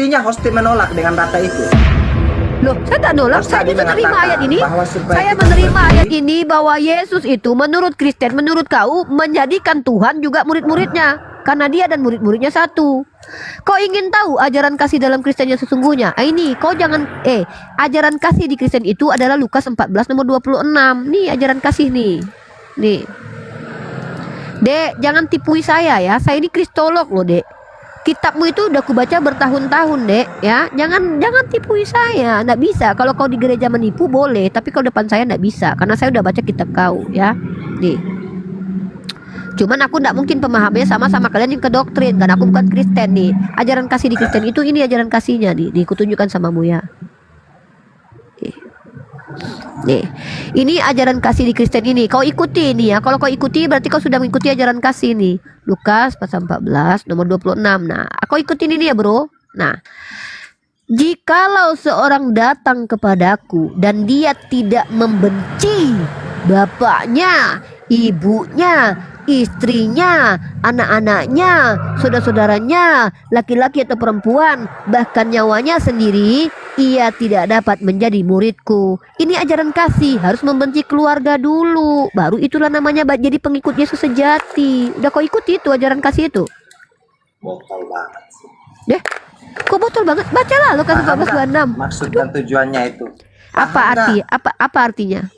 buktinya host menolak dengan data itu. Loh, saya tak nolak, saya Tadi menerima mengatakan ayat ini. bahwa supaya Saya kita menerima mengerti, ayat ini bahwa Yesus itu menurut Kristen, menurut kau menjadikan Tuhan juga murid-muridnya. Karena dia dan murid-muridnya satu. Kau ingin tahu ajaran kasih dalam Kristen yang sesungguhnya? Ini, kau jangan, ajaran kasih di Kristen itu adalah Lukas 14 nomor 26. Nih ajaran kasih nih. Nih. Dek, jangan tipui saya ya. Saya ini kristolog loh, Dek. Kitabmu itu udah aku baca bertahun-tahun, Dek, ya. Jangan tipui saya. Nggak bisa. Kalau kau di gereja menipu boleh, tapi kalau depan saya nggak bisa karena saya udah baca kitab kau, ya. Nih. Cuman aku nggak mungkin pemahamannya sama kalian yang ke doktrin, karena aku bukan Kristen nih. Ajaran kasih di Kristen itu ini ajaran kasihnya nih, kutunjukkan samamu ya. Nih, ini ajaran kasih di Kristen ini. Kau ikuti ini ya. Kalau kau ikuti berarti kau sudah mengikuti ajaran kasih nih. Lukas pasal 14 nomor 26. Nah, kau ikutin ini ya, Bro. Nah, jikalau seorang datang kepadaku dan dia tidak membenci bapaknya, ibunya, istrinya, anak-anaknya, saudara-saudaranya, laki-laki atau perempuan, bahkan nyawanya sendiri, ia tidak dapat menjadi muridku. Ini ajaran kasih, harus membenci keluarga dulu, baru itulah namanya jadi pengikut Yesus sejati. Udah kau ikuti itu ajaran kasih itu? Botol banget sih. Deh, kok botol banget? Bacalah Lukas 14:26. Maksud dan tujuannya itu. Apa artinya?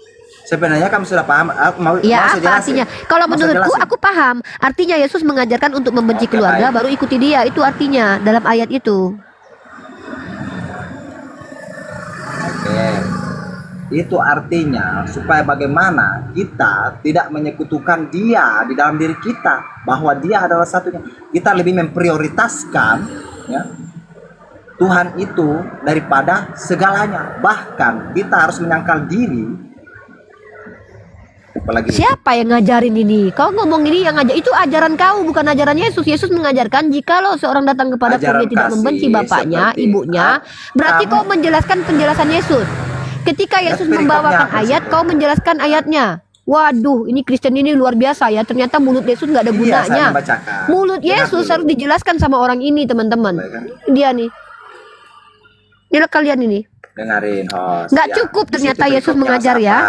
Sebenarnya kamu sudah paham. Aku mau Ya, saya apa jelasin. artinya? Kalau Mau saya menurutku jelasin? aku paham. Artinya Yesus mengajarkan untuk membenci Oke, keluarga, baik. baru ikuti dia. Itu artinya dalam ayat itu. Oke. Itu artinya supaya bagaimana kita tidak menyekutukan dia di dalam diri kita, bahwa dia adalah satunya. Kita lebih memprioritaskan ya, Tuhan itu daripada segalanya. Bahkan kita harus menyangkal diri. Apalagi Siapa yang ngajarin ini? Kau ngomong ini yang ngajar itu ajaran kau, bukan ajaran Yesus. Yesus mengajarkan jikalau seorang datang kepada dia Ajaran tidak kasih membenci bapaknya, seperti ibunya, berarti kamu- kau menjelaskan penjelasan Yesus. Ketika Yesus perikopnya membawakan apa ayat, situ? kau menjelaskan ayatnya. Waduh, ini Kristen ini luar biasa ya. Ternyata mulut Yesus nggak ada Iya, gunanya. saya membacakan. Mulut Dengar Yesus dulu. harus dijelaskan sama orang ini, teman-teman. Baik, kan? Dia nih. Inilah kalian ini. Dengarin host. Nggak ya. cukup Di ternyata situ Yesus perikopnya mengajar apa? ya.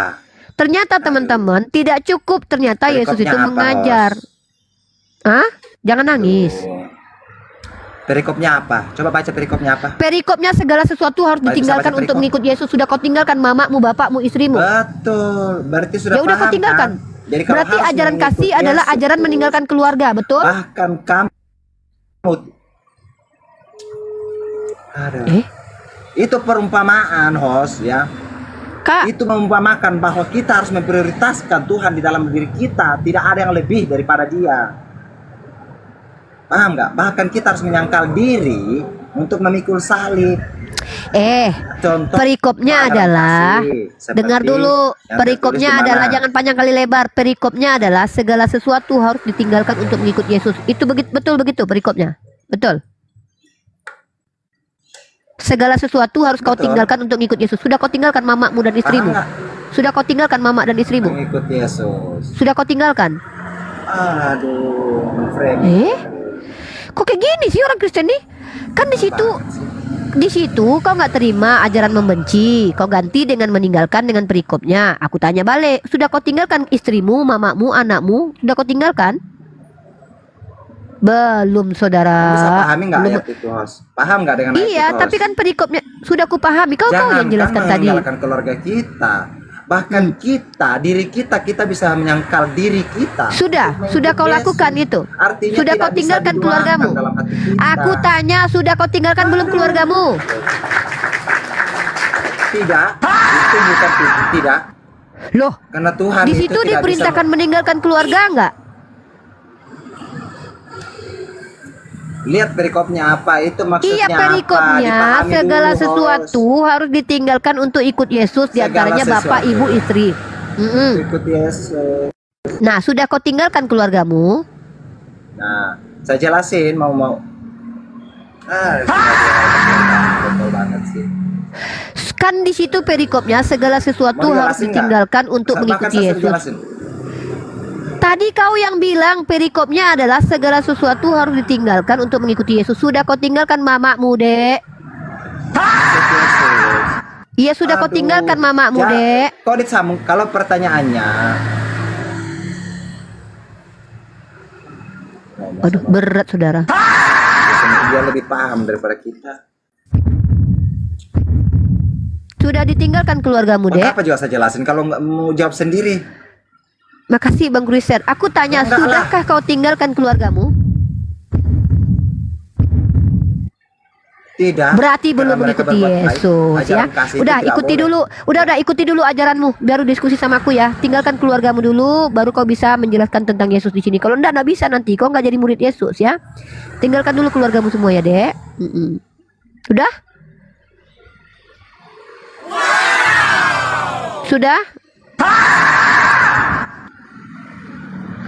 Ternyata teman-teman tidak cukup ternyata Yesus Perikopnya itu apa, mengajar. host? Hah? Jangan nangis. Tuh. Perikopnya apa? Coba baca perikopnya apa? Perikopnya segala sesuatu harus Baik, bisa ditinggalkan baca untuk perikop. mengikut Yesus. Sudah kau tinggalkan mamamu, bapakmu, istrimu. Betul. Berarti sudah Ya udah kau paham, tinggalkan. kan? Jadi kalau Berarti harus ajaran mengikut kasih adalah Yesus, ajaran meninggalkan keluarga, betul? bahkan kamu Aduh. Eh, Itu perumpamaan host ya. Kak, Itu mengumpamakan bahwa kita harus memprioritaskan Tuhan di dalam diri kita. Tidak ada yang lebih daripada dia. Paham nggak? Bahkan kita harus menyangkal diri untuk memikul salib. Contoh perikopnya ajaran adalah kasih, seperti dengar dulu, yang perikopnya tertulis di adalah mana? jangan panjang kali lebar. Perikopnya adalah segala sesuatu harus ditinggalkan untuk mengikut Yesus. Itu betul begitu perikopnya. Betul. Segala sesuatu harus kau Betul. tinggalkan untuk mengikut Yesus. Sudah kau tinggalkan mamamu dan istrimu? nggak? Sudah kau tinggalkan mama dan istrimu? Mengikut Yesus. Sudah kau tinggalkan? Aduh, Freddy. Kok kayak gini sih orang Kristen nih? Kan di situ kau nggak terima ajaran membenci, kau ganti dengan meninggalkan dengan perikopnya. Aku tanya balik, sudah kau tinggalkan istrimu, mamamu, anakmu? Sudah kau tinggalkan? Belum, saudara. Bisa pahami nggak Belum. ayat itu, host? Paham nggak dengan ayat Iya, itu, tapi host? kan perikopnya sudah ku pahami. Kau yang Jangankan jelaskan tadi. meninggalkan keluarga kita, bahkan diri kita bisa menyangkal diri kita. Sudah kau Yesus. lakukan itu. Artinya Sudah tidak kau bisa tinggalkan diduakan keluargamu. dalam hati kita. Aku tanya, sudah kau tinggalkan belum keluargamu? Tidak, itu bukan tidak. Loh, Karena Tuhan di itu situ tidak diperintahkan meninggalkan keluarga enggak? Lihat perikopnya apa, itu maksudnya Iya, perikopnya apa? Dipahami segala dulu, host. sesuatu harus ditinggalkan untuk ikut Yesus, diantaranya Segala bapak, sesuatu. ibu, istri. Ikut Yesus. Nah, sudah kau tinggalkan keluargamu? Nah, saya jelasin mau. Betul banget sih. Kan di situ perikopnya segala sesuatu Mau harus jelasin nggak? ditinggalkan untuk Bahkan mengikuti saya sudah Yesus. jelasin. Tadi kau yang bilang perikopnya adalah segala sesuatu harus ditinggalkan untuk mengikuti Yesus. Sudah kau tinggalkan mamamu, Dek. Ikut Yesus. Iya, sudah kau Aduh. tinggalkan mamamu, Ja- Dek. Kau disambung. Kalau pertanyaannya, Aduh, berat, saudara. dia lebih paham daripada kita. Sudah ditinggalkan keluargamu, Dek. Apa juga saya jelasin kalau nggak mau jawab sendiri? Makasih Bang Kristian. Aku tanya, Enggak lah. sudahkah kau tinggalkan keluargamu? Tidak. Berarti belum Karena mereka mengikuti berbuat baik. Yesus ya. Ajaran kasih itu Udah tidak ikuti boleh. dulu. Udah ikuti dulu ajaranmu, baru diskusi sama aku ya. Tinggalkan keluargamu dulu, baru kau bisa menjelaskan tentang Yesus di sini. Kalau enggak bisa nanti kau nggak jadi murid Yesus ya. Tinggalkan dulu keluargamu semua ya, Dek. Udah? Sudah?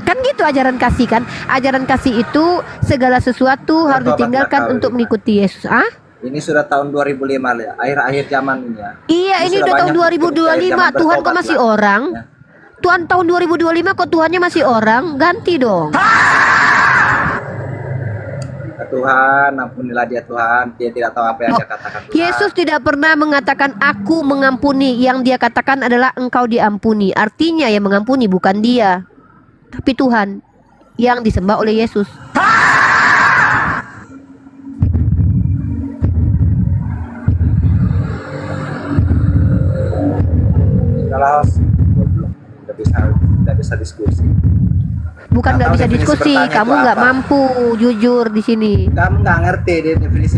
Kan gitu ajaran kasih kan. Ajaran kasih itu segala sesuatu harus Bertobat ditinggalkan nakal untuk gitu. mengikuti Yesus. Ah? Ini sudah tahun 2005 ya, akhir-akhir zaman ini ya. Iya, ini udah tahun 2025. Tuhan kok masih orang? Ya. Tuhan tahun 2025 kok Tuhannya masih orang? Ganti dong. Tuhan, ampunilah dia Tuhan, dia tidak tahu apa yang dia katakan Tuhan. Yesus tidak pernah mengatakan aku mengampuni. Yang dia katakan adalah engkau diampuni. Artinya yang mengampuni bukan dia, tapi Tuhan yang disembah oleh Yesus. Kalau tidak bisa diskusi. Bukan nggak Nggak tahu bisa definisi diskusi, bertanya kamu itu nggak apa. mampu jujur di sini. Kamu nggak ngerti deh definisi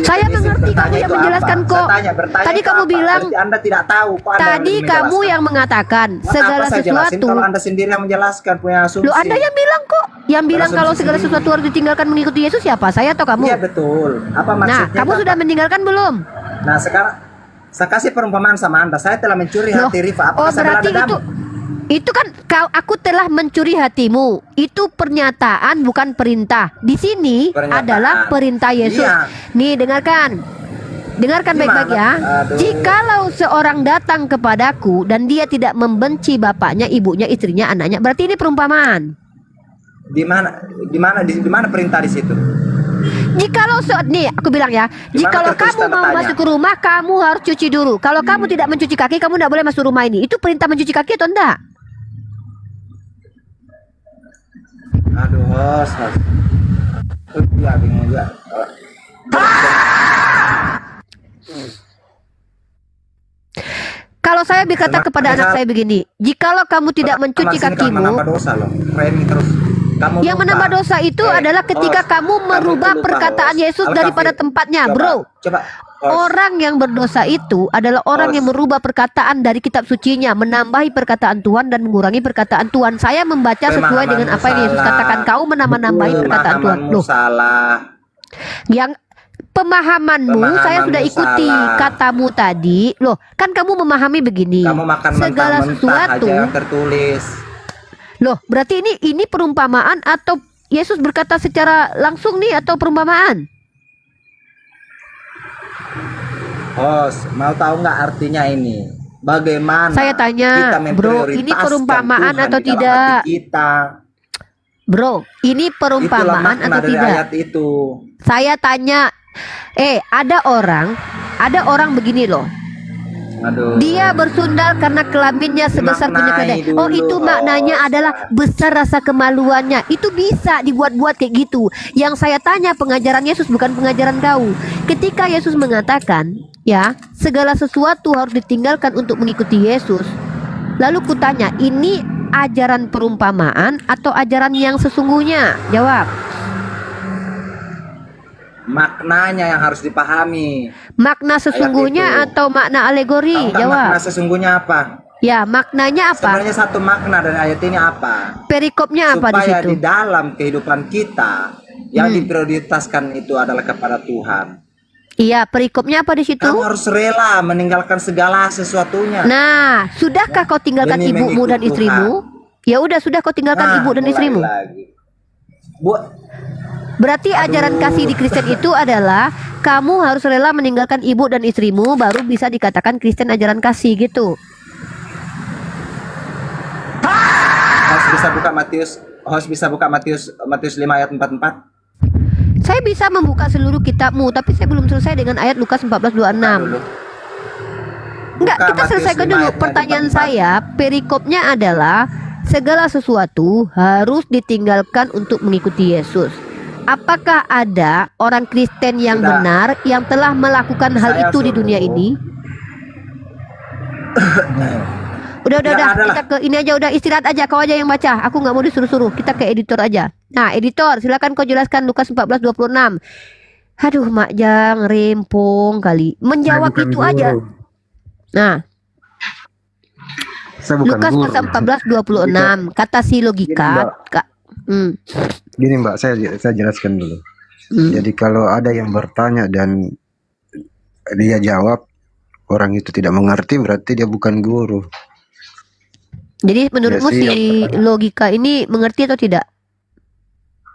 Saya mengerti, kamu yang menjelaskan kok. Bertanya Tadi itu kamu apa? bilang- Berarti Anda tidak tahu. Kok Anda Tadi yang kamu menjelaskan? yang mengatakan Buat segala apa saya jelasin sesuatu. kalau Anda sendiri yang menjelaskan punya asumsi. Loh, Anda yang bilang kok. Yang bilang kalau asumsi segala sendiri. sesuatu harus ditinggalkan mengikuti Yesus siapa? Saya atau kamu? Iya betul. Apa Nah, maksudnya? kamu Apa? sudah meninggalkan belum? Nah sekarang saya kasih perumpamaan sama Anda. Saya telah mencuri Loh, hati Rifa. oh Apakah saya berarti dendam? itu kan aku telah mencuri hatimu. Itu pernyataan bukan perintah. Di sini Pernyataan. adalah perintah Yesus. Iya. Nih dengarkan. Dengarkan Gimana? baik-baik ya. Aduh. Jikalau seorang datang kepadaku dan dia tidak membenci bapaknya, ibunya, istrinya, anaknya, berarti ini perumpamaan. Di mana perintah di situ? Jikalau nih aku bilang ya, Di mana jikalau tertulis kamu tanda mau tanya? masuk ke rumah, kamu harus cuci dulu. Kalau kamu tidak mencuci kaki, kamu tidak boleh masuk rumah ini. Itu perintah mencuci kaki atau enggak? Aduh, host. Ya, bingung juga. Kalau saya berkata Senang kepada anak padahal- saya begini, jikalau kamu tidak mencuci Mas, ini kan kakimu, menambah dosa loh. Framing terus. Kamu yang lupa. menambah dosa itu adalah ketika kamu merubah itu lupa, perkataan host. Yesus Al-Kafir. daripada tempatnya, Coba, bro. Coba. host. Orang yang berdosa itu adalah orang Host. yang merubah perkataan dari kitab sucinya, menambahi perkataan Tuhan dan mengurangi perkataan Tuhan. Saya membaca sesuai dengan apa yang Yesus Pemahamanmu katakan. Kau menambah-nambahi perkataan Tuhan. Pemahamanmu Loh, salah. yang pemahamanmu saya sudah Pemahamanmu ikuti salah. katamu tadi. Loh, kan kamu memahami begini. Kamu makan segala mentah-mentah sesuatu. aja yang tertulis. Loh, berarti ini perumpamaan atau Yesus berkata secara langsung nih atau perumpamaan? Host, mau tahu nggak artinya ini? Bagaimana Saya tanya, kita bro, ini memprioritaskan perumpamaan Tuhan atau di dalam tidak? hati kita. Bro, ini Itulah perumpamaan makna atau dari tidak? ayat itu. Saya tanya, ada orang begini loh. Aduh. Dia bersundal karena kelaminnya sebesar punya Dimaknai kedai. Oh, dulu, itu maknanya adalah besar rasa kemaluannya. Itu bisa dibuat-buat kayak gitu. Yang saya tanya pengajaran Yesus bukan pengajaran kau. Ketika Yesus mengatakan, ya, segala sesuatu harus ditinggalkan untuk mengikuti Yesus. Lalu kutanya, ini ajaran perumpamaan atau ajaran yang sesungguhnya? Jawab. Maknanya yang harus dipahami. Makna sesungguhnya itu. atau makna alegori? Tahu nggak Jawab. makna sesungguhnya apa? Ya, maknanya apa? Sebenarnya satu makna dari ayat ini apa? Perikopnya apa di Supaya situ? di dalam kehidupan kita yang diprioritaskan itu adalah kepada Tuhan. Iya, perikopnya apa di situ? Kamu harus rela meninggalkan segala sesuatunya. Nah, sudahkah kau tinggalkan Demi ibumu dan mengikut istrimu? Ya udah, sudah kau tinggalkan ibu dan mulai istrimu. lagi. Bu, Berarti ajaran kasih di Kristen itu adalah kamu harus rela meninggalkan ibu dan istrimu baru bisa dikatakan Kristen ajaran kasih gitu. harus bisa buka Matius, host bisa buka Matius 5 ayat 44. Saya bisa membuka seluruh kitabmu, tapi saya belum selesai dengan ayat Lukas 14:26. Dulu. Enggak, Buka kita Matius selesaikan 5 dulu. ayat Pertanyaan 44. saya, perikopnya adalah segala sesuatu harus ditinggalkan untuk mengikuti Yesus. Apakah ada orang Kristen yang Sudah. benar yang telah melakukan hal Saya itu di dunia suruh. ini? Udah, Tidak ada lah. kita ke ini aja, udah istirahat aja, kau aja yang baca. Aku nggak mau disuruh-suruh. Kita ke editor aja. Nah, editor, silakan kau jelaskan Lukas 14:26. Aduh, Mak Jang, rempong kali. Menjawab Saya bukan itu guru. aja. Nah, Saya bukan Lukas guru. pasal 14:26 kata si logika. Gini Mbak, saya jelaskan dulu. Hmm. Jadi kalau ada yang bertanya dan dia jawab, orang itu tidak mengerti, berarti dia bukan guru. Jadi menurutmu Ya, si siap. logika ini mengerti atau tidak?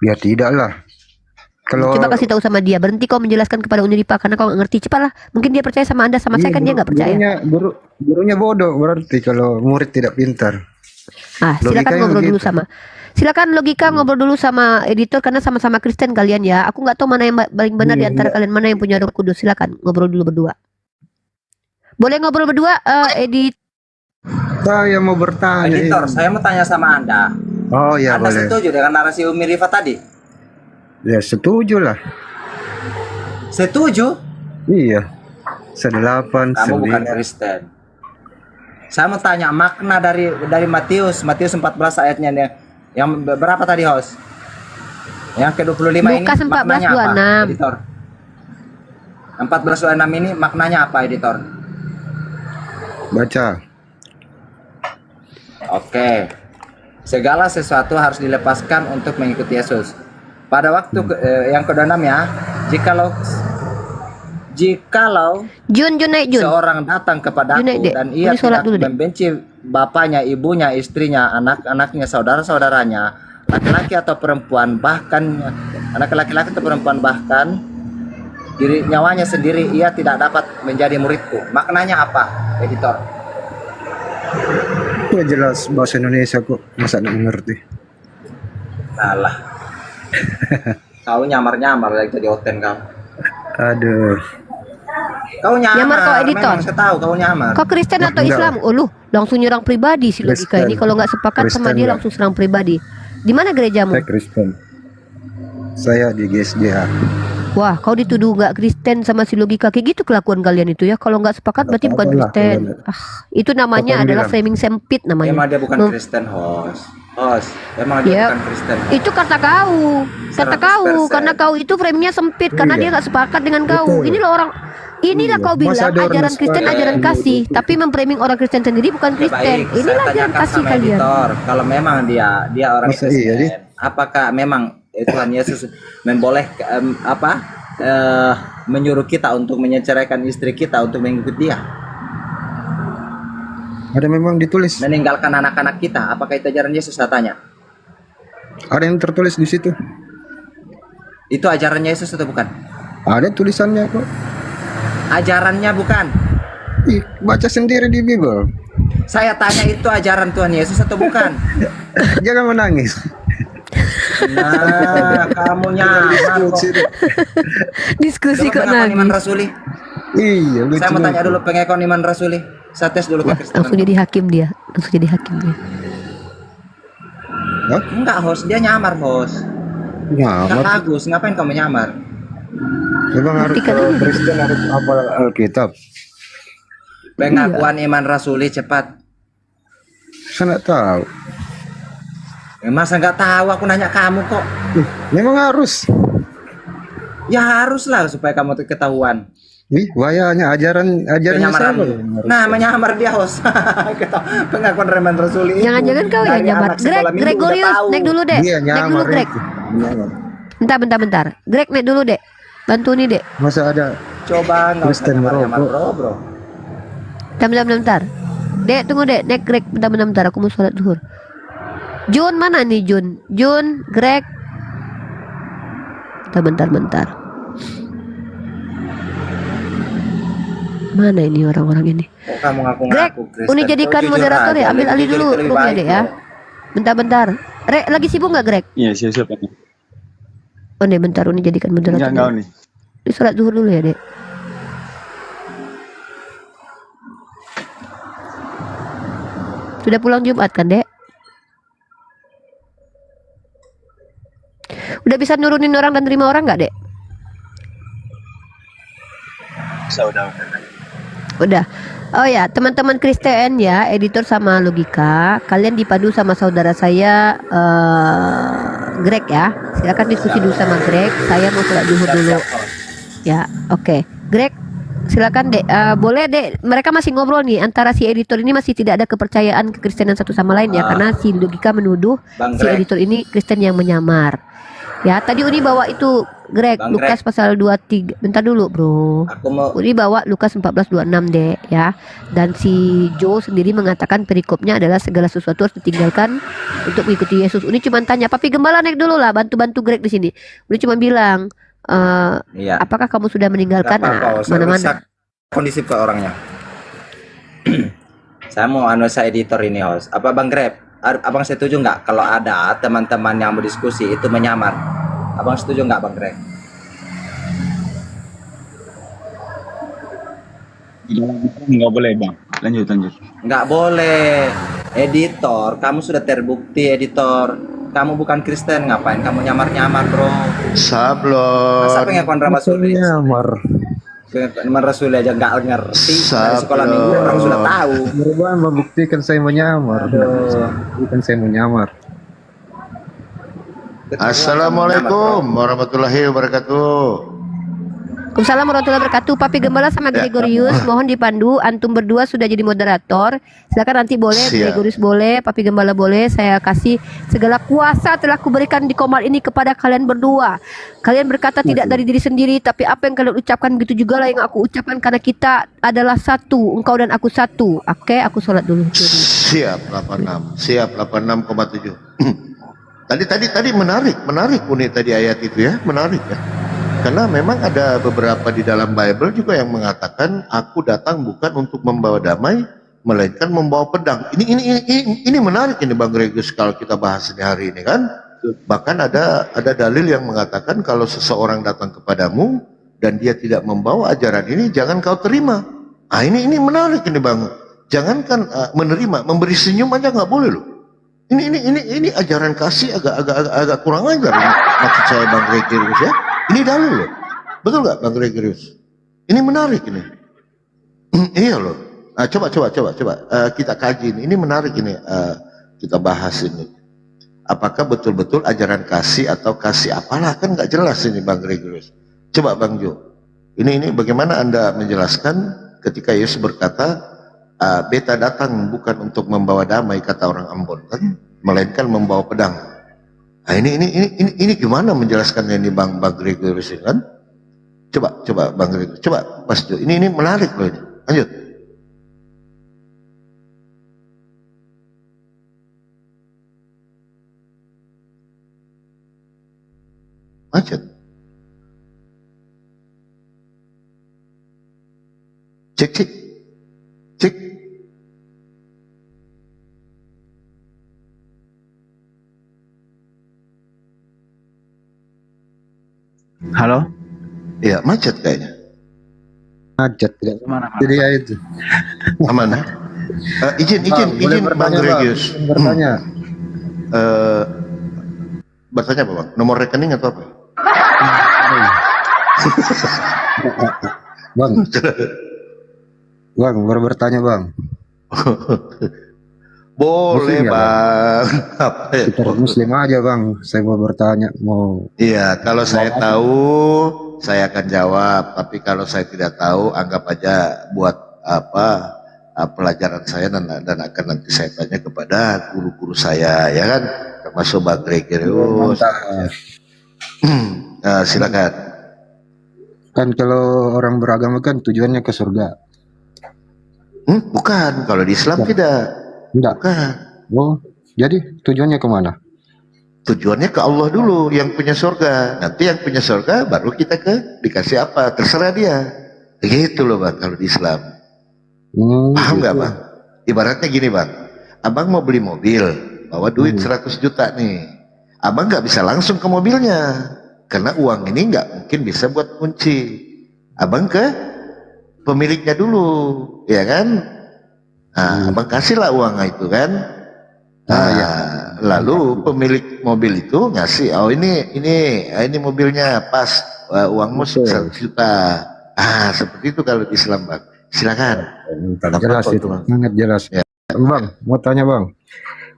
Ya tidaklah. Kalau Coba kasih tahu sama dia. Berhenti kau menjelaskan kepada Uniripa karena kau nggak ngerti. Cepatlah. Mungkin dia percaya sama Anda, sama saya kan dia nggak percaya. Gurunya bodoh berarti kalau murid tidak pintar. Ah, silakan Logikanya ngobrol dulu begitu. silakan logika ngobrol dulu sama editor karena sama-sama Kristen kalian ya. Aku nggak tahu mana yang paling benar di antara kalian, mana yang punya Roh Kudus. Silakan ngobrol dulu berdua. Boleh ngobrol berdua, edit. Saya mau bertanya. Editor, saya mau tanya sama Anda. Oh ya Anda boleh. setuju dengan narasi Umi Rifa tadi? Ya setuju lah. Setuju? Iya. Sedelapan. Kamu bukan 9. Kristen. Saya mau tanya makna dari Matius 14 ayatnya nih. Yang berapa tadi, host? Yang ke-25 ini Lukas maknanya 14:26. apa, editor? 14:26 ini maknanya apa, editor? Baca. Oke. Segala sesuatu harus dilepaskan untuk mengikuti Yesus. Pada waktu yang ke-26 ya, jikalau Jun naik Jun. seorang datang kepadaku Jun, naik, Dek. dan ia Ini sholat tidak dulu, Dek. membenci bapaknya, ibunya, istrinya, anak-anaknya, saudara-saudaranya, laki-laki atau perempuan, bahkan anak laki-laki atau perempuan, bahkan diri nyawanya sendiri, ia tidak dapat menjadi muridku. Maknanya apa, editor? Ya jelas bahasa Indonesia kok, masa nggak mengerti. Salah. Kau nyamar-nyamar lagi jadi oten kau. Aduh. Kau nyamar, Nyamar kau, editor. memang saya tahu kau nyamar. Kau Kristen atau Enggak. Islam? Oh lu langsung nyerang pribadi si logika Kristen. ini. Kalau nggak sepakat sama Kristen, dia Mbak. langsung serang pribadi. Di mana gerejamu? Saya Kristen. Saya di GSDH. Wah, kau dituduh nggak Kristen sama si logika kayak gitu kelakuan kalian itu ya. Kalau nggak sepakat berarti bukan apa-apa lah, Kristen. kalau Itu namanya Apa adalah bilang? framing sempit namanya. Emang dia bukan Mem- Kristen, host. Emang dia Ya. bukan Kristen. Itu kata kau, 100%. karena kau itu framingnya sempit, karena Iya. dia nggak sepakat dengan kau. Betul. Inilah orang, inilah Iya. kau bilang Masa ada orang ajaran Kristen, sepakat? ajaran kasih, tapi memframing orang Kristen sendiri bukan Kristen. Baik, saya Inilah ajaran tanyakan kasih sama kalian. editor, kalau memang dia orang Masa Kristen, iya, Di? apakah memang Tuhan Yesus memboleh menyuruh kita untuk menceraikan istri kita untuk mengikuti dia, Ada memang ditulis. meninggalkan anak-anak kita? Apakah itu ajaran Yesus? Saya tanya. Ada yang tertulis di situ. Itu ajaran Yesus atau bukan? Ada tulisannya kok. Ajarannya bukan. Ih, baca sendiri di Bible. Saya tanya itu ajaran Tuhan Yesus atau bukan? Jangan menangis. Nah, kamu nyamar kok. Diskusi kok Coba pengekon Iman nangis. Rasuli. Iya, lucu. Saya mau tanya banget. dulu pengekon Iman Rasuli. Saya tes dulu Wah, kekristenan. langsung jadi hakim dia, langsung jadi hakim dia. Hah? Enggak, host, dia nyamar, host. Enggak Nyamar. bagus, ngapain kamu nyamar? Memang harus Buktikan kalau aja. Kristen harus hafal Alkitab. Pengakuan Iman Rasuli cepat. Saya nggak tahu. Masa nggak tahu, aku nanya kamu kok. Memang harus. Ya haruslah supaya kamu tuh ketahuan. Ih, bahayanya ajarannya Penyamaran. siapa? Nah, menyamar dia, host. Pengakuan Iman Rasuli itu. Jangan-jangan kau yang Dari nyamar. anak sekolah minggu udah Gregorius, tahu. naik dulu deh. Dia Naik dulu nyamar Greg. itu. Nyamar. Bentar. Greg naik dulu dek. Bantu nih dek. Masa ada Coba nggak usah Kristen nyamar-nyamar, merokok. bro. Bentar. Dek tunggu dek. Naik Greg. Bentar. Aku mau sholat zuhur. Jun mana nih Jun? Greg. Bentar. Mana ini orang-orang ini? Kok kamu Greg, ngaku-ngaku Kristen? Uni jadikan Kau jujur moderator aja, ya. Ambil lebih alih jujur dulu itu lebih roomnya baik dek ya. loh. Bentar-bentar. Rek, lagi sibuk nggak, Greg? Iya, siap-siap. Oh, nih bentar, ini jadikan moderator. Enggak nih. Ini sholat zuhur dulu ya, Dek. Sudah pulang Jumat kan, Dek? Udah bisa nurunin orang dan terima orang nggak, Dek? Bisa, udah. Udah. Oh ya, teman-teman Kristen ya, editor sama logika, kalian dipadu sama saudara saya Greg ya. Silakan diskusi dulu sama Greg. Saya mau sholat zuhur dulu. Ya, oke. Greg, silakan Dek. Boleh Dek. Mereka masih ngobrol nih antara si editor ini masih tidak ada kepercayaan kekristenan satu sama lain ya, karena si logika menuduh Bang si Greg. editor ini Kristen yang menyamar. Ya, tadi Uni bawa itu Greg, Bang Lukas pasal 23. Bentar dulu, Bro. Aku mau Uni bawa Lukas 14:26 deh ya. Dan si Joe sendiri mengatakan perikopnya adalah segala sesuatu harus ditinggalkan untuk mengikuti Yesus. Uni cuma tanya, Papi Gembala naik dulu lah, bantu-bantu Greg di sini. Uni cuma bilang, iya. apakah kamu sudah meninggalkan? Nggak apa-apa, saya Mana-mana. rusak kondisi ke orangnya. Saya mau analisa editor ini, host. Apa Bang Grab? Abang setuju nggak kalau ada teman-teman yang berdiskusi itu menyamar? Abang setuju nggak, Bang Greg? Enggak boleh, Bang. Lanjut. Nggak boleh. Editor, kamu sudah terbukti editor. Kamu bukan Kristen, ngapain kamu nyamar-nyamar, bro? Sablon. Masa pengakuan Rasul Nyamar. Pengakuan Rasul aja nggak ngerti. Dari sekolah minggu orang sudah tahu. Berubah membuktikan saya menyamar. Bukan saya menyamar. Assalamualaikum warahmatullahi wabarakatuh. Waalaikumsalam warahmatullahi wabarakatuh. Papi Gembala sama Gregorius mohon dipandu. Antum berdua sudah jadi moderator. Silakan nanti boleh, Siap. Gregorius boleh, Papi Gembala boleh. Saya kasih segala kuasa telah kuberikan di komal ini kepada kalian berdua. Kalian berkata tidak dari diri sendiri, tapi apa yang kalian ucapkan begitu juga lah yang aku ucapkan, karena kita adalah satu. Engkau dan aku satu. Oke, aku sholat dulu. Siap 86. Siap 86,7. Tadi menarik Uni tadi ayat itu ya, menarik ya. Karena memang ada beberapa di dalam Bible juga yang mengatakan aku datang bukan untuk membawa damai, melainkan membawa pedang. Ini menarik ini Bang Regus kalau kita bahas ini hari ini kan. Bahkan ada dalil yang mengatakan kalau seseorang datang kepadamu dan dia tidak membawa ajaran ini, jangan kau terima. Ah ini menarik ini Bang. Jangankan menerima, memberi senyum aja nggak boleh loh. Ini ajaran kasih agak kurang ajar ini, maksud saya Bang Regus ya. Ini dalil loh, betul nggak Bang Gregorius? Ini menarik ini. Iya loh. Nah, coba kita kaji ini menarik ini. Kita bahas ini. Apakah betul-betul ajaran kasih atau kasih apalah, kan nggak jelas ini Bang Gregorius. Coba Bang Jo. Ini bagaimana Anda menjelaskan ketika Yesus berkata, beta datang bukan untuk membawa damai, kata orang Ambon kan, melainkan membawa pedang. Nah, ini gimana menjelaskannya ini Bang Gregorius ini kan? Coba Bang Gregorius, coba Mas Jo. Ini menarik loh ini. Lanjut. Macet. Cek. Halo? Iya, macet kayaknya. Macet tidak. Mana? Jadi ya itu. Aman. Izin Bang Gregorius. Bertanya. Bertanya apa Bang? Nomor rekening atau apa? Bang, baru bertanya Bang. Boleh Muslim ya, Bang. Apa ya? Kita Muslim aja Bang. Saya mau bertanya, mau. Iya, kalau saya tahu saya akan jawab. Tapi kalau saya tidak tahu, anggap aja buat apa pelajaran saya dan akan nanti saya tanya kepada guru-guru saya, ya kan? Termasuk Bang Gregorius. Silakan. Kan kalau orang beragama kan tujuannya ke surga. Bukan, kalau di Islam tidak. Enggak. Bukan. Oh, jadi tujuannya kemana? Tujuannya ke Allah dulu yang punya surga. Nanti yang punya surga baru kita dikasih apa, terserah dia. Begitu loh Bang kalau di Islam. Paham nggak gitu. Bang? Ibaratnya gini Bang, Abang mau beli mobil, bawa duit 100 juta nih. Abang nggak bisa langsung ke mobilnya, karena uang ini nggak mungkin bisa buat kunci. Abang ke pemiliknya dulu, ya kan? Nah, abang kasihlah uang itu kan. Lalu pemilik mobil itu ngasih, oh ini mobilnya pas, uangmu 100 juta. Seperti itu kalau di Islam, Bang. Silakan. Jelas Apa itu, Bang? sangat jelas. Ya. Bang, mau tanya Bang,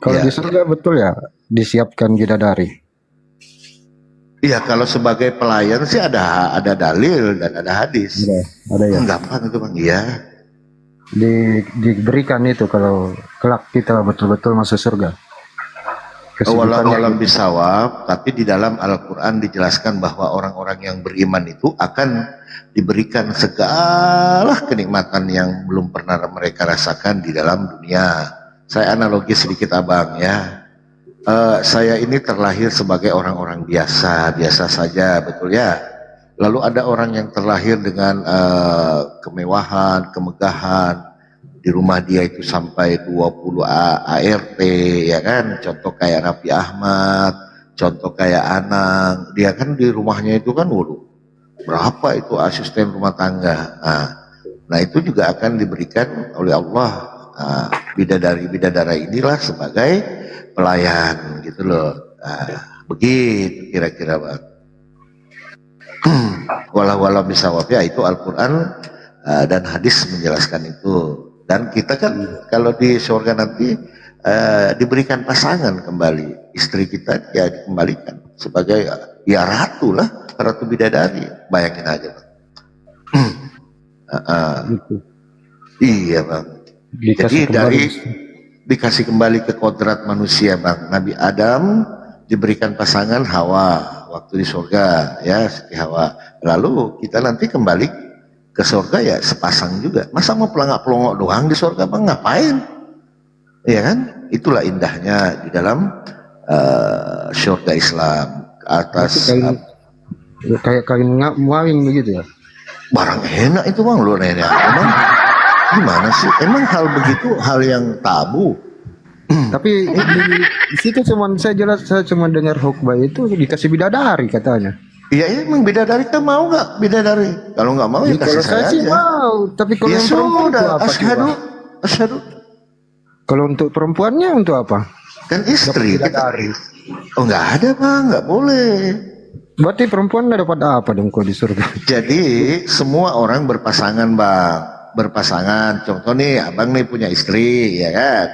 kalau Ya. di surga betul ya disiapkan bidadari? Iya, kalau sebagai pelayan sih ada dalil dan ada hadis. Ada ya. Gampang itu, Bang. Iya. Diberikan itu kalau kelak kita betul-betul masuk surga. Walau bisawab, tapi di dalam Al-Quran dijelaskan bahwa orang-orang yang beriman itu akan diberikan segala kenikmatan yang belum pernah mereka rasakan di dalam dunia. Saya analogi sedikit Abang ya. Saya ini terlahir sebagai orang-orang biasa saja, betul ya. Lalu ada orang yang terlahir dengan kemewahan, kemegahan. Di rumah dia itu sampai 20 ART, ya kan? Contoh kayak Raffi Ahmad, contoh kayak Anang. Dia kan di rumahnya itu kan, waduh, berapa itu asisten rumah tangga. Nah itu juga akan diberikan oleh Allah. Bidadari inilah sebagai pelayan gitu loh. Begitu kira-kira Bang. Walau bisawab ya, itu Al-Quran dan hadis menjelaskan itu. Dan kita kan kalau di surga nanti diberikan pasangan kembali, istri kita ya dikembalikan sebagai ya ratu lah, ratu bidadari. Bayangin aja Bang. Iya Bang. Jadi dikasih kembali ke kodrat manusia Bang. Nabi Adam diberikan pasangan Hawa waktu di surga ya, Siti Hawa. Lalu kita nanti kembali ke surga ya sepasang juga. Masa mau pelangak-pelongok doang di surga Bang, ngapain? Ya kan? Itulah indahnya di dalam surga Islam. Ke atas kayak kain mawing begitu ya. Barang enak itu Bang, lu nenek. Emang gimana sih? Emang hal begitu hal yang tabu. Tapi di situ saya cuma dengar khutbah itu dikasih bidadari katanya. Iya, emang bidadari kan mau nggak bidadari? Kalau nggak mau ya kasih Kalau saya saya sih aja. mau, tapi kalau Ya yang perempuan sudah, untuk apa coba? asyhadu. Kalau untuk perempuannya untuk apa? Kan istri. Bidadari. Oh nggak ada Bang, nggak boleh. Berarti perempuan nggak dapat apa dong kalau di surga? Jadi semua orang berpasangan Bang, berpasangan. Contoh nih, Abang nih punya istri, ya kan?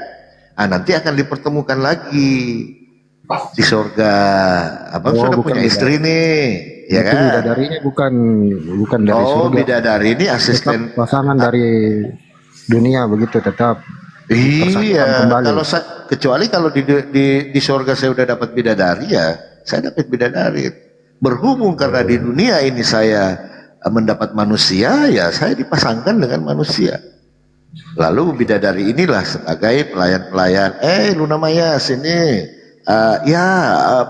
Nanti akan dipertemukan lagi di surga. Abang sudah bukan punya istri nih, ya Berarti kan? bidadarinya bukan dari Oh, surga. bidadari ini asisten. Tetap pasangan dari dunia begitu tetap. Iya, kembali. kecuali kalau di surga saya udah dapat bidadari ya, saya dapat bidadari. Berhubung karena di dunia ini saya mendapat manusia, ya saya dipasangkan dengan manusia. Lalu bidadari inilah sebagai pelayan-pelayan. Luna Maya sini.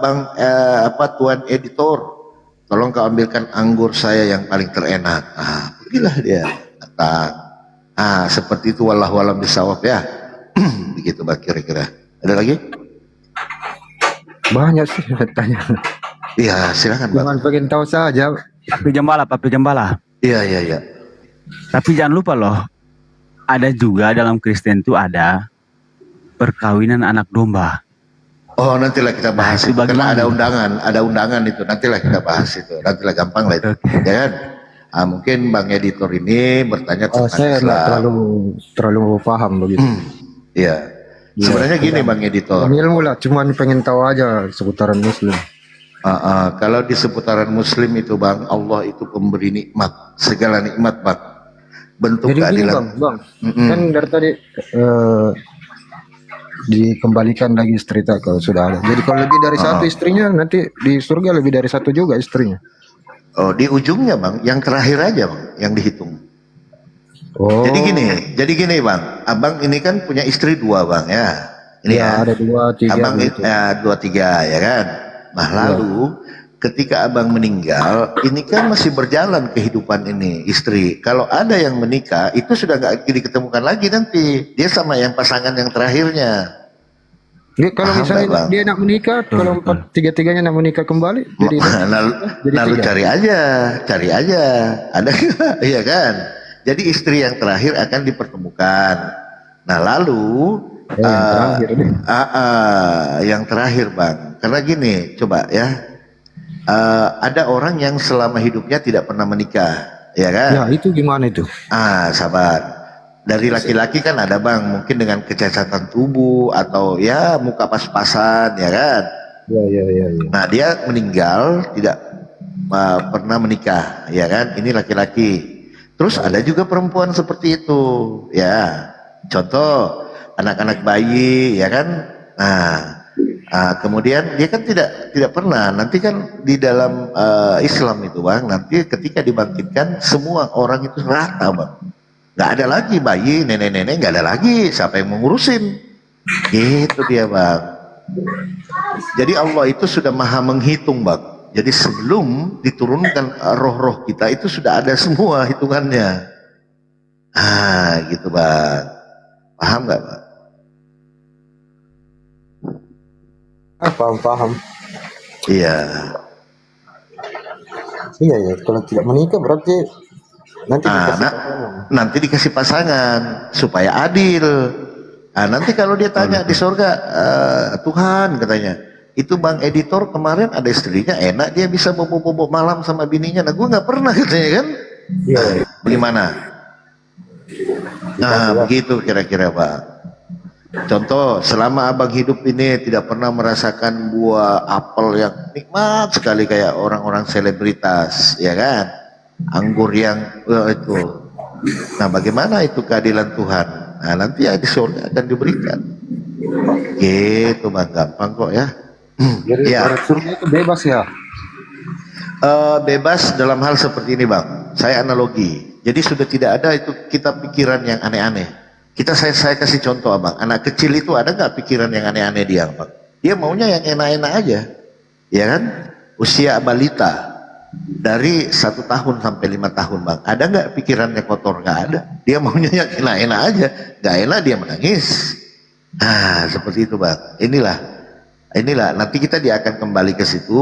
Bang Tuan editor, tolong kau ambilkan anggur saya yang paling terenak. Pergilah dia datang. Seperti itu wallahu alam bisawab ya. Begitu Bang kira-kira. Ada lagi? Banyak sih tanya. Iya, silakan Bang. Jangan pengen tahu saja. Papi Jambala. Iya. Tapi jangan lupa loh, ada juga dalam Kristen itu ada perkawinan anak domba. Oh, nantilah kita bahas Itu itu. Karena bagaimana? ada undangan itu. Nantilah kita bahas itu. Nantilah gampang lah itu. Oke. Ya kan? Mungkin Bang editor ini bertanya tentang Saya nggak Islam. terlalu paham begitu. Iya. Sebenarnya gini Bang editor. Yang ilmu lah, cuman pengen tahu aja seputaran Muslim. Kalau di seputaran Muslim itu Bang, Allah itu pemberi nikmat, segala nikmat Bang. Bentuk Jadi gini keadilan. bang, kan dari tadi dikembalikan lagi cerita kalau sudah ada. Jadi kalau lebih dari satu istrinya, nanti di surga lebih dari satu juga istrinya. Oh, di ujungnya Bang, yang terakhir aja Bang, yang dihitung. Oh. Jadi gini Bang, Abang ini kan punya istri 2 Bang ya. Ini Ya, ada 2, 3 Abang begitu. 2, 3 ya kan. Nah lalu ketika Abang meninggal, ini kan masih berjalan kehidupan ini istri. Kalau ada yang menikah, itu sudah nggak diketemukan lagi nanti. Dia sama yang pasangan yang terakhirnya. Dia kalau Paham misalnya nggak, Bang? dia nak menikah, kalau tiga-tiganya nak menikah kembali, jadi jadi Lalu tiga. cari aja, ada nggak? Iya kan? Jadi istri yang terakhir akan dipertemukan. Nah lalu Yang terakhir deh. yang terakhir bang, karena gini, coba ya, ada orang yang selama hidupnya tidak pernah menikah, ya kan? Ya itu gimana itu? Sabar. Dari laki-laki kan ada bang, mungkin dengan kecacatan tubuh atau ya muka pas-pasan, ya kan? Ya. Nah dia meninggal tidak pernah menikah, ya kan? Ini laki-laki. Terus ada juga perempuan seperti itu, ya. Contoh anak-anak bayi, ya kan? Kemudian dia kan tidak pernah. Nanti kan di dalam Islam itu bang, nanti ketika dibangkitkan semua orang itu rata bang. Nggak ada lagi bayi, nenek-nenek nggak ada lagi. Siapa yang mengurusin? Gitu dia bang. Jadi Allah itu sudah maha menghitung bang. Jadi sebelum diturunkan roh-roh kita itu sudah ada semua hitungannya. Gitu bang. Paham nggak bang? Paham. Iya. Iya ya. Kalau tidak menikah berarti nanti Nanti dikasih pasangan supaya adil. Nanti kalau dia tanya di surga, Tuhan katanya, itu bang editor kemarin ada istrinya enak, dia bisa bobo-bobo malam sama bininya. Nah gue nggak pernah katanya kan. Bagaimana? Begitu kira-kira pak. Contoh, selama abang hidup ini tidak pernah merasakan buah apel yang nikmat sekali kayak orang-orang selebritas, ya kan? Anggur yang itu. Nah, bagaimana itu keadilan Tuhan? Nah, nanti ya di surga akan diberikan. Gitu bang, gampang kok ya. Jadi Ya. surga itu bebas ya. Bebas dalam hal seperti ini bang. Saya analogi. Jadi sudah tidak ada itu kita pikiran yang aneh-aneh. Saya kasih contoh abang. Anak kecil itu ada nggak pikiran yang aneh-aneh dia bang? Dia maunya yang enak-enak aja, ya kan? Usia balita dari 1 tahun sampai 5 tahun bang. Ada nggak pikirannya kotor? Nggak ada. Dia maunya yang enak-enak aja. Nggak enak dia menangis. Seperti itu bang. Inilah. Nanti dia akan kembali ke situ.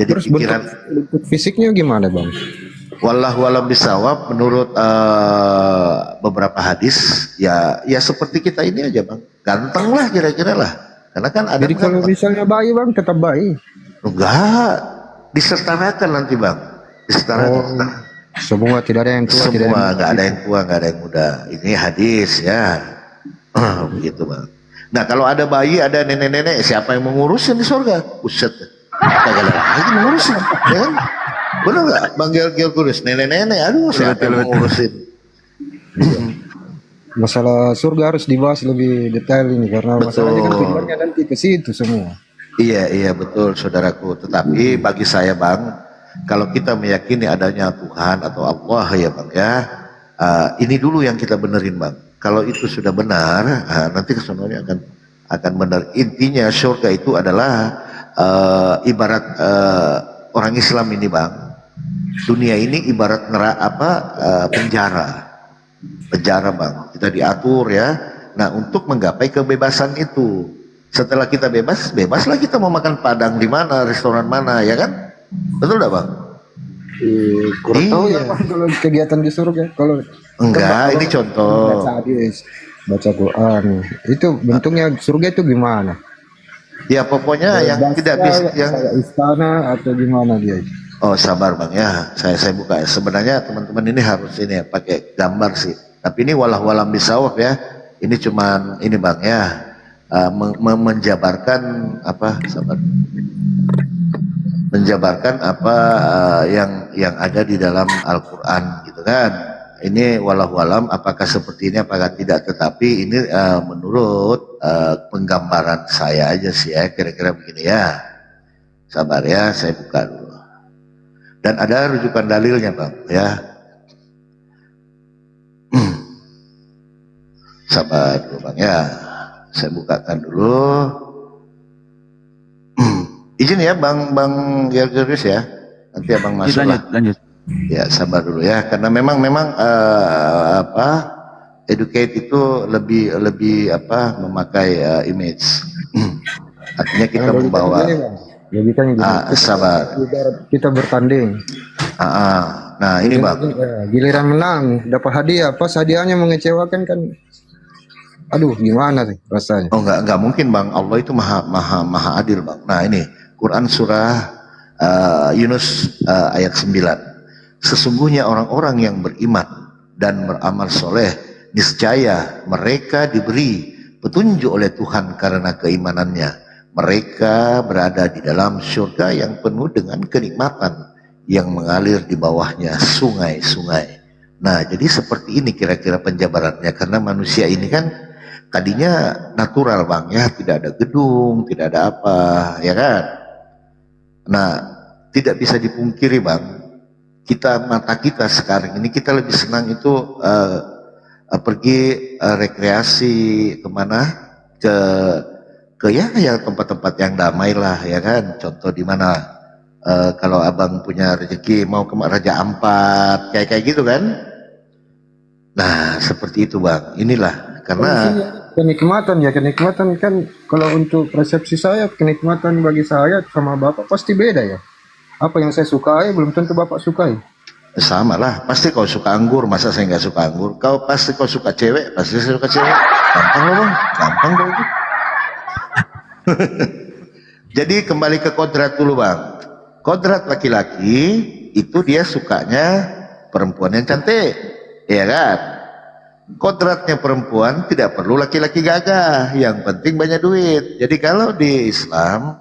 Jadi Terus pikiran. bentuk fisiknya gimana bang? Wallahu alam bisawab, menurut beberapa hadis ya seperti kita ini aja bang, ganteng lah kira-kira lah, karena kan ada. Jadi kalau misalnya bayi bang tetap bayi? Enggak, disetarakan nanti bang, disetarakan. Semua tidak ada yang tua, tidak Semua ada nggak ada yang tua, nggak ada yang muda. Ini hadis ya. Begitu bang. Nah kalau ada bayi, ada nenek-nenek, siapa yang mengurusin di surga? Buset, kagak ada lagi mengurusin, ya kan? Bener nggak Bang Gel Kurus? Nenek-nenek, aduh siapa yang mengurusin? Masalah surga harus dibahas lebih detail ini karena Betul. masalahnya kan tujuannya nanti ke situ semua. Iya betul saudaraku. Tetapi bagi saya bang, kalau kita meyakini adanya Tuhan atau Allah ya bang ya, ini dulu yang kita benerin bang. Kalau itu sudah benar, nanti kesononya akan benar. Intinya surga itu adalah ibarat orang Islam ini bang. Dunia ini ibarat penjara bang. Kita diatur ya. Nah untuk menggapai kebebasan itu, setelah kita bebaslah kita mau makan padang di mana, restoran mana, ya kan? Betul nggak bang? Kurang tahu Iya. ya bang kalau kegiatan di surga. Kalau Enggak, ini contoh. baca hadis, baca Quran, itu bentuknya surga itu gimana? Ya pokoknya yang tidak bisa yang kayak istana atau gimana dia? Oh sabar bang ya, saya buka. Sebenarnya teman-teman ini harus ini ya, pakai gambar sih. Tapi ini walam bisawab ya. Ini cuman ini bang ya, menjabarkan apa? Sabar. Menjabarkan apa yang ada di dalam Al-Quran gitu kan. Ini walam apakah seperti ini apakah tidak. Tetapi ini menurut penggambaran saya aja sih ya, kira-kira begini ya. Sabar ya, saya buka dulu. Dan ada rujukan dalilnya bang ya. Sabar dulu bang ya, saya bukakan dulu. Izin ya bang Georgius ya, nanti abang masuk lah. Lanjut. Ya sabar dulu ya, karena memang educate itu lebih memakai image. Artinya kita Nah, membawa gini, Bang. Logikanya gini. sabar. Ibarat kita bertanding. Nah ini bang, Giliran menang, dapat hadiah. Pas hadiahnya mengecewakan kan. Aduh, gimana sih rasanya? oh nggak mungkin bang. Allah itu maha adil bang. Nah ini Quran surah Yunus ayat 9. Sesungguhnya orang-orang yang beriman dan beramal soleh, niscaya mereka diberi petunjuk oleh Tuhan karena keimanannya. Mereka berada di dalam surga yang penuh dengan kenikmatan yang mengalir di bawahnya sungai-sungai. Nah, jadi seperti ini kira-kira penjabarannya, karena manusia ini kan tadinya natural bang ya, tidak ada gedung, tidak ada apa, ya kan? Nah, tidak bisa dipungkiri bang, mata kita sekarang ini kita lebih senang itu pergi rekreasi kemana, ke ya tempat-tempat yang damai lah, ya kan? Contoh di mana kalau abang punya rezeki mau ke Raja Ampat kayak gitu kan? Nah seperti itu bang. Inilah karena Kenikmatan kan, kalau untuk persepsi saya, kenikmatan bagi saya sama Bapak pasti beda ya. Apa yang saya sukai belum tentu Bapak sukai. sama lah. Pasti kau suka anggur, masa saya nggak suka anggur? Pasti kau suka cewek, pasti saya suka cewek. Gampang loh bang, gampang kok itu. Jadi kembali ke kodrat dulu bang. Kodrat laki-laki itu dia sukanya perempuan yang cantik, ya kan? Kodratnya perempuan tidak perlu laki-laki gagah, yang penting banyak duit. Jadi kalau di Islam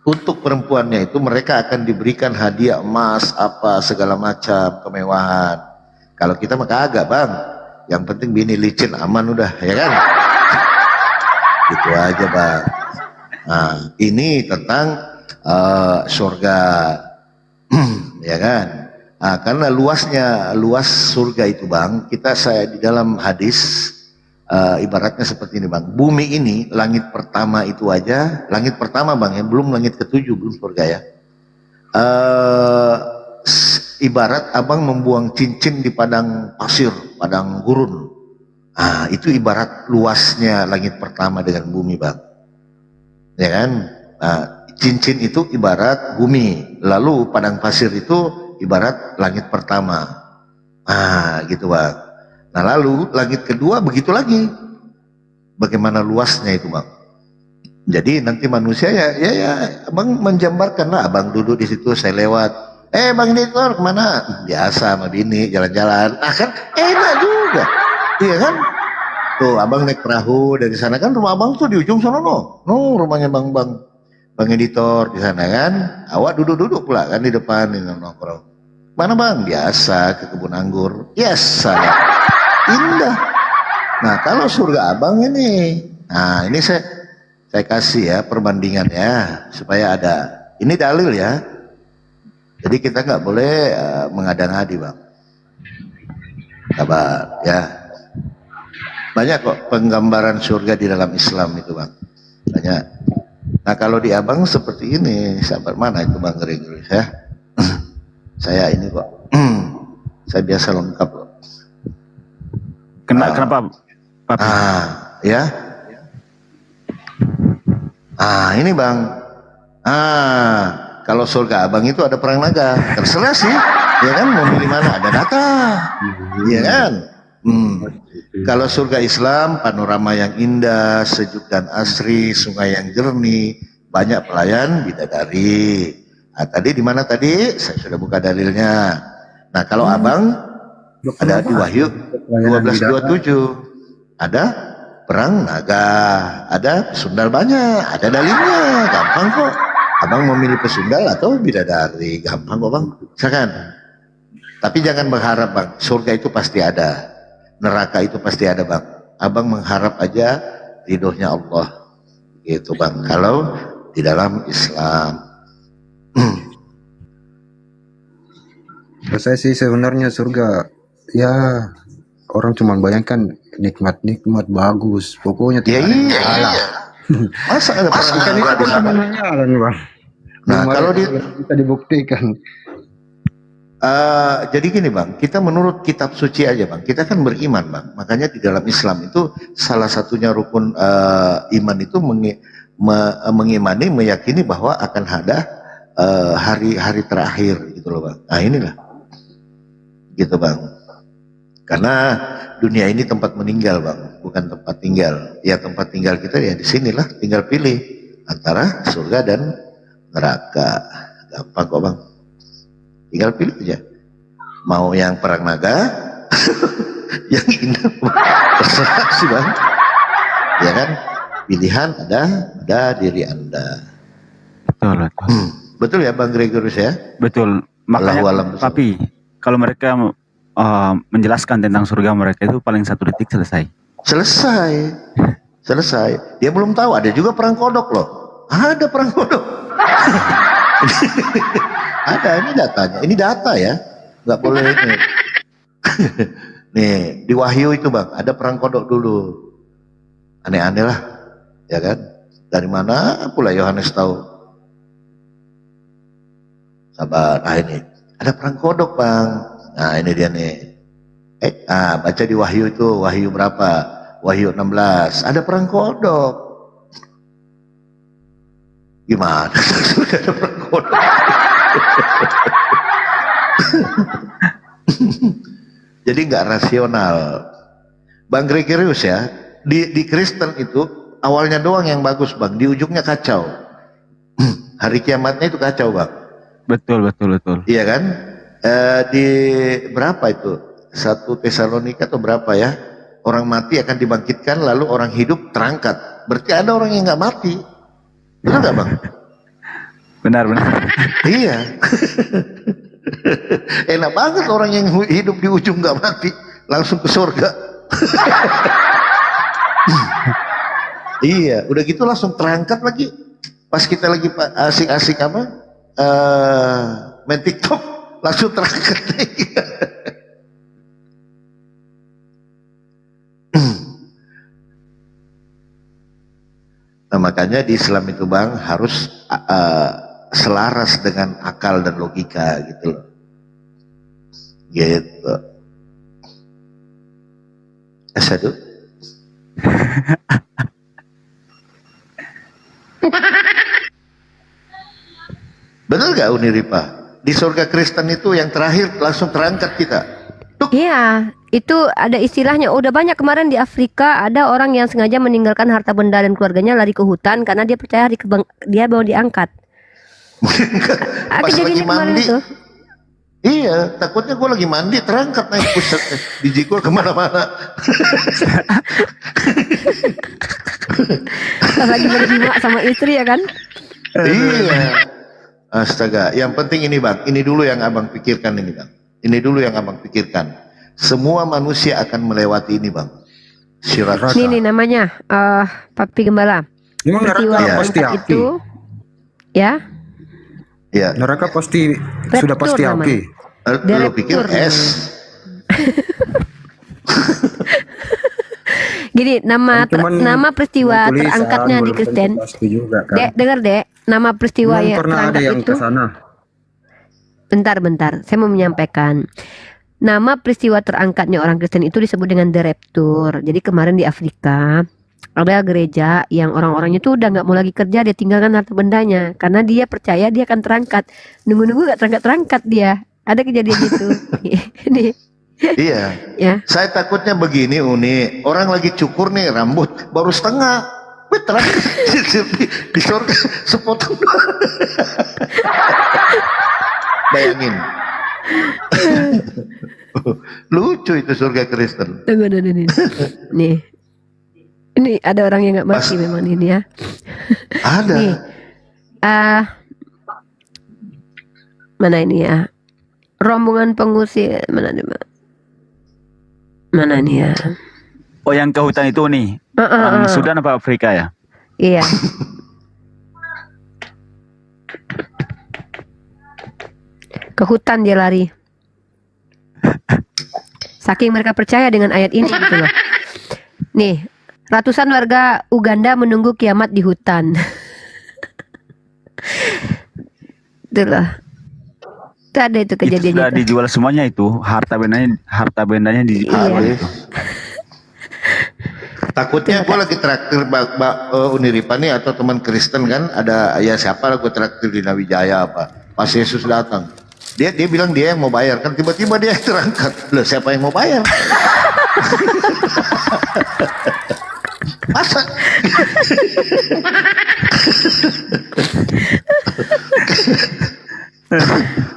untuk perempuannya itu mereka akan diberikan hadiah emas apa segala macam kemewahan. Kalau kita mah kagak bang, yang penting bini licin aman udah, ya kan? Gitu aja bang. Nah ini tentang surga, ya kan? Nah, karena luas surga itu bang, saya di dalam hadis ibaratnya seperti ini bang. Bumi ini langit pertama itu aja, langit pertama bang ya, belum langit ketujuh, belum surga ya. Ibarat abang membuang cincin di padang pasir, padang gurun. Nah, itu ibarat luasnya langit pertama dengan bumi bang, ya kan? Nah, cincin itu ibarat bumi, lalu padang pasir itu ibarat langit pertama. Nah, gitu bang. Nah, lalu langit kedua begitu lagi. Bagaimana luasnya itu bang? Jadi nanti manusia ya abang menjambarkan lah, abang duduk di situ, saya lewat. Bang Editor kemana? Biasa sama bini jalan-jalan. Nah kan enak juga, iya kan? Tuh abang naik perahu dari sana kan, rumah abang tuh di ujung sana no, rumahnya bang Editor di sana kan. Awak duduk-duduk pula kan di depan ini nongkrong. Mana bang? Biasa ke kebun anggur. Yes, saya indah. Nah kalau surga abang ini, nah ini saya kasih ya perbandingannya supaya ada. Ini dalil ya. Jadi kita nggak boleh mengada-ngadi bang. Sabar ya. Banyak kok penggambaran surga di dalam Islam itu bang. Banyak. Nah kalau di abang seperti ini, sabar mana itu bang ngeri-ngeri ya. Saya ini kok, saya biasa lengkap loh. Kenapa? Papi? Ya. Ini bang. Kalau surga abang itu ada perang naga. Terserah sih, ya kan? Mau milih mana? Ada data, ya kan? Kalau surga Islam, panorama yang indah, sejuk dan asri, sungai yang jernih, banyak pelayan bidadari. Nah, tadi di mana tadi? Saya sudah buka dalilnya. Nah, kalau abang ada di Wahyu 12:27, ada perang naga, ada sundal banyak, ada dalilnya, gampang kok. Abang mau milih pesundal atau bidadari, gampang kok bang. Silakan. Tapi jangan berharap bang, surga itu pasti ada, neraka itu pasti ada bang. Abang mengharap aja ridhonya Allah, gitu bang. Kalau di dalam Islam. Saya sih sebenarnya surga ya, orang cuma bayangkan nikmat bagus, pokoknya tidak ada yang salah. Masa ada perang naga di sana? Nah, kalau bisa dibuktikan. Jadi gini bang, kita menurut kitab suci aja bang, kita kan beriman bang. Makanya di dalam Islam itu salah satunya rukun iman itu mengimani, meyakini bahwa akan ada hari-hari terakhir gitu loh Bang. Nah inilah gitu Bang. Karena dunia ini tempat meninggal Bang, bukan tempat tinggal. Ya tempat tinggal kita ya di sinilah, tinggal pilih antara surga dan neraka. Gampang kok Bang. Tinggal pilih aja. Mau yang perang naga, yang indah, terserah sih Bang. Ya kan? Pilihan ada diri Anda. Betul, betul. Betul ya Bang Gregorius ya? Betul. Allahu alam Makanya, betul. tapi kalau mereka menjelaskan tentang surga mereka itu paling 1 detik selesai. Selesai. Dia belum tahu ada juga perang kodok loh. Ada perang kodok. Ada, ini datanya. Ini data ya. Nggak boleh ini. Nih, di Wahyu itu Bang, ada perang kodok dulu. Aneh-aneh lah. Ya kan? Dari mana pula Yohanes tahu? Sabar. Nah ini. Ada perang kodok Bang. Nah ini dia nih. Baca di Wahyu itu. Wahyu berapa? Wahyu 16. Ada perang kodok. Gimana? Sudah ada perang kodok. Jadi nggak rasional. Bang Gregorius ya. Di Kristen itu awalnya doang yang bagus Bang. Di ujungnya kacau. Hari kiamatnya itu kacau Bang. Betul, betul, betul. Iya kan? Di berapa itu? 1 Tesalonika atau berapa ya? Orang mati akan dibangkitkan, lalu orang hidup terangkat. Berarti ada orang yang nggak mati. Benar nggak Bang? Benar, benar. Iya. Enak banget orang yang hidup di ujung nggak mati, langsung ke surga. Iya, udah gitu langsung terangkat lagi. Pas kita lagi asik-asik apa? Main TikTok, langsung terangkat lagi. Nah makanya di Islam itu Bang harus selaras dengan akal dan logika gitu loh. Gitu. Asyhadu. Benar gak Uni Ripa? Di surga Kristen itu yang terakhir langsung terangkat kita. Iya, itu ada istilahnya. Udah banyak kemarin di Afrika ada orang yang sengaja meninggalkan harta benda dan keluarganya lari ke hutan karena dia percaya dia mau diangkat. Ada Pas lagi kejadian kemarin mandi. itu. Iya, takutnya gue lagi mandi terangkat naik pusat biji gue kemana-mana. Pas lagi berjima sama istri ya kan? Iya. Astaga, yang penting ini Bang, ini dulu yang Abang pikirkan ini Bang. Ini dulu yang Abang pikirkan. Semua manusia akan melewati ini Bang. Sirat. Ini namanya Papi Gembala. Emang Peristiwa neraka pasti angkat api. itu ya. Ya. Neraka pasti Raptur sudah pasti namanya. api. Lu pikir Raptur es? Gini, Cuman nama peristiwa tulisan, terangkatnya di belum tentu Kristen. pasti juga kan. Dek, dengar Dek, nama peristiwa Belum yang pernah ada terangkat yang itu. ke sana. Bentar, saya mau menyampaikan. Nama peristiwa terangkatnya orang Kristen itu disebut dengan The Rapture. Jadi kemarin di Afrika ada gereja yang orang-orangnya tuh udah nggak mau lagi kerja, dia tinggalkan harta bendanya karena dia percaya dia akan terangkat. Nunggu-nunggu nggak terangkat dia. Ada kejadian gitu. Nih, Iya. ya. Saya takutnya begini Uni, orang lagi cukur nih rambut baru setengah. Wih, terakhir di surga sepotong doang. Bayangin. Lucu itu surga Kristen. Tunggu dulu nih. Nih. Ini ada orang yang nggak mati memang ini ya. Ada. Nih. Mana ini ya? Rombongan pengusir mana nih? Mana nih ya? Oh, yang ke hutan itu nih. Orang Sudan apa Afrika ya? Iya. Ke hutan dia lari. Saking mereka percaya dengan ayat ini gitu loh. Nih, ratusan warga Uganda menunggu kiamat di hutan. Itulah. Itu ada itu Itu kejadian sudah itu. dijual semuanya itu. Harta bendanya dijual Iya. itu. Takutnya gue lagi traktir Uniripa nih atau teman Kristen kan, ada ya siapa lah gue traktir di Nawijaya apa. Pas Yesus datang, dia bilang dia yang mau bayar kan, tiba-tiba dia yang terangkat. Loh, siapa yang mau bayar? Masa?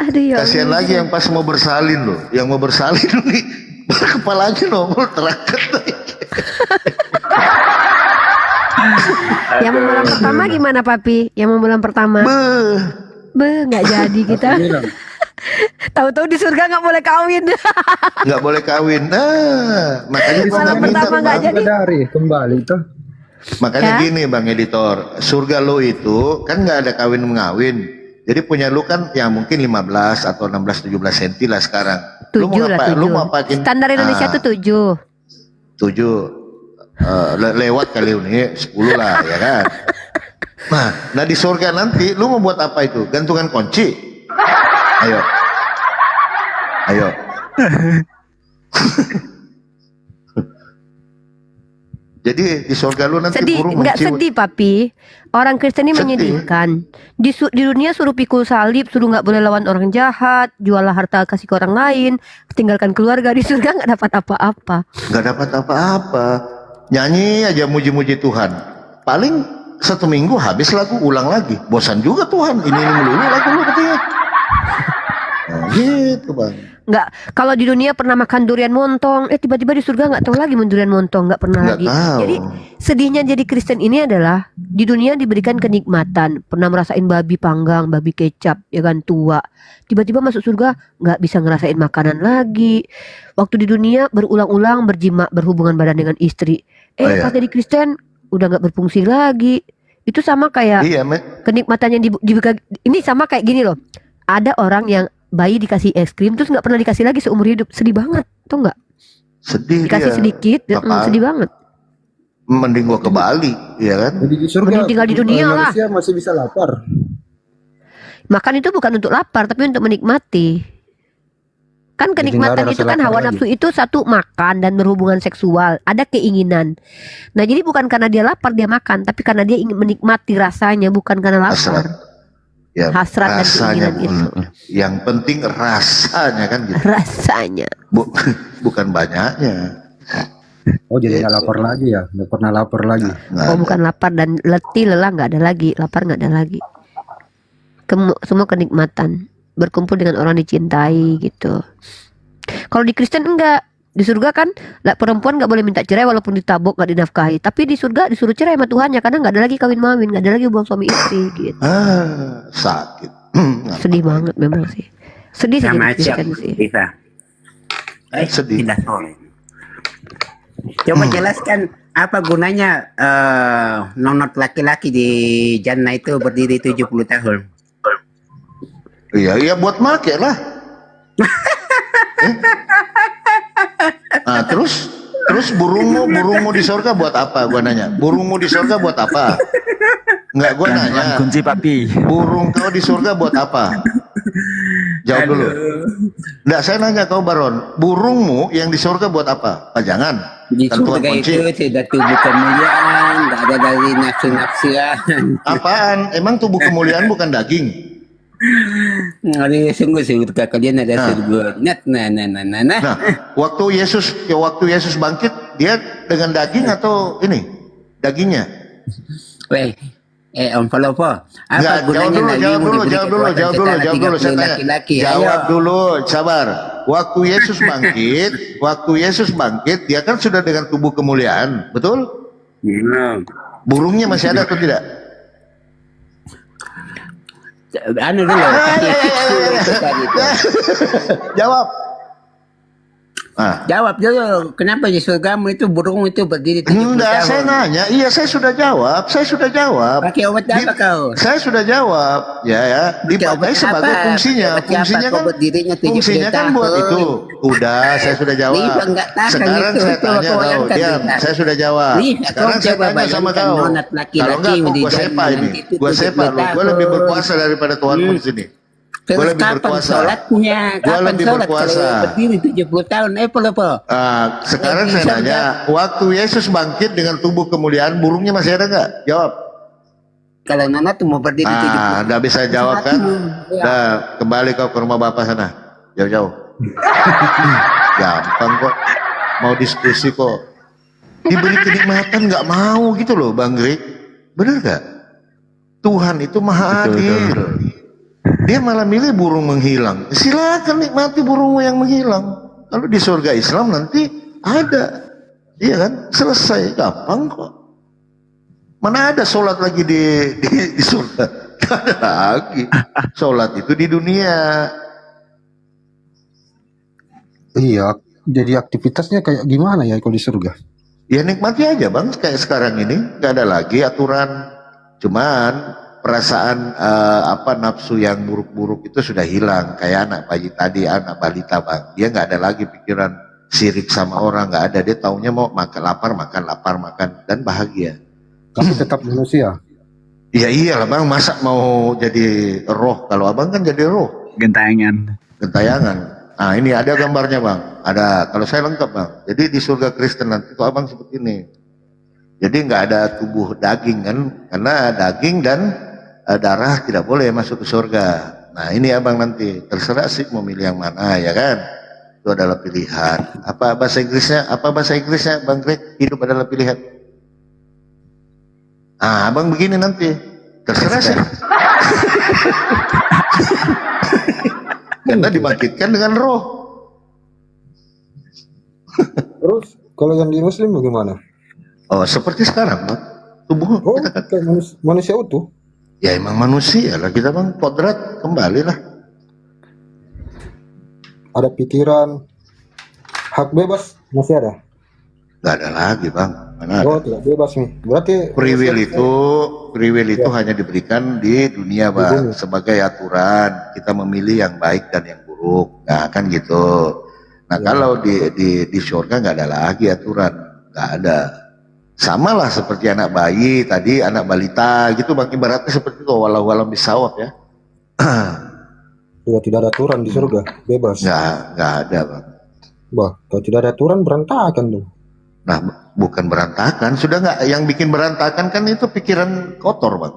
Aduh ya Kasihan Allah. lagi yang pas mau bersalin loh, yang mau bersalin nih kepalanya nongol terangkat. Yang bulan pertama gimana Papi? Yang bulan pertama? Nggak jadi kita. Tahu-tahu di surga nggak boleh kawin. Nggak boleh kawin. Nah, makanya gua Malam nggak minta. pertama nggak jadi. Dari kembali tuh. Makanya Ya. gini Bang Editor, surga lo itu kan nggak ada kawin mengawin. Jadi punya lu kan yang mungkin 15 atau 16-17 cm lah sekarang. Lu mau 7 lah, ngapa- 7. Lu mau apain? Standar Indonesia tuh 7. 7. Lewat kali ini 10 lah ya kan. Nah di surga nanti lu mau buat apa itu? Gantungan kunci. Ayo. Jadi di surga lu nanti Sedih, burung nggak menciut. sedih Papi. Orang Kristen ini Sedih. menyedihkan. Di dunia suruh pikul salib, suruh nggak boleh lawan orang jahat, jualah harta kasih ke orang lain, tinggalkan keluarga. Di surga nggak dapat apa-apa. Nggak dapat apa-apa, nyanyi aja muji-muji Tuhan, paling 1 minggu habis lagu, ulang lagi, bosan juga Tuhan, ini melulu lagu lu katanya. Nah, gitu Bang. Nggak, kalau di dunia pernah makan durian montong, tiba-tiba di surga nggak tahu lagi durian montong, nggak pernah Nggak lagi. tahu. Jadi sedihnya jadi Kristen ini adalah di dunia diberikan kenikmatan, pernah merasain babi panggang, babi kecap, ya kan tua. Tiba-tiba masuk surga nggak bisa ngerasain makanan lagi. Waktu di dunia berulang-ulang berjima, berhubungan badan dengan istri. iya. Pas jadi Kristen udah nggak berfungsi lagi. Itu sama kayak Iya, kenikmatan yang ini sama kayak gini loh. Ada orang yang bayi dikasih es krim terus nggak pernah dikasih lagi seumur hidup, sedih banget, tau nggak? sedih Dikasih dia. sedikit, Apaan? sedih banget. Mending gua ke Bali, ya kan? Jadi di surga Mending tinggal di dunia lah. manusia masih bisa lapar. Makan itu bukan untuk lapar tapi untuk menikmati. Kan Jadi kenikmatan nggak ada itu rasa kan lapar hawa lagi. nafsu itu satu makan dan berhubungan seksual, ada keinginan. Nah jadi bukan karena dia lapar dia makan, tapi karena dia ingin menikmati rasanya, bukan karena Hasrat. lapar. Ya, Hasrat dan rasanya. keinginan itu. Yang penting rasanya kan gitu. Rasanya. Bukan banyaknya. Oh jadi Gitu. nggak lapar lagi ya? Nggak pernah lapar lagi. Nggak Oh ada. bukan lapar dan letih lelah nggak ada lagi, lapar nggak ada lagi. Semua kenikmatan, berkumpul dengan orang dicintai gitu. Kalau di Kristen enggak, di surga kan perempuan nggak boleh minta cerai walaupun ditabok nggak dinafkahi. Tapi di surga disuruh cerai sama Tuhannya karena nggak ada lagi kawin mawin, nggak ada lagi hubungan suami istri gitu. Sakit. Sedih banget memang sih. Sedih sih Sama jadi Kristen aja sih. bisa. Sedih. Tidak soleh. Coba jelaskan apa gunanya nonot laki-laki di jannah itu berdiri 70 tahun. Iya buat make lah. Nah, terus burungmu di surga buat apa? Gua nanya. Burungmu di surga buat apa? Enggak, gua nanya. Gantungan kunci Papi. Burung kau di surga buat apa? Jawab dulu. Enggak, saya nanya kau Baron. Burungmu yang di surga buat apa? Pajangan. Di Gantungan surga kunci. itu tidak tubuh kemuliaan, tidak ada dari nafsu-nafsian. Apaan? Emang tubuh kemuliaan bukan daging? Ada sungguh surga kalian ada surga. Nah. Nah, waktu Yesus bangkit, dia dengan daging atau ini? Dagingnya? Weh, Om Palopo, Enggak, apa gunanya jawab dulu. Saya tanya. laki-laki? Jawab dulu, sabar. Waktu Yesus bangkit, dia kan sudah dengan tubuh kemuliaan, betul? Burungnya masih ada atau tidak? Anu dulu, tadi itu. Jawab. Ah. Jawab dulu, kenapa di surgamu itu burung itu berdiri 70 Enggak, tahun? saya nanya. Iya, saya sudah jawab. Pakai obat apa kau? Saya sudah jawab. Ya. Dipakai obat sebagai apa? fungsinya. Obat apa? Fungsinya Kau kan berdirinya 70 fungsinya kan buat tahun. itu. Udah, saya sudah jawab. Lihat, enggak tahan Sekarang itu. saya Coba tanya kau kau. bayangkan, Diam, Rita. saya sudah jawab. Lihat, Sekarang kau saya coba tanya sama bayangkan kau. nonat laki-laki Kalau enggak, di gue jannah sepa ini. nanti itu Gue 70 sepa lu. Gue tahun. lebih berkuasa daripada Tuhanmu di sini. Terus lebih kapan berkuasa. sholatnya? Gua Kapan lebih sholat? berkuasa. Kalau berdiri 70 tahun, apa? Sekarang Lebih saya bisa nanya, waktu Yesus bangkit dengan tubuh kemuliaan, burungnya masih ada nggak? Jawab. Kalau Nona tuh mau berdiri 70 Nggak bisa jawab kan? Ya. Nah, kembali kau ke rumah bapak sana, jauh-jauh. Gampang kok, mau diskusi kok. Diberi kenikmatan nggak mau gitu loh, Bang Greg. Bener gak? Tuhan itu maha adil. Dia malah milih burung menghilang. Silakan nikmati burung yang menghilang. Kalau di surga Islam nanti ada, iya kan? Selesai, gampang kok. Mana ada sholat lagi di surga? Gak ada lagi. Sholat itu di dunia. Iya, jadi aktivitasnya kayak gimana ya kalau di surga? Ya nikmati aja bang, kayak sekarang ini gak ada lagi aturan. Cuman perasaan nafsu yang buruk-buruk itu sudah hilang. Kayak anak bayi tadi, anak balita bang, dia nggak ada lagi pikiran sirik sama orang, nggak ada. Dia taunya mau makan lapar makan dan bahagia. Tapi tetap manusia. Iya iyalah bang, masa mau jadi roh? Kalau abang kan jadi roh, Gentayangan. gentayangan. Nah ini ada gambarnya bang, ada. Kalau saya lengkap bang. Jadi di surga Kristen nanti itu abang seperti ini. Jadi nggak ada tubuh daging kan, karena daging dan darah tidak boleh masuk ke surga. Nah ini abang nanti terserah sih mau milih yang mana ya kan. Itu adalah pilihan. Apa bahasa Inggrisnya? Bang Greg? Hidup adalah pilihan. Abang begini nanti terserah sih. Karena dibangkitkan dengan roh. Terus kalau yang di Muslim bagaimana? Oh seperti sekarang bang, tubuh Oh, kita kan kayak manusia utuh. ya emang manusia lah kita bang, kodrat kembali lah. Ada pikiran, hak bebas masih ada. Gak ada lagi bang, mana ada. Oh, tidak bebas nih. Berarti Free will itu hanya diberikan di dunia bang, sebagai aturan kita memilih yang baik dan yang buruk. Nah kan gitu. Nah kalau di surga nggak ada lagi aturan, nggak ada. Sama lah seperti anak bayi tadi, anak balita gitu bang, ibaratnya seperti itu, walau bisawab ya. sudah tidak ada aturan di surga, bebas. Nggak ada bang. Bah, kalau tidak ada aturan berantakan tuh. Nah bukan berantakan, sudah nggak, yang bikin berantakan kan itu pikiran kotor bang.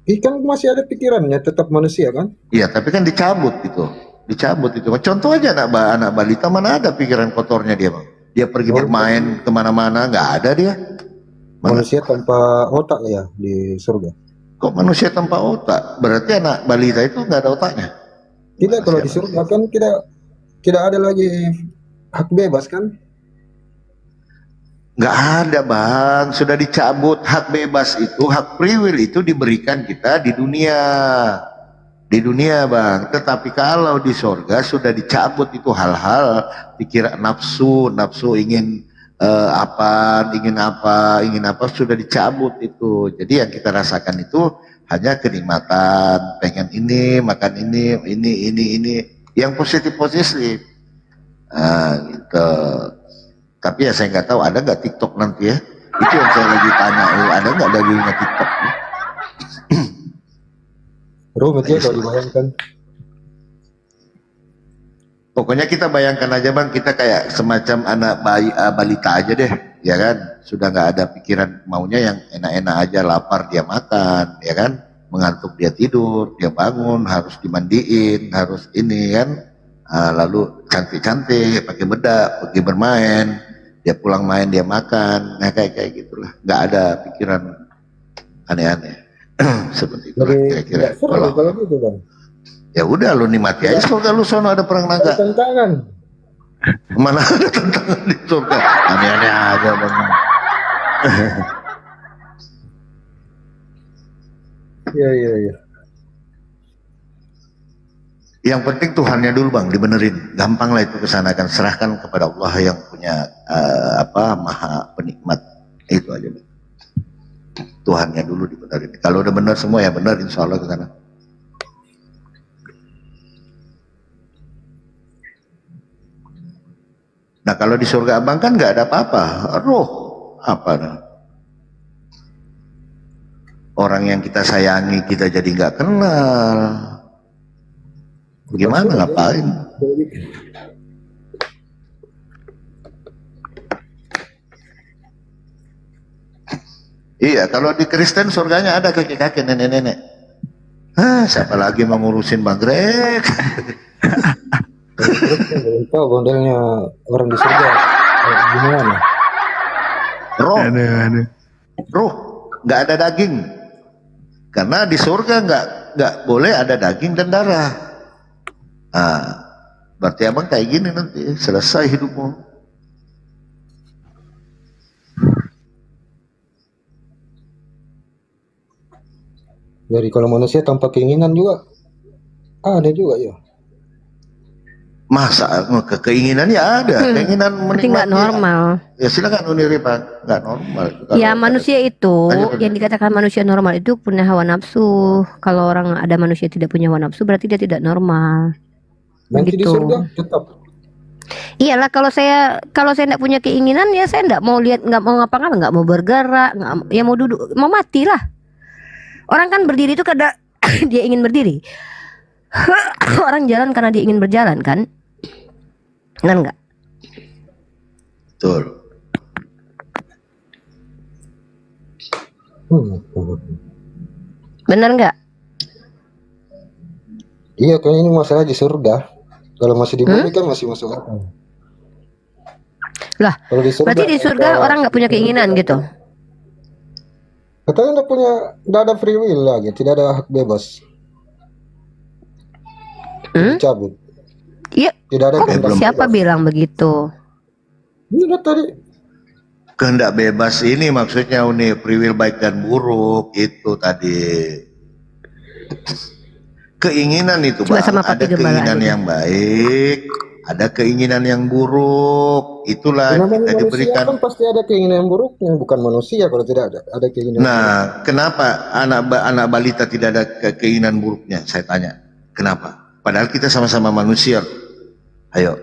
Ikan masih ada pikirannya, tetap manusia kan? Iya tapi kan dicabut itu. Contoh aja anak balita, mana ada pikiran kotornya dia bang. Dia pergi bermain kemana-mana, nggak ada dia. Manusia tanpa otak ya di surga. Kok manusia tanpa otak? Berarti anak balita itu nggak ada otaknya. Tidak, kalau di surga kan tidak ada lagi hak bebas kan? Nggak ada bang, sudah dicabut hak bebas itu, hak free will itu diberikan kita di dunia bang. Tetapi kalau di surga sudah dicabut itu hal-hal pikiran nafsu ingin ingin apa sudah dicabut itu. Jadi yang kita rasakan itu hanya kenikmatan, pengen ini, makan ini, yang positif. Gitu. Tapi ya saya nggak tahu ada nggak TikTok nanti ya. Itu yang saya lagi tanya, ada nggak dagingnya TikTok? Rumit ya kalau dibayangkan. Pokoknya kita bayangkan aja bang, kita kayak semacam anak balita aja deh, ya kan? Sudah nggak ada pikiran maunya yang enak-enak aja, lapar dia makan, ya kan? Mengantuk dia tidur, dia bangun, harus dimandiin, harus ini kan? Lalu cantik-cantik, pakai bedak, pergi bermain, dia pulang main dia makan, nah kayak gitulah. Nggak ada pikiran aneh-aneh seperti itu kira-kira. Kalau gitu bang. Ya udah lu nikmati aja surga, lu sono ada perang naga. Tantangan. Mana ada tantangan di surga? Aneh-aneh aja bang. Iya. Yang penting Tuhannya dulu bang, dibenerin. Gampang lah itu kesanakan, serahkan kepada Allah yang punya maha penikmat. Itu aja bang. Tuhannya dulu dibenerin. Kalau udah bener semua ya bener, insya Allah kesana. Nah kalau di surga abang kan nggak ada apa-apa, roh apa nah? Orang yang kita sayangi kita jadi nggak kenal, Gimana ngapain? Iya, kalau di Kristen surganya ada kakek-kakek, nenek-nenek. Siapa lagi mau ngurusin banggrek? Itu modelnya orang di surga. Gimana? Roh, roh, nggak ada daging. Karena di surga nggak boleh ada daging dan darah. Berarti abang kayak gini nanti selesai hidupmu. Jadi kalau manusia tanpa keinginan juga ada juga ya. Masa keinginan ya ada, keinginan Berarti nggak menikmati. normal. Ya silakan Uniri Pak, nggak normal. Ya manusia itu Lanjut. yang dikatakan manusia normal itu punya hawa nafsu. Kalau orang ada manusia tidak punya hawa nafsu berarti dia tidak normal. Nanti di Begitu. surga tetap. Iyalah kalau saya tidak punya keinginan ya saya tidak mau lihat, nggak mau ngapa-ngapain, nggak mau bergerak, ya mau duduk, mau mati lah. Orang kan berdiri itu karena dia ingin berdiri. Orang jalan karena dia ingin berjalan kan? Benar nggak? Betul. Benar nggak? Iya, kayaknya ini masalah di surga. Kalau masih di bumi kan masih masuk akal. Lah, Kalau di surga, berarti di surga orang nggak punya keinginan gitu. katanya nggak ada free will lagi, tidak ada hak bebas. Dicabut. Iya. Tidak ada Kok kehendak siapa bebas. bilang begitu? Iya tadi. Kehendak bebas ini maksudnya Uni free will baik dan buruk itu tadi. Keinginan itu Cuma Bang, sama ada Papi Gembala keinginan aja. yang baik, ada keinginan yang buruk. Itulah Namanya kita manusia diberikan. kan pasti ada keinginan buruknya, bukan manusia kalau tidak ada keinginan. Nah, kenapa anak balita tidak ada keinginan buruknya? Saya tanya, kenapa? Padahal kita sama-sama manusia. Ayo,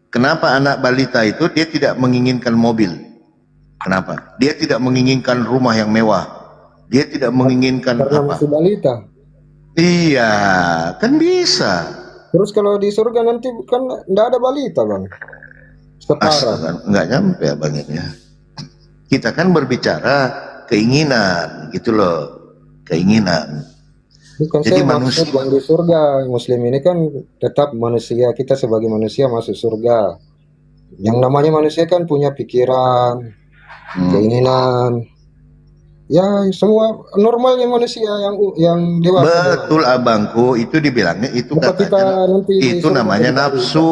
kenapa anak balita itu dia tidak menginginkan mobil? Kenapa? Dia tidak menginginkan rumah yang mewah. Dia tidak menginginkan karena apa? masih balita. Iya, kan bisa. Terus kalau di surga nanti kan nggak ada balita bang. Setara. Astaga, nggak nyampe abang ini ya. Kita kan berbicara keinginan, gitu loh, keinginan. Bukan Jadi saya manusia- maksud bang di surga. Muslim ini kan tetap manusia. Kita sebagai manusia masuk surga. Yang namanya manusia kan punya pikiran, keinginan. Ya semua normalnya manusia yang dewasa. Betul abangku, itu dibilangnya itu Apa kita katanya nanti itu disuruh namanya menjadi nafsu.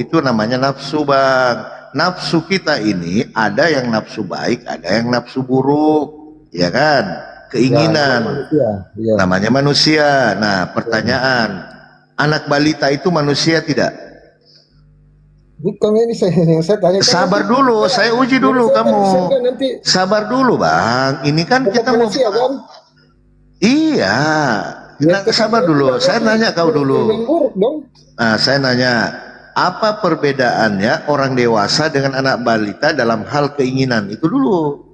Itu namanya nafsu bang. Nafsu kita ini ada yang nafsu baik, ada yang nafsu buruk, ya kan? Keinginan. manusia. Ya. Namanya manusia. Nah, pertanyaan, anak balita itu manusia tidak? Bukan ini yang saya tanya. Sabar dulu, saya uji dulu kamu. Nanti Sabar dulu, Bang. Ini kan kita mau manusia kan. Iya. Nah, sabar dulu. Saya nanya kau dulu. Yang buruk dong. Nah, saya nanya, apa perbedaannya orang dewasa dengan anak balita dalam hal keinginan? Itu dulu.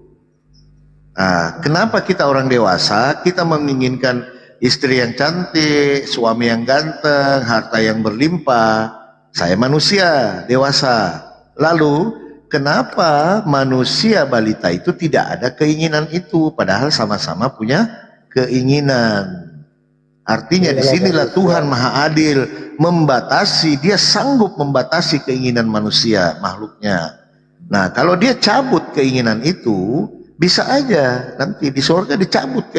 Nah, kenapa kita orang dewasa, kita menginginkan istri yang cantik, suami yang ganteng, harta yang berlimpah. Saya manusia dewasa. Lalu, kenapa manusia balita itu tidak ada keinginan itu, padahal sama-sama punya keinginan? Artinya disinilah Tuhan Maha Adil membatasi, dia sanggup membatasi keinginan manusia, makhluknya. Nah, kalau dia cabut keinginan itu, bisa aja nanti di surga dicabut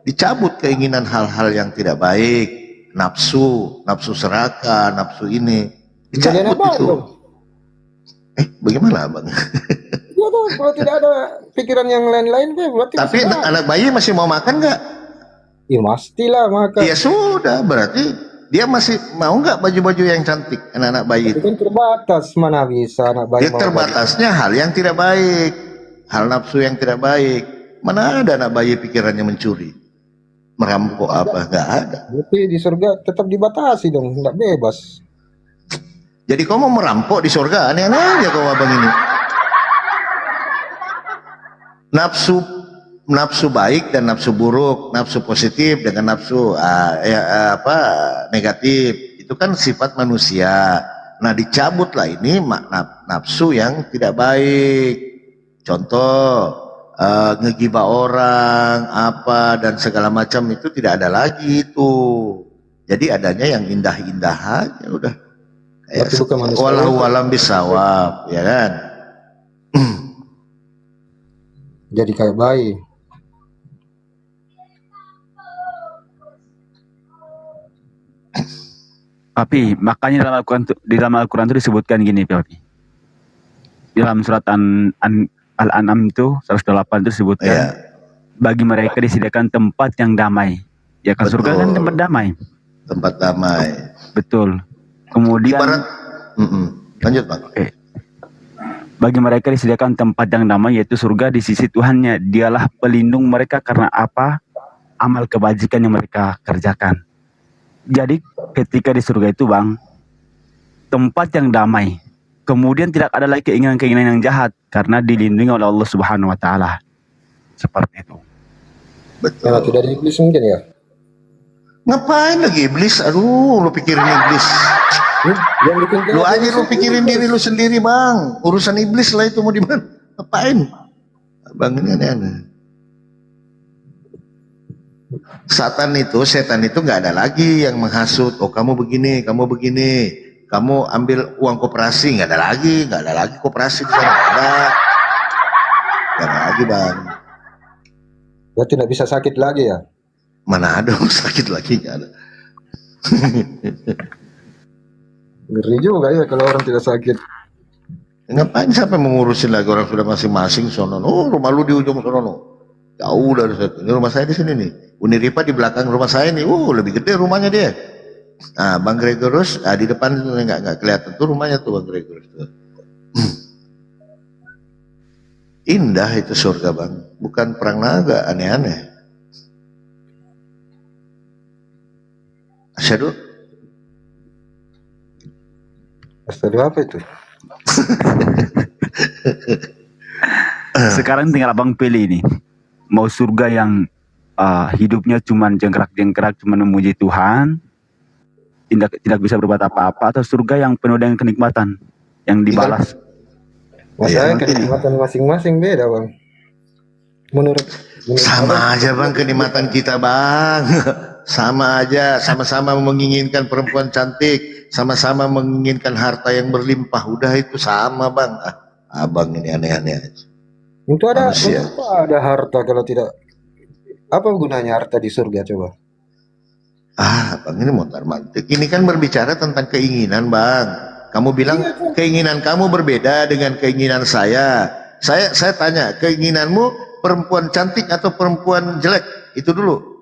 dicabut keinginan hal-hal yang tidak baik. Nafsu serakah, nafsu ini Kejadian dicabut apa itu. dong? Bagaimana bang? Ya dong, kalau tidak ada pikiran yang lain-lain berarti Tapi masih ada. anak bayi masih mau makan nggak? Ya pastilah maka. Ya sudah, berarti dia masih mau nggak baju-baju yang cantik anak-anak bayi Itu itu? kan terbatas, mana bisa anak bayi Dia mau terbatasnya hal yang tidak baik, hal nafsu yang tidak baik. Mana ada anak bayi pikirannya mencuri, merampok apa? Nggak ada. Berarti di surga tetap dibatasi dong, nggak bebas. Jadi kau mau merampok di surga, aneh-aneh aja kau abang ini. Nafsu nafsu baik dan nafsu buruk, nafsu positif dengan nafsu negatif. Itu kan sifat manusia. Nah, dicabutlah ini nafsu yang tidak baik. Contoh, ngegibah orang, apa dan segala macam itu tidak ada lagi itu. Jadi adanya yang indah-indah aja udah. Kayak Berarti bukan manusia. wallahu alam bisawab, ya kan? Jadi kayak bayi. Papi, makanya di dalam Al-Quran itu disebutkan gini, Papi. Di dalam surat Al-An'am itu 108 itu disebutkan, Ya, bagi mereka disediakan tempat yang damai. Ya kan, surga kan Betul. tempat damai. tempat damai. Betul. Kemudian Ibarat, lanjut Bang. bagi mereka disediakan tempat yang damai, yaitu surga di sisi Tuhannya. Dialah pelindung mereka karena apa? Amal kebajikan yang mereka kerjakan. Jadi ketika di surga itu, Bang, tempat yang damai. Kemudian tidak ada lagi keinginan-keinginan yang jahat karena dilindungi oleh Allah Subhanahu wa taala. Seperti itu. Betul. Kalau tidak di iblis mungkin ya. Ngapain lagi iblis? Aduh, lu pikirin iblis. Yang bikin Lu aja lu pikirin diri lu sendiri, Bang. Urusan iblis lah itu mau di mana? Ngapain? Bang, ini aneh-aneh. Setan itu nggak ada lagi yang menghasut. Oh, kamu begini, kamu begini. Kamu ambil uang koperasi, nggak ada lagi koperasi di sana, nggak ada lagi, Bang. Ya tidak bisa sakit lagi ya. Mana ada sakit lagi, nggak ada. Ngeri juga ya kalau orang tidak sakit. Ngapain sampai mengurusin lagi orang sudah masing-masing sono? Oh, rumah lu di ujung sono. Jauh dari situ. Ini rumah saya di sini nih. Uniripa di belakang rumah saya nih. Lebih gede rumahnya dia. Nah, Bang Gregorus di depan nggak kelihatan tuh rumahnya tuh Bang Gregorus tuh. Indah itu surga, Bang. Bukan perang naga, aneh-aneh. Asyhadu. Astaga, apa itu? Sekarang tinggal abang pilih nih. Mau surga yang hidupnya cuman jengkrak-jengkrak, cuman memuji Tuhan, tidak bisa berbuat apa-apa, atau surga yang penuh dengan kenikmatan yang dibalas. Masalahnya Iya. kenikmatan masing-masing beda, Bang. Menurut Sama aja Bang kenikmatan kita, Bang. Sama aja, sama-sama menginginkan perempuan cantik, sama-sama menginginkan harta yang berlimpah. Udah itu sama, Bang. Abang ini aneh-aneh aja. Untuk Manusia. ada harta kalau tidak, apa gunanya harta di surga coba? Bang ini mondar mantik. Ini kan berbicara tentang keinginan, Bang. Kamu bilang keinginan kamu berbeda dengan keinginan saya. Saya tanya, keinginanmu perempuan cantik atau perempuan jelek? Itu dulu.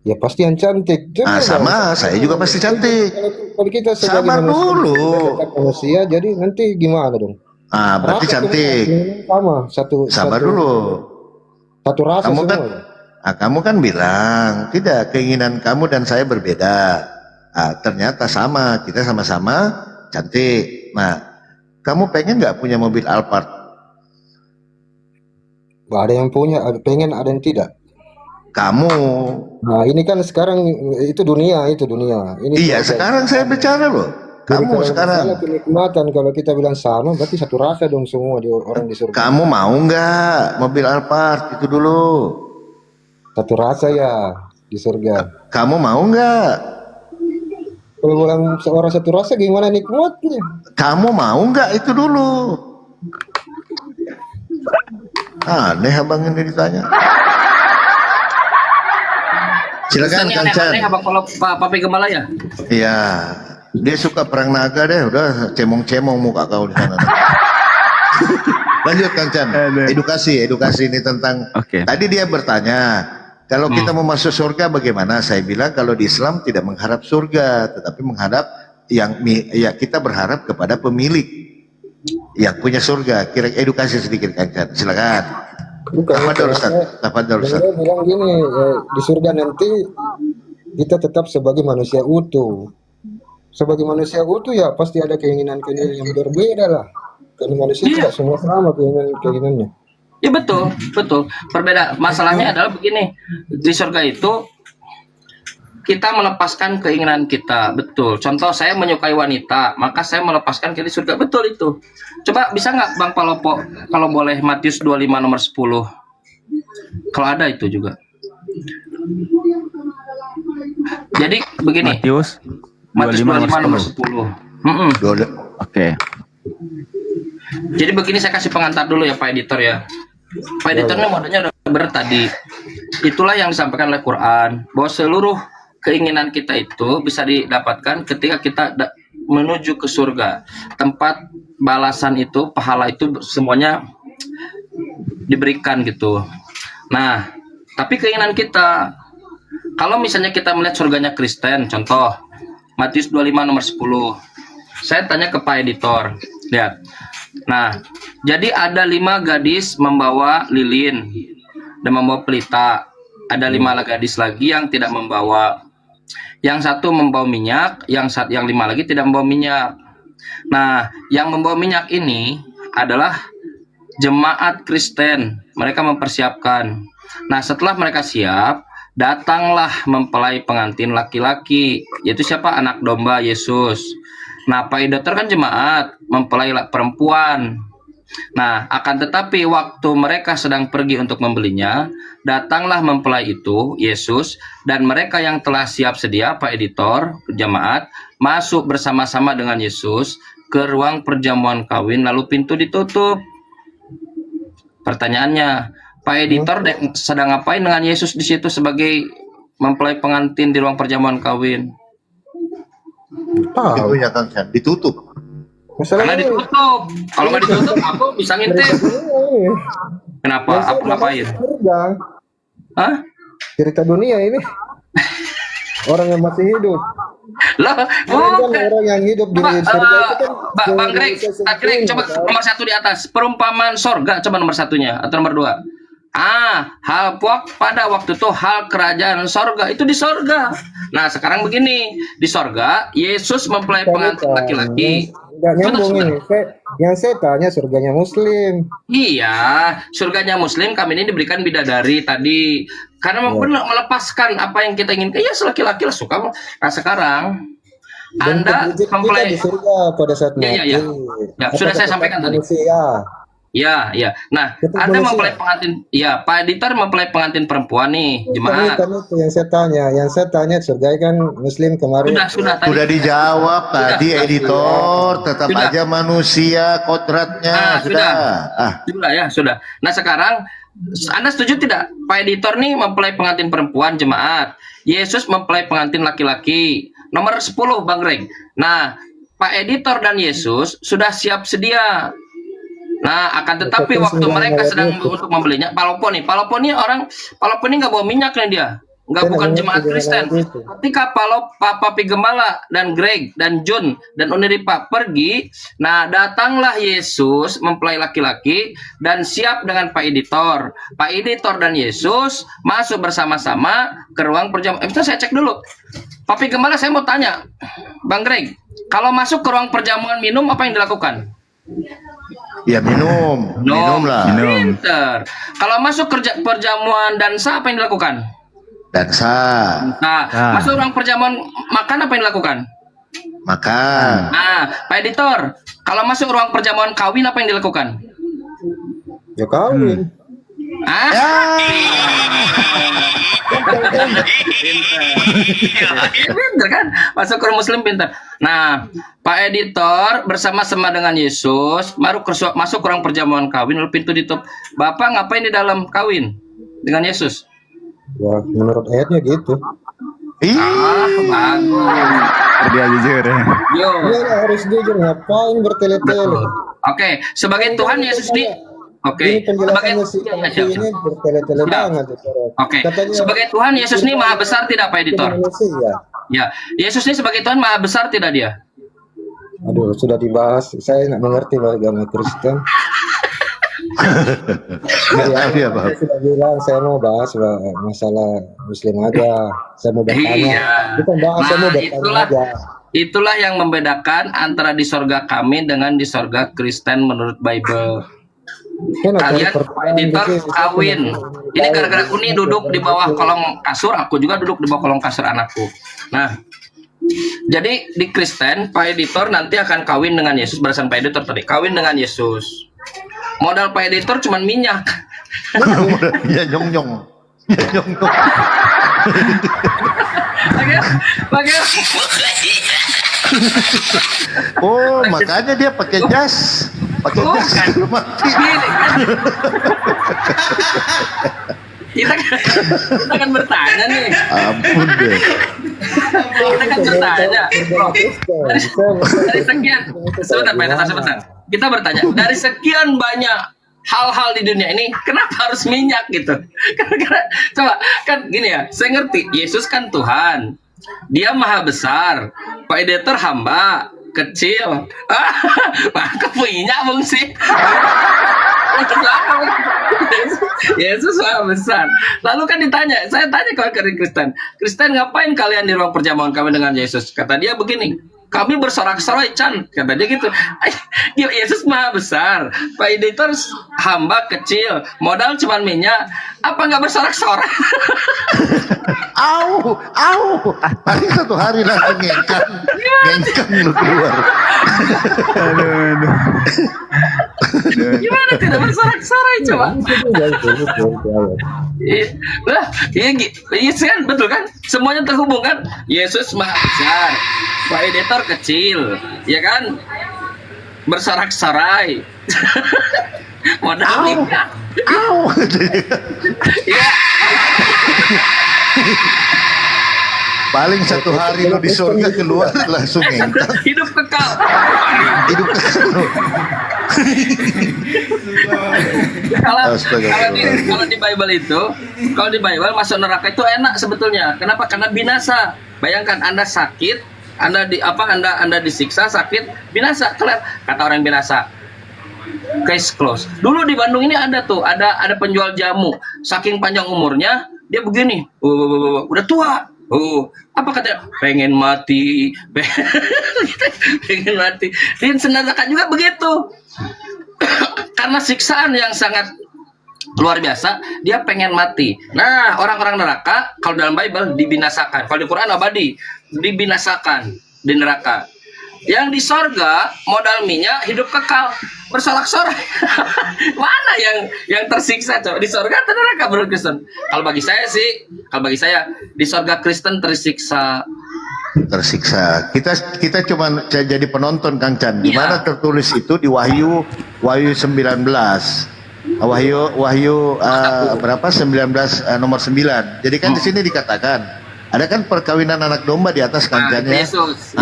Ya pasti yang cantik. Coba, Sama, Bang. saya juga pasti cantik. Kalau kita sebagai Sabar dulu. tetap manusia, jadi nanti gimana dong? Berarti Rasa cantik. keinginan sama, Sabar dulu. satu rasa Kamu semua. kan, Bang. kamu kan bilang tidak, keinginan kamu dan saya berbeda. Ternyata sama, kita sama-sama cantik. Nah, kamu pengen nggak punya mobil Alphard? Ada yang punya, pengen, ada yang tidak. Kamu, Nah ini kan sekarang itu dunia. Ini iya surga. sekarang saya bicara loh. Jadi Kamu kalau sekarang, masalah kenikmatan, kalau kita bilang sama, berarti satu rasa dong semua orang di surga. kamu mau nggak mobil Alphard itu dulu? Satu rasa ya di surga. Kamu mau nggak? Kalau bilang seorang satu rasa, gimana nikmatnya? Kamu mau nggak itu dulu? Aneh abang ini ditanya. Silakan Ini Kang Chan. aneh-aneh abang kalau Papi Gembala ya? Iya, dia suka perang naga deh, udah cemong-cemong muka kau di sana. Lanjut Kang Chan. Edukasi ini tentang. Oke. Tadi dia bertanya, kalau kita mau masuk surga bagaimana? Saya bilang kalau di Islam tidak mengharap surga, tetapi mengharap ya kita berharap kepada pemilik yang punya surga. Kira edukasi sedikit Kang Chan. Silakan. Bukan. Tafadhol Ustaz. Tafadhol Ustaz. Beliau bilang gini, di surga nanti kita tetap sebagai manusia utuh. Sebagai manusia utuh ya pasti ada keinginan-keinginan yang berbeda lah. Karena manusia tidak semua sama keinginannya. Ya betul, betul. Berbeda. Masalahnya adalah begini. Di surga itu kita melepaskan keinginan kita, betul. Contoh saya menyukai wanita, maka saya melepaskan ke di surga, betul itu. Coba bisa nggak Bang Palopo, kalau boleh Matius 25 nomor 10. Kalau ada itu juga. Jadi begini, Matius Matius 25 25 nomor 10. Mm-mm. Oke. Jadi begini, saya kasih pengantar dulu ya Pak Editor ya. Pak Editor ini modalnya udah bener tadi. Itulah yang disampaikan oleh Quran, bahwa seluruh keinginan kita itu bisa didapatkan ketika kita menuju ke surga. Tempat balasan itu, pahala itu semuanya diberikan gitu. Nah, tapi keinginan kita, kalau misalnya kita melihat surganya Kristen, contoh Matius 25 nomor 10. Saya tanya ke Pak Editor, lihat. Nah, jadi ada 5 gadis membawa lilin dan membawa pelita. Ada 5 gadis lagi yang tidak membawa. Yang satu membawa minyak, yang 5 lagi tidak membawa minyak. Nah, yang membawa minyak ini adalah jemaat Kristen. Mereka mempersiapkan. Nah, setelah mereka siap, datanglah mempelai pengantin laki-laki, yaitu siapa? Anak domba Yesus. Nah, Pak Editor kan jemaat, mempelai perempuan. Nah, akan tetapi waktu mereka sedang pergi untuk membelinya, datanglah mempelai itu, Yesus, dan mereka yang telah siap sedia, Pak Editor, jemaat, masuk bersama-sama dengan Yesus ke ruang perjamuan kawin, lalu pintu ditutup. Pertanyaannya, Pak Editor sedang ngapain dengan Yesus di situ sebagai mempelai pengantin di ruang perjamuan kawin? Itu ya Kang Chan, ditutup. Karena Masalahnya ditutup. Kalau nggak ditutup, aku bisa ngintip. Kenapa? Apa ngapain? surga, Hah? cerita dunia ini. Orang yang masih hidup. Loh, Kan orang yang hidup di surga itu kan Bang Greg, Greg, coba nomor 1 di atas. Perumpamaan sorga, coba nomor 1-nya atau nomor 2. Hal pada waktu itu hal kerajaan sorga itu di sorga. Nah, sekarang begini, di sorga Yesus mempelai pengantin laki-laki. Nggak nyambung ini. Yang saya tanya surganya Muslim. Iya, surganya Muslim, kami ini diberikan bidadari tadi. Karena melepaskan apa yang kita inginkan. Ya, laki-laki lah suka. Nah, sekarang Dan Anda kita mempelai. di surga pada saat mati. Ya. Ya, sudah saya sampaikan tadi. Manusia. Ya. Nah, Itu Anda manusia. mempelai pengantin. Ya, Pak Editor mempelai pengantin perempuan nih, jemaat. Bukan itu yang saya tanya. Yang saya tanya surga kan Muslim kemarin. Sudah tadi. Sudah dijawab tadi Sudah. editor, tetap Sudah. aja manusia kodratnya. Sudah. Sudah. Sudah. Nah, sekarang Anda setuju tidak? Pak Editor nih mempelai pengantin perempuan, jemaat. Yesus mempelai pengantin laki-laki. Nomor 10, Bang Greg. Nah, Pak Editor dan Yesus sudah siap sedia. Nah, akan tetapi waktu mereka sedang untuk membelinya, Palopo nih nggak bawa minyak nih dia. Bukan jemaat Kristen. Ketika Papi Gembala dan Greg dan John dan Uniripa pergi, nah datanglah Yesus mempelai laki-laki dan siap dengan Pak Editor. Pak Editor dan Yesus masuk bersama-sama ke ruang perjamuan. Bisa saya cek dulu. Papi Gembala, saya mau tanya, Bang Greg, kalau masuk ke ruang perjamuan minum apa yang dilakukan? Ya minum lah. Pinter. Kalau masuk kerja perjamuan dansa apa yang dilakukan? Dansa, Nah, masuk ruang perjamuan makan apa yang dilakukan? makan. Nah, Pak Editor, kalau masuk ruang perjamuan kawin apa yang dilakukan? Ya kawin. Pinter kan? Masuk ke Muslim pinter. Nah, Pak Editor bersama-sama dengan Yesus masuk ke ruang perjamuan kawin lalu pintu ditutup. Bapak ngapain di dalam kawin dengan Yesus? Ya menurut ayatnya gitu. Bagus. Dia jujur ya. Yo. Iya harus jujur, ngapain bertele-tele. Oke, sebagai Tuhan Yesus nih. Oke, Ini penjelasannya si Ya, Papi ini bertele-tele Sudah. banget. Oke, Katanya sebagai Tuhan Yesus nih maha besar tidak Pak itu Editor? manusia. Ya, Yesus ini sebagai Tuhan maha besar tidak dia? Aduh, sudah dibahas. Saya nggak mengerti loh agama Kristen. Iya, Pak. Saya sudah bilang saya mau bahas masalah Muslim aja. Saya mau bertanya. Iya. Bukan bahas, saya mau Nah, bertanya aja. itulah yang membedakan antara di sorga kami dengan di sorga Kristen menurut Bible. Kan ada Kalian pertanyaan editor gitu, kawin. Ini gara-gara Uni duduk di bawah kolong kasur, aku juga duduk di bawah kolong kasur anakku. Nah, jadi di Kristen, Pak Editor nanti akan kawin dengan Yesus, berdasarkan Pak Editor tadi, kawin dengan Yesus. Modal Pak Editor cuma minyak. Ya nyong-nyong. Ya nyong-nyong. Bagaimana? Oh, makanya dia pakai jas. Pakai jas Bukan. sebelum mati. Gini kan. Kita kan bertanya nih. Ampun deh. Kita kan bertanya. Dari sekian, sebentar, Pak Editor, sebentar. Kita bertanya, dari sekian banyak hal-hal di dunia ini, kenapa harus minyak gitu? Karena coba kan gini ya, saya ngerti Yesus kan Tuhan, Dia maha besar, Pak Editor hamba kecil. Maka minyak bung sih. Yesus maha besar. Lalu kan ditanya, saya tanya ke Kristen, Kristen ngapain kalian di ruang perjamuan kami dengan Yesus? Kata dia begini, kami bersorak-sorai Chan, kata dia gitu. Yesus maha besar, Pak Editor hamba kecil, modal cuma minyak, apa nggak bersorak-sorai? Au, paling satu hari langsung ngengkang lu keluar. Gimana tidak bersorak-sorai coba? Lah, iya kan, betul kan? Semuanya terhubung kan? Yesus maha besar, Pak Editor kecil, ya kan? Bersorak-sorai. Modal minyak. Au. Ya, Paling satu hari lu di surga keluar langsung ngengkang. hidup kekal. Hidup Kalau di Bible itu, kalau di Bible masuk neraka itu enak sebetulnya. Kenapa? Karena binasa. Bayangkan Anda sakit, Anda disiksa, sakit, binasa, kelar. Kata orang binasa, case close. Dulu di Bandung ini ada penjual jamu, saking panjang umurnya dia begini, udah tua. Apa katanya? Pengen mati, pengen mati. Di neraka juga begitu. Karena siksaan yang sangat luar biasa, dia pengen mati. Nah, orang-orang neraka kalau dalam Bible dibinasakan, kalau di Quran abadi, dibinasakan di neraka. Yang di sorga modal minyak, hidup kekal, bersorak-sorai. Mana yang tersiksa coba, di sorga atau neraka menurut Kristen? Kalau bagi saya di sorga Kristen tersiksa. Kita cuma jadi penonton Kang Chan. Di mana tertulis itu di Wahyu 19. Wahyu berapa? 19 nomor 9. Jadi kan di sini dikatakan ada kan perkawinan anak domba di atas Kang Chan ya. Yesus.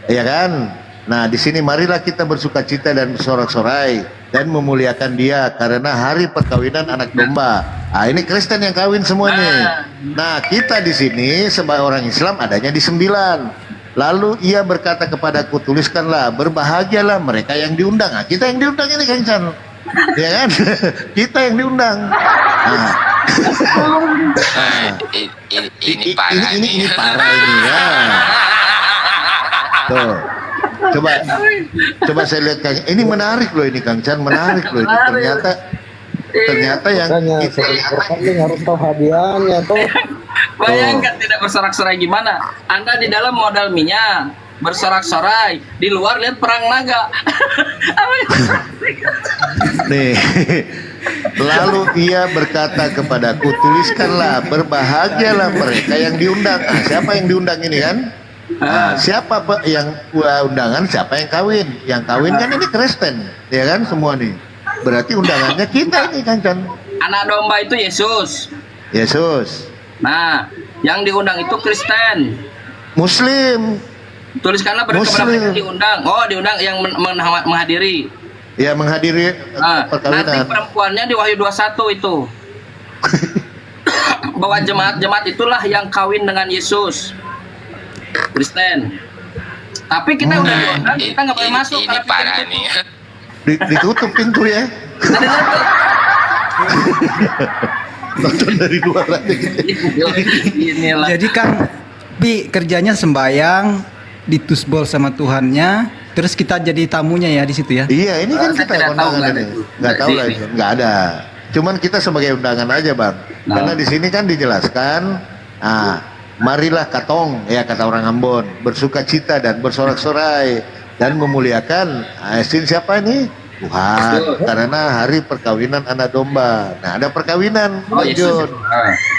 Iya kan? Nah, di sini marilah kita bersukacita dan bersorak-sorai dan memuliakan Dia karena hari perkawinan anak domba. Ah, ini Kristen yang kawin semua nih. Nah, kita di sini sebagai orang Islam adanya di 9. Lalu ia berkata kepadaku, tuliskanlah, berbahagialah mereka yang diundang. Nah, kita yang diundang ini Kang Chan. Ya kan? Kita yang diundang. Nah. Ini parah ini parah ini ya. Tuh. Coba saya lihat Kang. Ini menarik loh ini Kang Chan, menarik loh ini. Ternyata yang makanya harus tahu hadiahnya tuh. Bayangkan tidak bersorak-sorai gimana? Anda di dalam modal minyak, bersorak-sorai, di luar lihat perang naga. Nih. Lalu ia berkata kepadaku, tuliskanlah, berbahagialah mereka yang diundang. Ah, siapa yang diundang ini kan? Nah, siapa yang undangan, siapa yang kawin? Yang kawin kan ini Kristen, ya kan semua nih. Berarti undangannya kita ini Kang Chan. Anak domba itu Yesus. Nah, yang diundang itu Kristen. Muslim. Tuliskanlah berapa yang diundang. Oh, diundang yang menghadiri. Ya, menghadiri perkawinan. Nanti perempuannya di Wahyu 21 itu. Bahwa jemaat itulah yang kawin dengan Yesus. Kristen. Tapi kita udah diundang, kita nggak boleh masuk. Ini parah nih. Ditutup pintu ya. Nonton dari luar aja gitu. Inilah. Jadi kan Pi kerjanya sembayang, ditusbol sama Tuhannya, Terus kita jadi tamunya ya di situ ya. Iya, ini kan Saya kita tidak tahu, undangan nggak ada ini. itu. Nggak tahu lah Di- itu, nggak ada. Cuman kita sebagai undangan aja, Bang. Nah. Karena di sini kan dijelaskan, marilah katong, ya kata orang Ambon, bersuka cita dan bersorak-sorai dan memuliakan sin siapa ini? Tuhan. Betul. Karena hari perkawinan anak domba. Nah, ada perkawinan, Oh, Bang Yesus. Jun.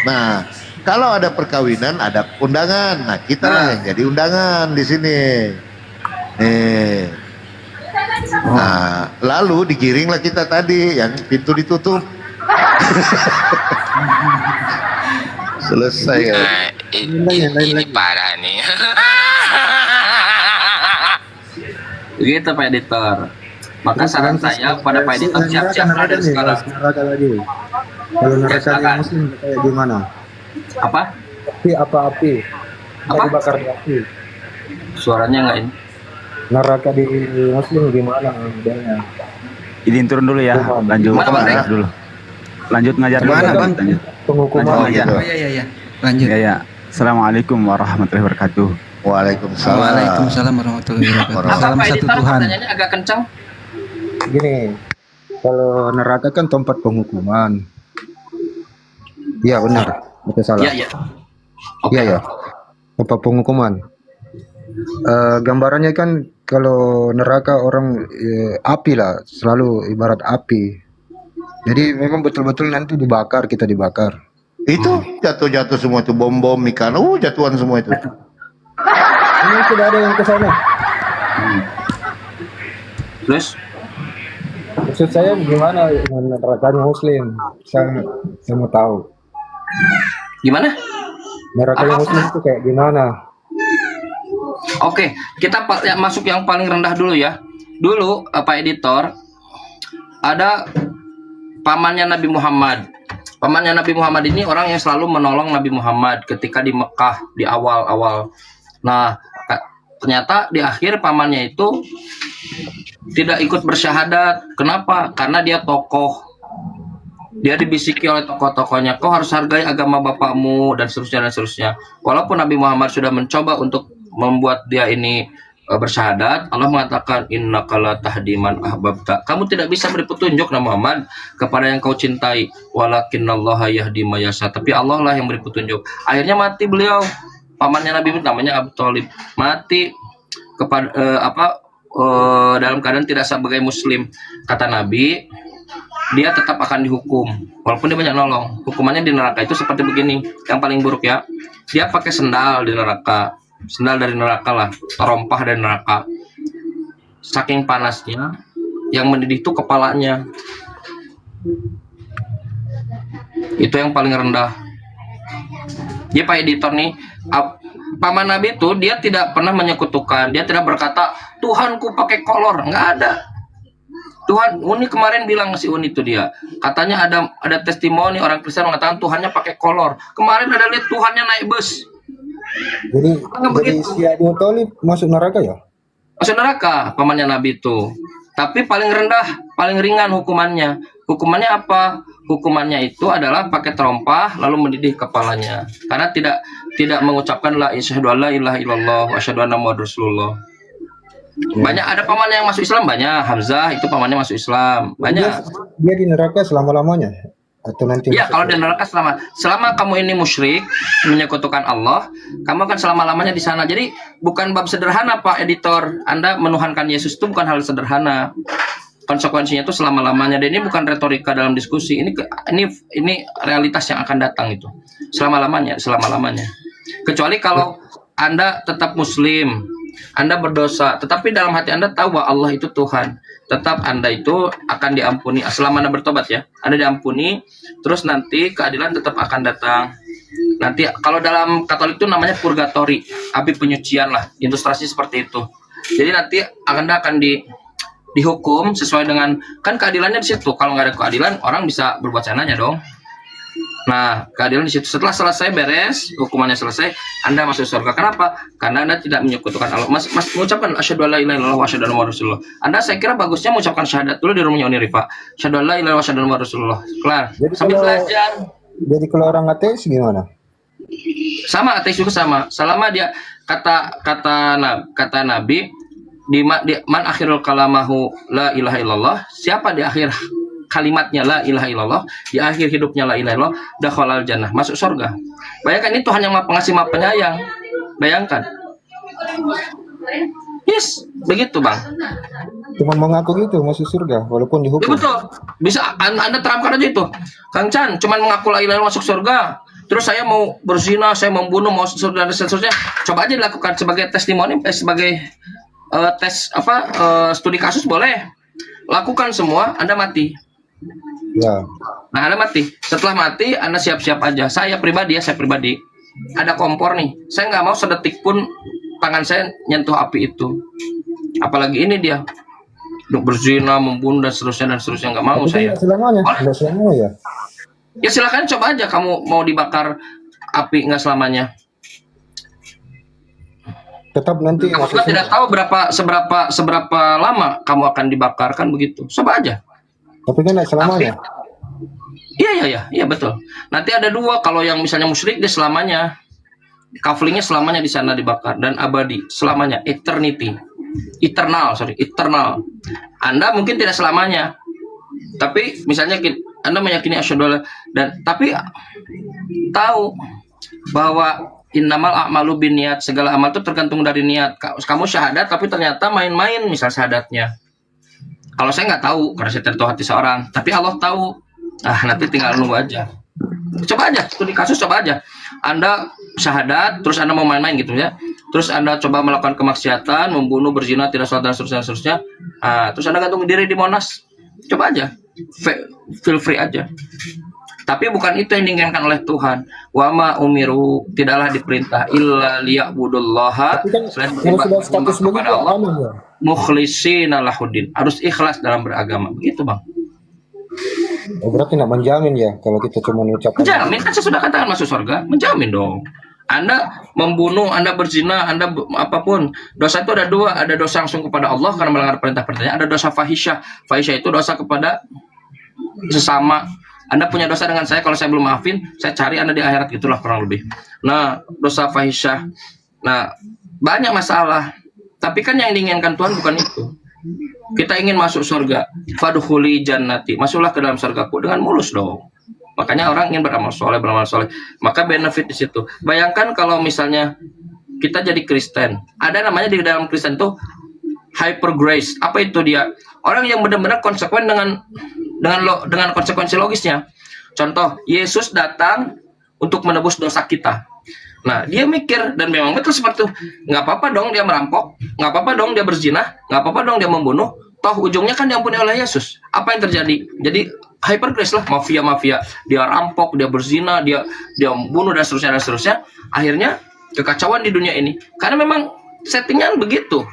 Nah, kalau ada perkawinan, ada undangan. Nah, kita lah yang jadi undangan di sini. Nah, lalu digiringlah kita tadi yang pintu ditutup. Selesai kan? Nah, ini parah nih. Begitu Pak Editor. Maka saran saya kepada Pak Editor siap-siap dari sekarang. Neraka lagi. Kalau neraka silakan. yang muslim kayak gimana? Apa? Api apa api? Kita Apa? dibakar di api. Suaranya enggak ini? Neraka di muslim gimana modelnya? Izin turun dulu ya, lanjut Mana, Bang? ngajar dulu. Lanjut ngajar dulu. Kemana, Bang? Lanjut. Penghukuman Oh, gitu. gitu. Oh iya. Lanjut. Ya. Assalamualaikum warahmatullahi wabarakatuh. Waalaikumsalam. Waalaikumsalam warahmatullahi wabarakatuh. Apa Salam Pak satu Editor? Tuhan. Pertanyaannya agak kencang. Gini, kalau neraka kan tempat penghukuman. Iya benar, betul salah. Iya, iya. Iya ya, tempat penghukuman. Gambarannya kan kalau neraka orang api lah, selalu ibarat api. Jadi memang betul-betul nanti dibakar, kita dibakar. Itu jatuh-jatuh semua itu bom-bom ikan. Jatuhan semua itu. Ini tidak ada yang ke sana. Terus Maksud saya gimana dengan nerakanya muslim? Saya mau tahu. gimana? Nerakanya Apa? muslim itu kayak gimana? Oke, kita masuk yang paling rendah dulu ya. Dulu Pak Editor, ada pamannya Nabi Muhammad. Pamannya Nabi Muhammad ini orang yang selalu menolong Nabi Muhammad ketika di Mekah di awal-awal. Nah, ternyata di akhir pamannya itu tidak ikut bersyahadat. Kenapa? Karena dia tokoh. Dia dibisiki oleh tokoh-tokohnya, kau harus hargai agama bapakmu dan seterusnya dan seterusnya. Walaupun Nabi Muhammad sudah mencoba untuk membuat dia ini bersyahadat, Allah mengatakan innaka la tahdi man ahbabta. Kamu tidak bisa beri petunjuk Nabi Muhammad kepada yang kau cintai, walakinallaha yahdi may yasha. Tapi Allah lah yang beri petunjuk. Akhirnya mati beliau. Pamannya Nabi namanya Abu Thalib. Mati kepada dalam keadaan tidak sebagai muslim. Kata Nabi, dia tetap akan dihukum walaupun dia banyak nolong. Hukumannya di neraka itu seperti begini, yang paling buruk ya, dia pakai sendal di neraka, sendal dari neraka lah, terompah dari neraka. Saking panasnya, yang mendidih itu kepalanya. Itu yang paling rendah. Dia Pak Editor nih, paman Nabi itu dia tidak pernah menyekutukan, dia tidak berkata Tuhanku pakai kolor, nggak ada. Tuhan, Uni kemarin bilang si Uni itu dia, katanya ada testimoni orang Kristen mengatakan Tuhannya pakai kolor. Kemarin ada lihat Tuhannya naik bus. Jadi begitu. si Abu Thalib masuk neraka ya? Masuk neraka pamannya Nabi itu. Tapi paling rendah, paling ringan hukumannya. Hukumannya apa? Hukumannya itu adalah pakai terompah lalu mendidih kepalanya. Karena tidak mengucapkan la ilaha illallah wa asyhadu anna muhammadar rasulullah. Banyak ada pamannya yang masuk Islam, banyak. Hamzah itu pamannya masuk Islam, banyak. Dia di neraka selama-lamanya atau nanti? Iya, kalau di neraka selama kamu ini musyrik, menyekutukan Allah, kamu akan selama-lamanya di sana. Jadi bukan bab sederhana Pak Editor. Anda menuhankan Yesus itu bukan hal sederhana. Konsekuensinya itu selama-lamanya. Dan ini bukan retorika dalam diskusi. Ini realitas yang akan datang itu. Selama-lamanya. Kecuali kalau Anda tetap muslim, Anda berdosa, tetapi dalam hati Anda tahu bahwa Allah itu Tuhan, tetap Anda itu akan diampuni selama Anda bertobat ya. Anda diampuni, terus nanti keadilan tetap akan datang. Nanti kalau dalam Katolik itu namanya purgatori, api penyucian lah, ilustrasi seperti itu. Jadi nanti Anda akan dihukum sesuai dengan, kan keadilannya di situ. Kalau nggak ada keadilan, orang bisa berbuat sananya dong. Nah, keadilan di situ. Setelah selesai beres, hukumannya selesai, Anda masuk surga. Kenapa? Karena Anda tidak menyekutukan Allah. Mas mengucapkan asyhadu alla ilaha illallah wa asyhadu anna muhammadar rasulullah. Anda saya kira bagusnya mengucapkan syahadat dulu di rumahnya Unirifa. Asyhadu alla ilaha illallah wa asyhadu anna muhammadar rasulullah. Kelar. Jadi Sambil kalau- belajar. Jadi kalau orang ateis gimana? Sama, ateis juga sama. Selama dia kata Nabi, man akhirul kalamahu la ilaha illallah, siapa di akhir kalimatnya la ilaha illallah, di akhir hidupnya la ilaha illallah, dakhalal jannah, masuk surga. Bayangkan, ini Tuhan yang Maha Pengasih Maha Penyayang. Bayangkan. Yes, begitu Bang. Cuma mengaku gitu masuk surga walaupun Ya dihukum. betul. Bisa Anda terapkan aja itu. Kang Chan cuman mengaku la ilaha illallah masuk surga. Terus saya mau berzina, saya membunuh, mau surga dan seterusnya. Coba aja dilakukan sebagai testimoni, sebagai tes studi kasus boleh. Lakukan semua, Anda mati. Ya. Nah, Anda mati. Setelah mati, Anda siap-siap aja. Saya pribadi ada kompor nih. Saya nggak mau sedetik pun tangan saya nyentuh api itu. Apalagi ini dia berzina, membunuh dan seterusnya nggak mau Tapi saya. nggak selamanya, Boleh. nggak selamanya ya. Ya silakan coba aja kamu mau dibakar api nggak selamanya. Tetap nanti Kamu masuk juga tidak surga. tahu seberapa lama kamu akan dibakarkan begitu. Coba aja. Tapi kan nggak selamanya. Iya betul. Nanti ada dua, kalau yang misalnya musyrik dia selamanya, kaflingnya selamanya di sana dibakar dan abadi selamanya, eternal. Anda mungkin tidak selamanya, tapi misalnya Anda meyakini asyhadu dan tapi tahu bahwa innamal a'malu binniyat, segala amal itu tergantung dari niat. Kamu syahadat tapi ternyata main-main misal syahadatnya. Kalau saya nggak tahu karena saya tidak tahu hati seorang, tapi Allah tahu. Nanti tinggal nunggu aja. Coba aja, studi kasus coba aja. Anda syahadat, terus Anda mau main-main gitu ya. Terus Anda coba melakukan kemaksiatan, membunuh, berzina, tidak sholat dan seterusnya. Terus Anda gantung diri di Monas. Coba aja. Feel free aja. Tapi bukan itu yang diinginkan oleh Tuhan. Wa ma umiru, tidaklah diperintah illa liya'budullaha, Tapi kan selain kalau beribadah sudah status begitu kepada Allah, aman ya. mukhlishina lahuddin. Harus ikhlas dalam beragama. Begitu, Bang. Oh, berarti nggak menjamin ya kalau kita cuma ucapkan. Menjamin, kan saya sudah katakan masuk surga. Menjamin dong. Anda membunuh, Anda berzina, Anda apapun. Dosa itu ada dua. Ada dosa langsung kepada Allah karena melanggar perintah-perintahnya. Ada dosa fahisyah. Fahisyah itu dosa kepada sesama. Anda punya dosa dengan saya, kalau saya belum maafin, saya cari Anda di akhirat, itulah kurang lebih. Nah, dosa fahisyah. Nah, banyak masalah. Tapi kan yang diinginkan Tuhan bukan itu. Kita ingin masuk surga. Fadkhuli jannati. Masuklah ke dalam surgaku dengan mulus dong. Makanya orang ingin beramal soleh. Maka benefit di situ. Bayangkan kalau misalnya kita jadi Kristen. Ada namanya di dalam Kristen tuh hyper grace. Apa itu dia? Orang yang benar-benar konsekuen dengan konsekuensi logisnya. Contoh, Yesus datang untuk menebus dosa kita. Nah, dia mikir, dan memang betul seperti itu. Nggak apa-apa dong dia merampok, nggak apa-apa dong dia berzina, nggak apa-apa dong dia membunuh. Toh ujungnya kan diampuni oleh Yesus. Apa yang terjadi? Jadi hyper grace lah, mafia. Dia rampok, dia berzina, dia membunuh dan seterusnya. Akhirnya kekacauan di dunia ini. Karena memang settingan begitu.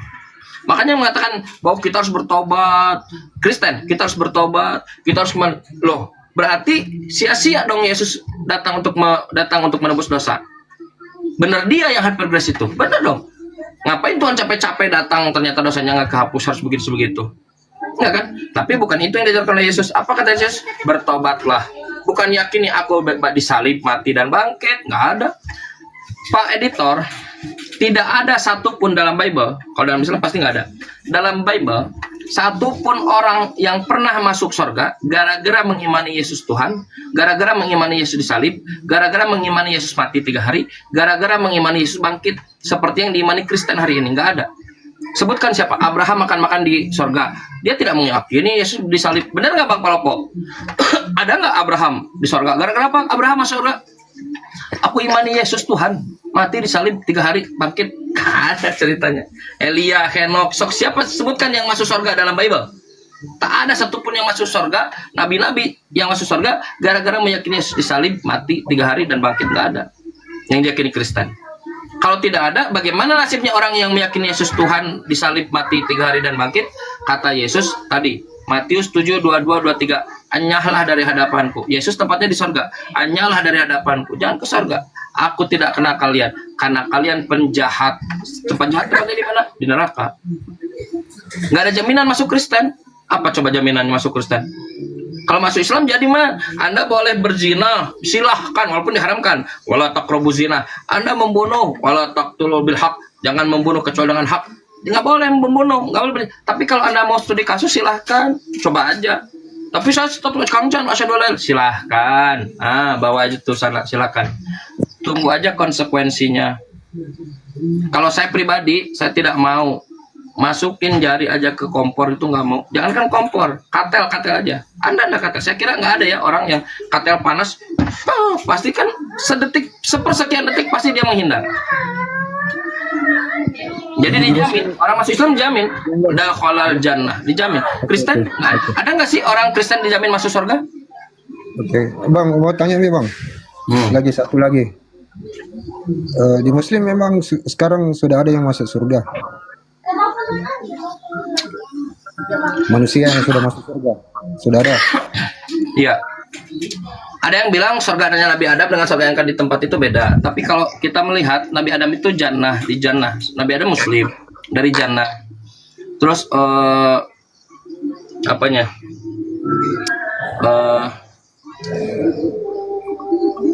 Makanya mengatakan bahwa kita harus bertobat. Kristen, kita harus bertobat. Kita harus kemana? Loh, berarti sia-sia dong Yesus datang untuk menebus dosa. Benar dia yang hyper grace itu. Benar dong. Ngapain Tuhan capek-capek datang ternyata dosanya nggak kehapus, harus begitu. Enggak kan? Tapi bukan itu yang diajarkan oleh Yesus. Apa kata Yesus? Bertobatlah. Bukan yakini aku disalib, mati dan bangkit. Nggak ada. Pak Editor, tidak ada satupun dalam Bible, kalau dalam Islam pasti nggak ada. Dalam Bible, satupun orang yang pernah masuk surga gara-gara mengimani Yesus Tuhan, gara-gara mengimani Yesus disalib, gara-gara mengimani Yesus mati 3 hari, gara-gara mengimani Yesus bangkit, seperti yang diimani Kristen hari ini, nggak ada. Sebutkan siapa? Abraham makan-makan di surga. Dia tidak meyakini Yesus disalib. Benar nggak Bang Palopo? Ada nggak Abraham di surga? Gara-gara apa Abraham masuk surga? Aku imani Yesus Tuhan, mati disalib 3 hari, bangkit. Ada ceritanya. Elia, Henok, siapa sebutkan yang masuk surga dalam Bible? Tak ada satupun yang masuk surga, nabi-nabi yang masuk surga gara-gara meyakini Yesus disalib, mati 3 hari dan bangkit. Nggak ada yang diyakini Kristen. Kalau tidak ada, bagaimana nasibnya orang yang meyakini Yesus Tuhan disalib, mati 3 hari dan bangkit? Kata Yesus tadi, Matius 7, 22, 23, anyahlah dari hadapanku. Yesus tempatnya di surga. Anyahlah dari hadapanku, jangan ke surga. Aku tidak kenal kalian, karena kalian penjahat. Penjahat tempatnya di mana? Di neraka. Nggak ada jaminan masuk Kristen. Apa coba jaminannya masuk Kristen? Kalau masuk Islam jadi mah Anda boleh berzina, silahkan walaupun diharamkan. Wala taqrabu zina. Anda membunuh, wala taqtulul bil haq. Jangan membunuh kecuali dengan hak. nggak boleh membunuh, nggak boleh. Tapi kalau anda mau studi kasus silahkan, coba aja. Tapi saya tetap Kang Chan, asyhadu alla ilaha illallah. Silahkan, bawa aja tuh sana, silahkan. Tunggu aja konsekuensinya. Kalau saya pribadi, saya tidak mau masukin jari aja ke kompor, itu nggak mau. Jangankan kompor, katel aja. Anda katel. Saya kira nggak ada ya orang yang katel panas, pasti kan sepersekian detik pasti dia menghindar. Jadi dijamin, orang masuk Islam dijamin, dakhalal jannah, dijamin. Kristen, ada nggak sih orang Kristen dijamin masuk surga? Oke, Bang, mau tanya nih Bang. Lagi satu lagi. Di Muslim memang sekarang sudah ada yang masuk surga. Manusia yang sudah masuk surga, sudah ada. Iya. Ada yang bilang surga adanya Nabi Adam dengan surga yang akan di tempat itu beda. Tapi kalau kita melihat Nabi Adam itu jannah, di jannah. Nabi Adam Muslim dari jannah. Terus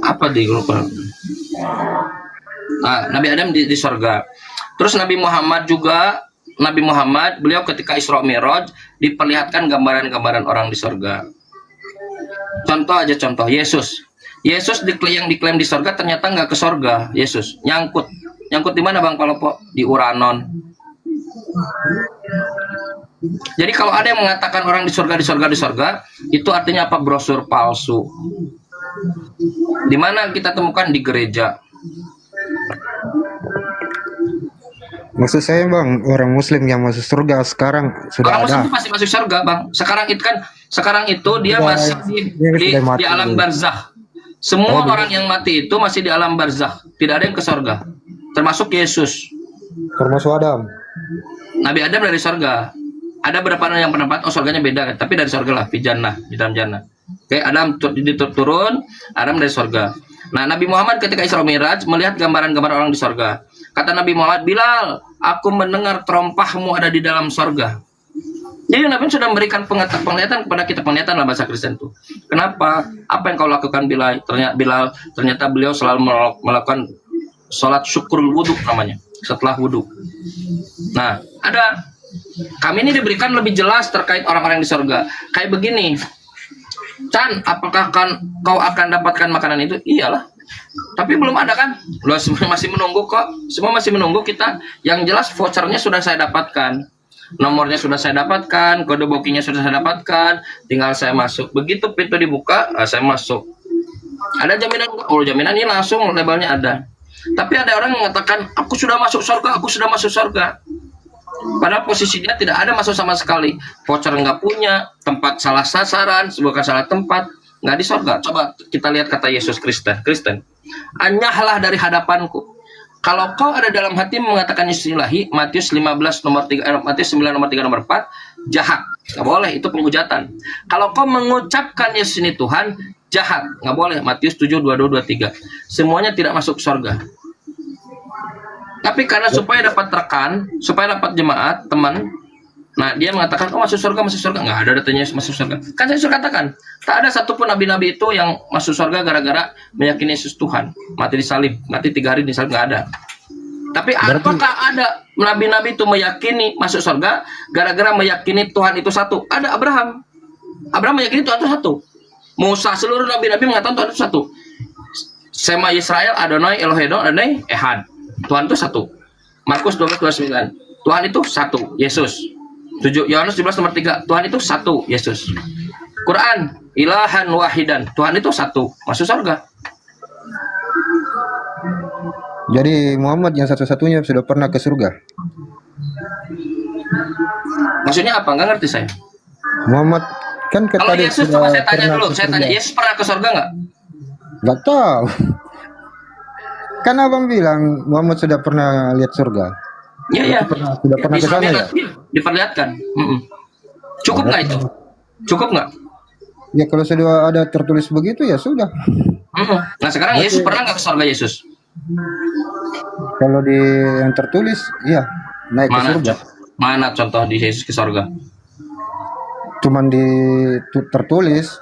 apa di lupa. Nabi Adam di surga. Terus Nabi Muhammad juga, Nabi Muhammad beliau ketika Isra Mi'raj diperlihatkan gambaran-gambaran orang di surga. Contoh Yesus yang diklaim di surga ternyata nggak ke surga. Yesus nyangkut di mana Bang Palopo? Di Uranon. Jadi kalau ada yang mengatakan orang di surga itu artinya apa? Brosur palsu. Di mana kita temukan? Di gereja. Maksud saya Bang, orang Muslim yang masuk surga sekarang sudah Orang Muslim ada. itu masih masuk surga Bang. Sekarang itu dia masih di alam barzakh. Semua orang yang mati itu masih di alam barzakh. Tidak ada yang ke surga. Termasuk Yesus. Termasuk Adam. Nabi Adam dari surga. Ada beberapa yang pendapat surganya beda, tapi dari surga lah, di dalam jannah. Oke, Adam turun, Adam dari surga. Nah, Nabi Muhammad ketika Isra Mi'raj melihat gambaran-gambaran orang di surga. Kata Nabi Muhammad, Bilal, aku mendengar terompahmu ada di dalam surga. Jadi Nabi sudah memberikan penglihatan kepada kita, penglihatan dalam bahasa Kristen itu. Kenapa? Apa yang kau lakukan Bilal? Ternyata beliau selalu melakukan sholat syukur wudhu namanya, setelah wudhu. Nah, kami ini diberikan lebih jelas terkait orang-orang di surga. Kayak begini, Chan, apakah kau akan dapatkan makanan itu? Iyalah. Tapi belum ada kan? Lo masih menunggu kok. Semua masih menunggu kita. Yang jelas vouchernya sudah saya dapatkan. Nomornya sudah saya dapatkan. Kode bookingnya sudah saya dapatkan. Tinggal saya masuk. Begitu pintu dibuka, saya masuk. Ada jaminan? Oh, jaminan ini langsung labelnya ada. Tapi ada orang yang mengatakan, aku sudah masuk surga. Padahal posisi dia tidak ada masuk sama sekali. Voucher nggak punya, tempat salah sasaran, bukan salah tempat, nggak di surga. Coba kita lihat kata Yesus Kristen. Anyahlah dari hadapanku. Kalau kau ada dalam hati mengatakan Yesus ilahi, Matius 15 nomor 3, Matius 9 nomor 3 nomor 4, jahat. Nggak boleh, itu penghujatan. Kalau kau mengucapkan Yesus ini Tuhan, jahat. Nggak boleh, Matius 7, 22, 23. Semuanya tidak masuk surga. Tapi karena supaya dapat rekan, supaya dapat jemaat, teman, nah dia mengatakan, oh masuk surga, nggak ada datanya masuk surga. Kan saya sudah katakan, tak ada satupun nabi-nabi itu yang masuk surga gara-gara meyakini Yesus Tuhan, mati disalib, mati 3 hari disalib, nggak ada. Tapi apakah ada nabi-nabi itu meyakini masuk surga gara-gara meyakini Tuhan itu satu? Ada Abraham meyakini Tuhan itu satu. Musa, seluruh nabi-nabi mengatakan Tuhan itu satu. Sema Israel, Adonai Elohim, Adonai Ehad. Tuhan itu satu. Markus 12:29. Tuhan itu satu, Yesus. Yohanes 17 nomor 3. Tuhan itu satu, Yesus. Quran, ilahan wahidan. Tuhan itu satu, masuk surga. Jadi Muhammad yang satu-satunya sudah pernah ke surga. Maksudnya apa? Nggak ngerti saya. Muhammad kan Kalau tadi Yesus, sudah coba saya tanya pernah dulu. ke Saya tanya, surga. Yesus pernah ke surga nggak? Nggak tahu. Kan abang bilang Muhammad sudah pernah lihat surga. Iya. Sudah pernah ke sana ya? Diperlihatkan. Cukup nggak itu? Cukup nggak? Ya kalau sudah ada tertulis begitu ya sudah. Nah sekarang Yesus pernah nggak ke surga Yesus? Kalau di yang tertulis, iya naik ke surga. Mana contoh di Yesus ke surga? Cuman tertulis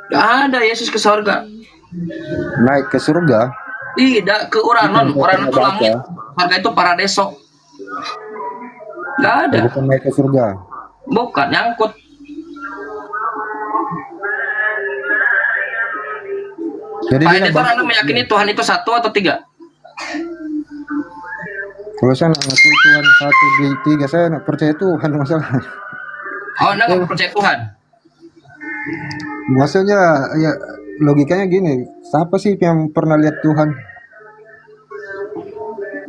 Nggak ada Yesus ke surga. naik ke surga. Tidak, ke Uranon. Uranon itu langit. Surga itu paradiso. Nggak ada. Bukan naik ke surga. Bukan, nyangkut. Jadi Pak dia Editor, Anda meyakini Tuhan itu satu atau tiga? kalau saya nggak ngaku Tuhan satu di tiga, saya nggak percaya Tuhan masalah. Oh, Anda nggak percaya Tuhan? Maksudnya ya logikanya gini, siapa sih yang pernah lihat Tuhan?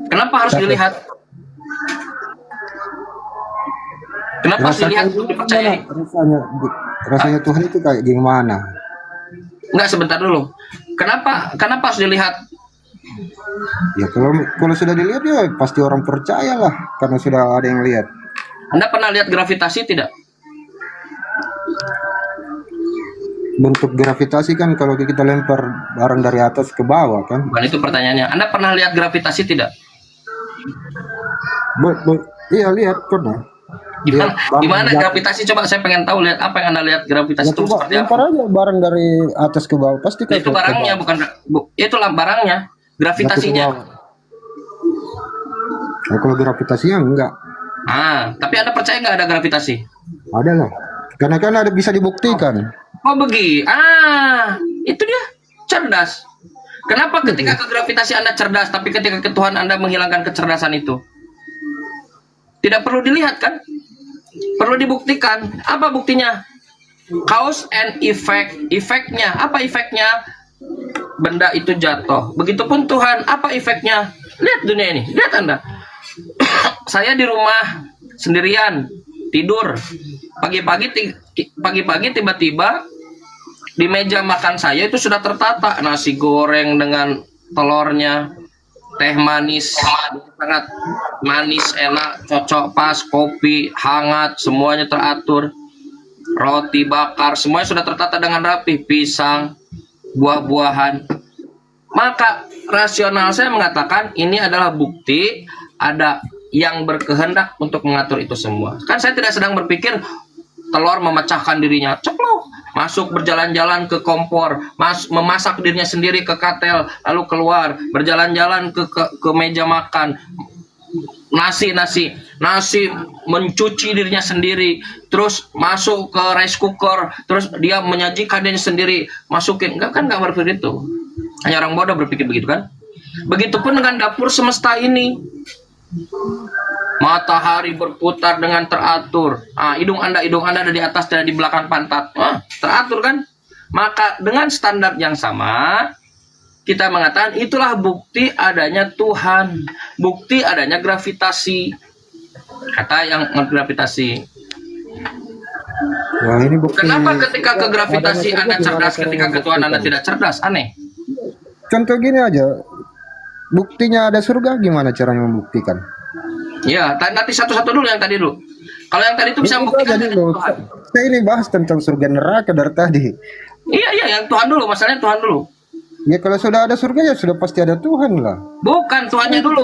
Kenapa harus dilihat? Kenapa harus dilihat untuk dipercayai? Rasanya Tuhan itu kayak gimana? Enggak, sebentar dulu. Kenapa harus dilihat? Ya kalau sudah dilihat ya pasti orang percaya lah karena sudah ada yang lihat. Anda pernah lihat gravitasi tidak? Bentuk gravitasi kan kalau kita lempar barang dari atas ke bawah kan. Bukan itu pertanyaannya. Anda pernah lihat gravitasi tidak? Iya lihat pernah. Gimana, Lihat gimana barang gravitasi? Coba saya pengen tahu, lihat apa yang Anda lihat gravitasi Ya, itu coba seperti lempar apa? aja barang dari atas ke bawah pasti Itu barangnya, bukan itulah barangnya. Gravitasinya. Nah, kalau gravitasinya enggak. Tapi Anda percaya nggak ada gravitasi? Ada lah. Karena kan ada bisa dibuktikan. Oh itu dia cerdas. Kenapa ketika ke gravitasi Anda cerdas, tapi ketika ke Tuhan Anda menghilangkan kecerdasan itu? Tidak perlu dilihat kan? Perlu dibuktikan. Apa buktinya? Cause and effect. Efeknya, apa efeknya? Benda itu jatuh. Begitupun Tuhan, apa efeknya? Lihat dunia ini, lihat Anda. Saya di rumah sendirian, tidur. Pagi-pagi tiba-tiba di meja makan saya itu sudah tertata nasi goreng dengan telurnya, teh manis, sangat manis, enak, cocok pas, kopi hangat, semuanya teratur. Roti bakar, semuanya sudah tertata dengan rapi, pisang, buah-buahan. Maka rasional saya mengatakan ini adalah bukti ada yang berkehendak untuk mengatur itu semua. Kan saya tidak sedang berpikir telur memecahkan dirinya, ceplok, masuk berjalan-jalan ke kompor, memasak dirinya sendiri ke katel, lalu keluar, berjalan-jalan ke meja makan, nasi mencuci dirinya sendiri, terus masuk ke rice cooker, terus dia menyajikan dirinya sendiri, masukin, nggak berpikir itu. Hanya orang bodoh berpikir begitu kan? Begitupun dengan dapur semesta ini. Matahari berputar dengan teratur. Hidung Anda ada di atas dan di belakang pantat. Teratur kan? Maka dengan standar yang sama, kita mengatakan itulah bukti adanya Tuhan. Bukti adanya gravitasi. Kata yang gravitasi. Wah, ini bukti. Kenapa ketika ke gravitasi Anda cerdas, ketika ke Tuhan Anda tidak cerdas? Aneh. Contoh gini aja. Buktinya ada surga, gimana caranya membuktikan? Ya, nanti satu-satu dulu yang tadi dulu. Kalau yang tadi itu bisa membuktikan Tuhan. Saya ini bahas tentang surga neraka dari tadi. Iya, yang Tuhan dulu, masalahnya Tuhan dulu. Ya kalau sudah ada surga ya sudah pasti ada Tuhan lah. Bukan, Tuhannya dulu.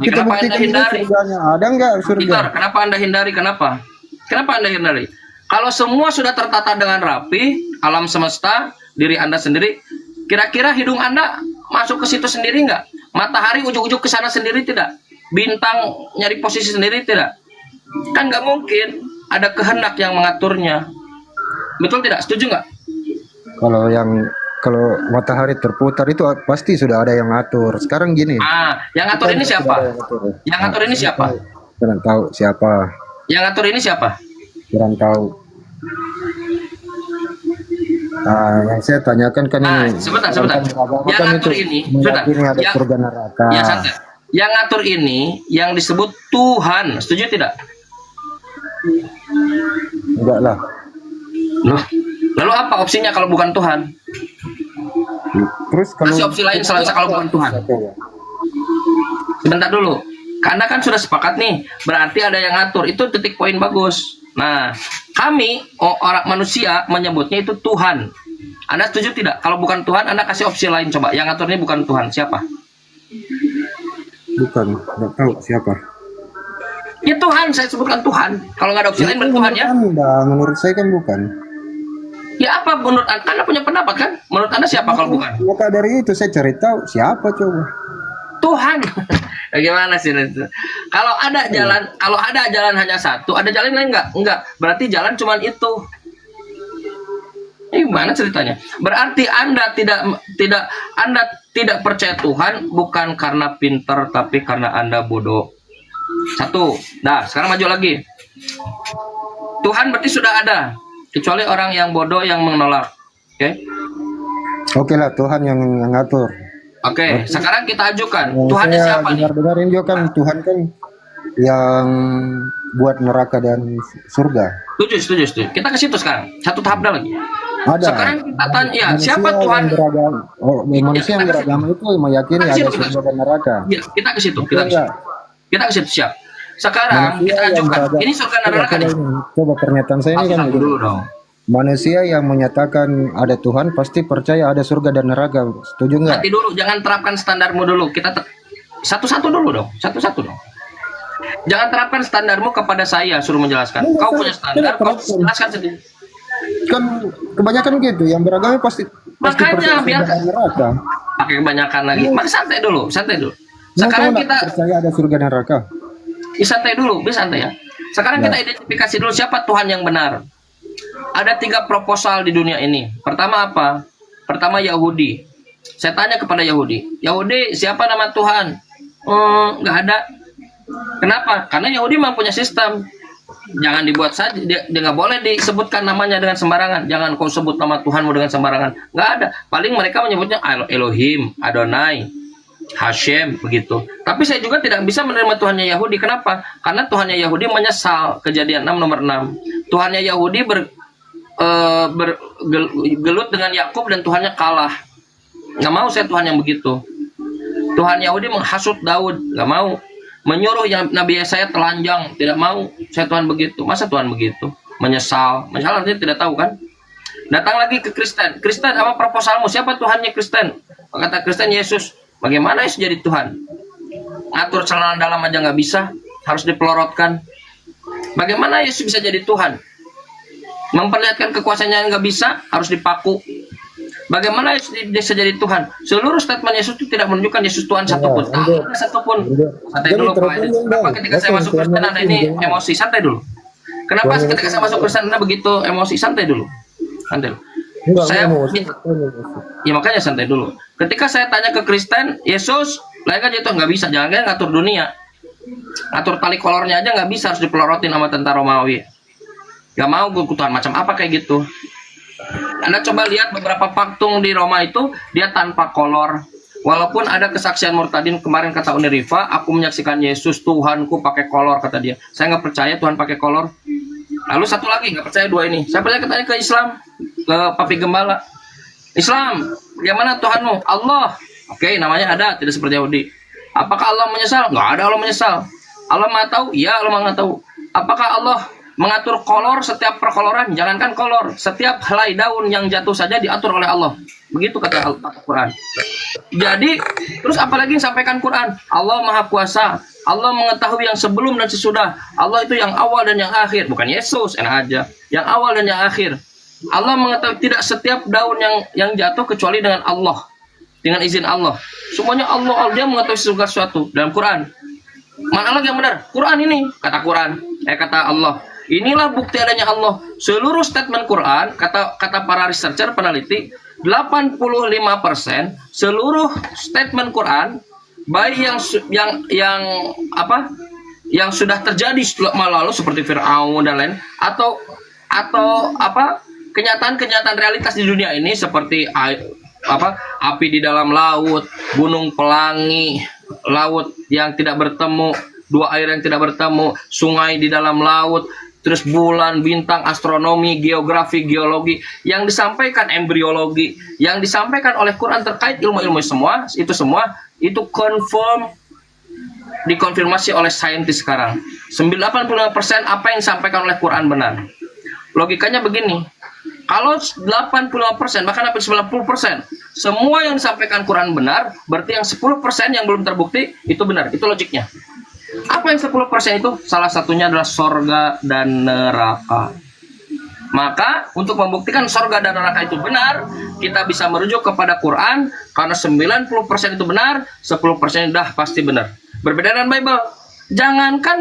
Kita Kenapa Anda buktikan hindari? surganya. Ada nggak surga? Peter, kenapa Anda hindari? Kenapa Anda hindari? Kalau semua sudah tertata dengan rapi, alam semesta, diri Anda sendiri, kira-kira hidung Anda masuk ke situ sendiri nggak? Matahari ujuk-ujuk ke sana sendiri tidak? Bintang nyari posisi sendiri tidak? Kan nggak mungkin. Ada kehendak yang mengaturnya. Betul tidak? Setuju nggak? Kalau matahari terputar itu pasti sudah ada yang ngatur. Sekarang gini. Yang ngatur ini siapa? Yang ngatur ini siapa? Kurang tahu siapa. Yang ngatur ini siapa? Kurang tahu. Yang saya tanyakan kan ini. Sebentar. Yang Kan ngatur itu ini, meyakini ada surga neraka. Ya, santai. Yang ngatur ini yang disebut Tuhan. Setuju tidak? Enggak lah. Loh, lalu apa opsinya kalau bukan Tuhan? Terus kalau Masih opsi lain selain kalau bukan Tuhan. Sebentar dulu. Karena kan sudah sepakat nih, berarti ada yang ngatur. Itu titik poin bagus. Nah, kami orang manusia menyebutnya itu Tuhan. Anda setuju tidak? Kalau bukan Tuhan, Anda kasih opsi lain coba. Yang ngatur ini bukan Tuhan, siapa? Bukan, enggak tahu siapa. Ya Tuhan, saya sebutkan Tuhan. Kalau nggak ada opsi lain berarti Tuhan ya. Menurut saya kan bukan. Ya apa menurut Anda punya pendapat kan? Menurut Anda siapa kalau bukan? Maka dari itu saya cari tahu siapa coba. Tuhan. Bagaimana sih itu? Kalau ada jalan hanya satu, ada jalan lain enggak? Enggak. Berarti jalan cuma itu. Ini gimana ceritanya? Berarti Anda tidak percaya Tuhan bukan karena pintar tapi karena Anda bodoh. Satu. Nah, sekarang maju lagi. Tuhan berarti sudah ada, kecuali orang yang bodoh yang menolak. Oke? Oke lah, Tuhan yang ngatur. Oke, sekarang kita ajukan. Yang Tuhannya saya siapa nih? dengar-dengarin juga kan Tuhan kan yang buat neraka dan surga. Setuju. Kita ke situ sekarang. Satu tahap lagi. Ada. Sekarang kita tanya, ya, Manusia siapa yang Tuhan? beragama, manusia yang kita ke beragama itu meyakini Kita ke ada situ, surga dan neraka. Ya, kita ke situ. Enggak. Kita ke situ, siap. Sekarang Manusia kita yang ajukan. beragama. Ini surga dan neraka nih. Coba pernyataan saya ini kan Satu dulu dong. manusia yang menyatakan ada Tuhan pasti percaya ada surga dan neraka. Setuju nggak? Nanti dulu, jangan terapkan standarmu dulu. Satu-satu dulu dong. Satu-satu dong. Jangan terapkan standarmu kepada saya, suruh menjelaskan. Kau punya standar, kau jelaskan sendiri. Kan kebanyakan gitu, yang beragama pasti Makanya, percaya biar- surga dan neraka. Pakai kebanyakan lagi. Mari santai dulu. Nah, Sekarang kau nggak kita percaya ada surga dan neraka. santai dulu, ya. Sekarang kita identifikasi dulu siapa Tuhan yang benar. Ada 3 proposal di dunia ini. Pertama apa? Pertama Yahudi. Saya tanya kepada Yahudi, siapa nama Tuhan? Nggak ada. Kenapa? Karena Yahudi memang punya sistem. Jangan dibuat saja, dia nggak boleh disebutkan namanya dengan sembarangan. Jangan kau sebut nama Tuhanmu dengan sembarangan. Nggak ada. Paling mereka menyebutnya Elohim, Adonai, Hashem, begitu. Tapi saya juga tidak bisa menerima Tuhannya Yahudi. Kenapa? Karena Tuhannya Yahudi menyesal. Kejadian 6 nomor 6. Tuhannya Yahudi gelut dengan Yakub dan Tuhannya kalah. Nggak mau saya Tuhan yang begitu. Tuhan Yahudi menghasut Daud, nggak mau. Menyuruh yang Nabi Yesaya telanjang, tidak mau. Saya Tuhan begitu. Masa Tuhan begitu? Menyesal artinya tidak tahu kan? Datang lagi ke Kristen. Kristen, apa proposalmu? Siapa Tuhannya Kristen? Kata Kristen, Yesus. Bagaimana Yesus jadi Tuhan? Atur celana dalam aja nggak bisa, harus dipelorotkan. Bagaimana Yesus bisa jadi Tuhan? Memperlihatkan kekuasaannya nggak bisa, harus dipaku. Bagaimana Yesus bisa jadi Tuhan? Seluruh statement Yesus itu tidak menunjukkan Yesus Tuhan satupun. Satupun. Santai dulu Pak. Kenapa ketika saya masuk Kristen Anda ini emosi? Santai dulu. Kenapa ketika saya masuk Kristen Anda begitu emosi? Santai dulu. Saya ya makanya santai dulu. Ketika saya tanya ke Kristen, Yesus, lah kan itu nggak bisa. Jangan ngatur dunia. Ngatur tali kolornya aja nggak bisa, harus dipelorotin sama tentara Romawi. Gak mau gue Tuhan macam apa kayak gitu. Anda coba lihat beberapa patung di Roma itu, dia tanpa kolor. Walaupun ada kesaksian murtadin kemarin kata Uniriva, aku menyaksikan Yesus Tuhanku pakai kolor, kata dia. Saya nggak percaya Tuhan pakai kolor. Lalu satu lagi nggak percaya 2 ini. Saya percaya katanya ke Islam, ke Papi Gembala. Islam, bagaimana Tuhanmu? Allah. Oke, namanya ada, tidak seperti Yahudi. Apakah Allah menyesal? Nggak ada Allah menyesal. Allah Maha tahu? Iya, Allah Maha tahu. Apakah Allah mengatur kolor setiap perkoloran? Jangankan kolor, setiap helai daun yang jatuh saja diatur oleh Allah. Begitu kata Al-Quran. Jadi, terus apalagi yang sampaikan Quran? Allah Maha Kuasa. Allah mengetahui yang sebelum dan sesudah. Allah itu yang awal dan yang akhir. Bukan Yesus, enak aja. Yang awal dan yang akhir. Allah mengetahui tidak setiap daun yang jatuh kecuali dengan Allah. Dengan izin Allah. Semuanya Allah, dia mengetahui segala sesuatu dalam Quran. Mana lagi yang benar? Quran ini, kata Quran. Kata Allah. Inilah bukti adanya Allah. Seluruh statement Quran, kata para researcher, peneliti, 85% seluruh statement Quran, baik yang sudah terjadi lalu seperti Fir'aun dan lain, atau kenyataan-kenyataan realitas di dunia ini seperti api di dalam laut, gunung pelangi, laut yang tidak bertemu, 2 air yang tidak bertemu, sungai di dalam laut, terus bulan, bintang, astronomi, geografi, geologi, yang disampaikan embriologi, yang disampaikan oleh Quran terkait ilmu-ilmu semua itu confirm, dikonfirmasi oleh saintis sekarang. 85% apa yang disampaikan oleh Quran benar. Logikanya begini, kalau 85% bahkan hampir 90% semua yang disampaikan Quran benar, berarti yang 10% yang belum terbukti itu benar. Itu logiknya. Apa yang 10% itu? Salah satunya adalah sorga dan neraka. Maka untuk membuktikan sorga dan neraka itu benar, kita bisa merujuk kepada Quran, karena 90% itu benar, 10% dah pasti benar. Berbeda dengan Bible. Jangankan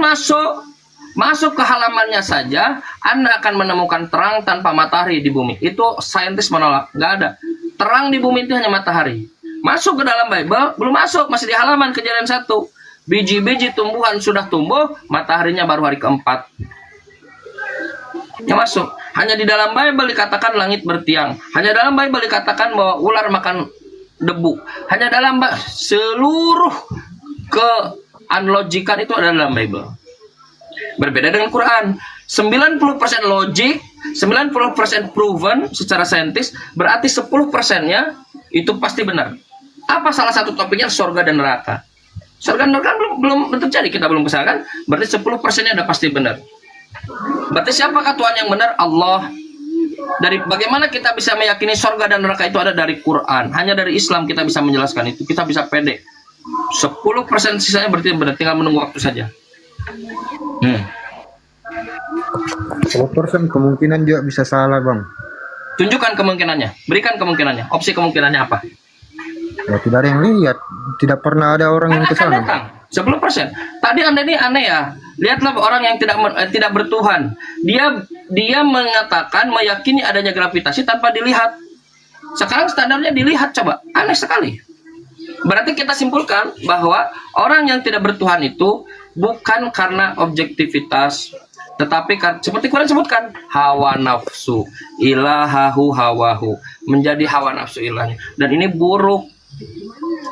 masuk ke halamannya saja, Anda akan menemukan terang tanpa matahari di bumi. Itu saintis menolak, nggak ada. Terang di bumi itu hanya matahari. Masuk ke dalam Bible, belum masuk, masih di halaman Kejadian 1. Biji-biji tumbuhan sudah tumbuh, mataharinya baru hari keempat. Yang masuk. Hanya di dalam Bible dikatakan langit bertiang. Hanya dalam Bible dikatakan bahwa ular makan debu. Hanya dalam seluruh keunlogikan itu ada dalam Bible. Berbeda dengan Quran. 90% logik, 90% proven secara saintis, berarti 10%-nya itu pasti benar. Apa salah satu topiknya? Surga dan neraka. Surga dan neraka belum terjadi, kita belum kesana kan? Berarti 10%-nya udah pasti benar. Berarti siapakah Tuhan yang benar? Allah. Dari bagaimana kita bisa meyakini surga dan neraka itu ada dari Quran? Hanya dari Islam kita bisa menjelaskan itu. Kita bisa pede. 10% sisanya berarti benar, tinggal menunggu waktu saja. 10% kemungkinan juga bisa salah, Bang. Tunjukkan kemungkinannya, berikan kemungkinannya. Opsi kemungkinannya apa? Ya tidak ada yang lihat, tidak pernah ada orang yang ke sana. Datang 10%. Tadi Anda ini aneh ya. Lihatlah orang yang tidak bertuhan. Dia mengatakan meyakini adanya gravitasi tanpa dilihat. Sekarang standarnya dilihat, coba. Aneh sekali. Berarti kita simpulkan bahwa orang yang tidak bertuhan itu bukan karena objektivitas, tetapi seperti Quran sebutkan, hawa nafsu, ilahahu hawahu, menjadi hawa nafsu ilahnya. Dan ini buruk.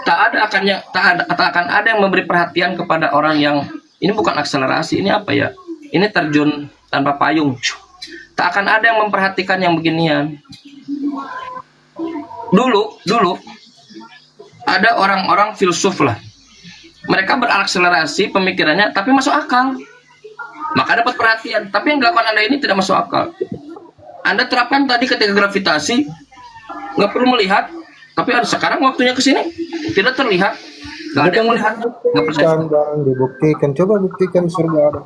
Tak akan ada yang memberi perhatian kepada orang yang ini bukan akselerasi, ini apa ya? Ini terjun tanpa payung. Tak akan ada yang memperhatikan yang beginian. Dulu ada orang-orang filsuf lah. Mereka berakselerasi pemikirannya, tapi masuk akal. Maka dapat perhatian. Tapi yang dilakukan Anda ini tidak masuk akal. Anda terapkan tadi ketika gravitasi, nggak perlu melihat. Tapi sekarang waktunya ke sini tidak terlihat, nggak ada yang melihat, nggak percaya. Bang, dibuktikan, coba buktikan surga ada.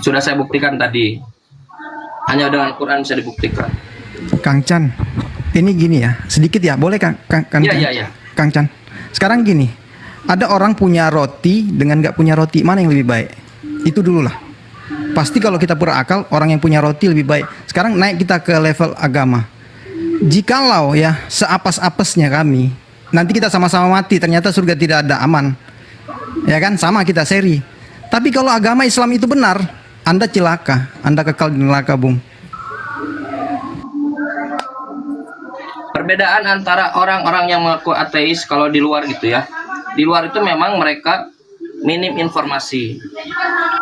Sudah saya buktikan tadi, hanya dengan Quran bisa dibuktikan. Kang Chan, ini gini ya, sedikit ya, boleh Kang Chan? Iya. Kang Chan, sekarang gini, ada orang punya roti dengan nggak punya roti, mana yang lebih baik? Itu dulu lah. Pasti kalau kita pura akal, orang yang punya roti lebih baik. Sekarang naik kita ke level agama. Jikalau ya seapes-apesnya kami, nanti kita sama-sama mati, ternyata surga tidak ada, aman. Ya kan, sama kita seri. Tapi kalau agama Islam itu benar, Anda celaka, Anda kekal di neraka, Bung. Perbedaan antara orang-orang yang mengaku ateis kalau di luar gitu ya. Di luar itu memang mereka minim informasi.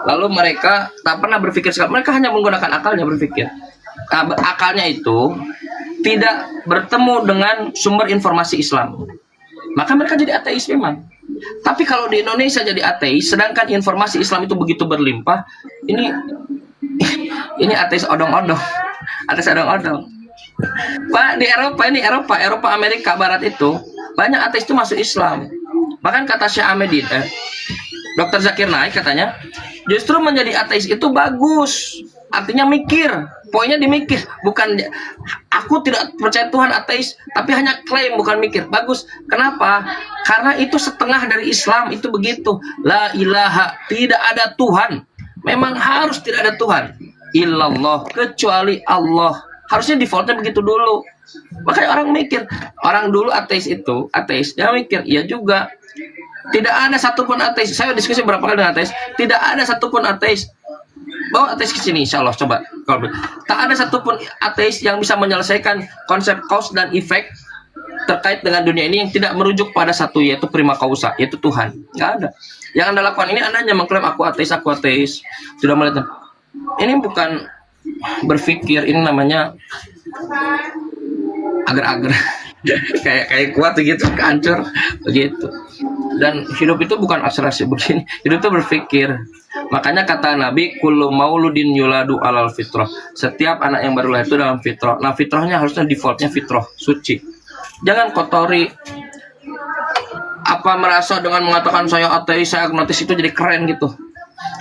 Lalu mereka tak pernah berpikir sekali. Mereka hanya menggunakan akalnya berpikir. Akalnya itu tidak bertemu dengan sumber informasi Islam. Maka mereka jadi ateis memang. Tapi kalau di Indonesia jadi ateis, sedangkan informasi Islam itu begitu berlimpah, ini ateis odong-odong. Ateis odong-odong. Pak, di Eropa, Amerika Barat itu banyak ateis itu masuk Islam. Bahkan kata Syekh Ahmedin, Dr. Zakir Naik katanya, justru menjadi ateis itu bagus. Artinya mikir, poinnya dimikir, bukan aku tidak percaya Tuhan ateis, tapi hanya klaim bukan mikir. Bagus. Kenapa? Karena itu setengah dari Islam, itu begitu. La ilaha, tidak ada Tuhan. Memang harus tidak ada Tuhan. Illallah, kecuali Allah. Harusnya defaultnya begitu dulu. Makanya orang mikir, orang dulu ateis, dia mikir, iya juga. Tidak ada satupun ateis. Saya diskusi berapa kali dengan ateis. Tidak ada satupun ateis. Bawa ateis ke sini, insya Allah. Coba. Tak ada satupun ateis yang bisa menyelesaikan konsep cause dan efek terkait dengan dunia ini yang tidak merujuk pada satu, yaitu prima causa, yaitu Tuhan. Nggak ada. Yang Anda lakukan ini, Anda hanya mengklaim aku ateis. Sudah melihat. Ini bukan berpikir, ini namanya agar-agar. kayak kuat begitu, hancur begitu. Dan hidup itu bukan akselerasi begini, hidup itu berpikir. Makanya kata Nabi, kullu mauludin yuladu alal fitrah. Setiap anak yang baru lahir itu dalam fitrah. Nah, fitrahnya harusnya defaultnya fitrah suci. Jangan kotori. Apa merasa dengan mengatakan saya ateis, saya agnostis itu jadi keren gitu?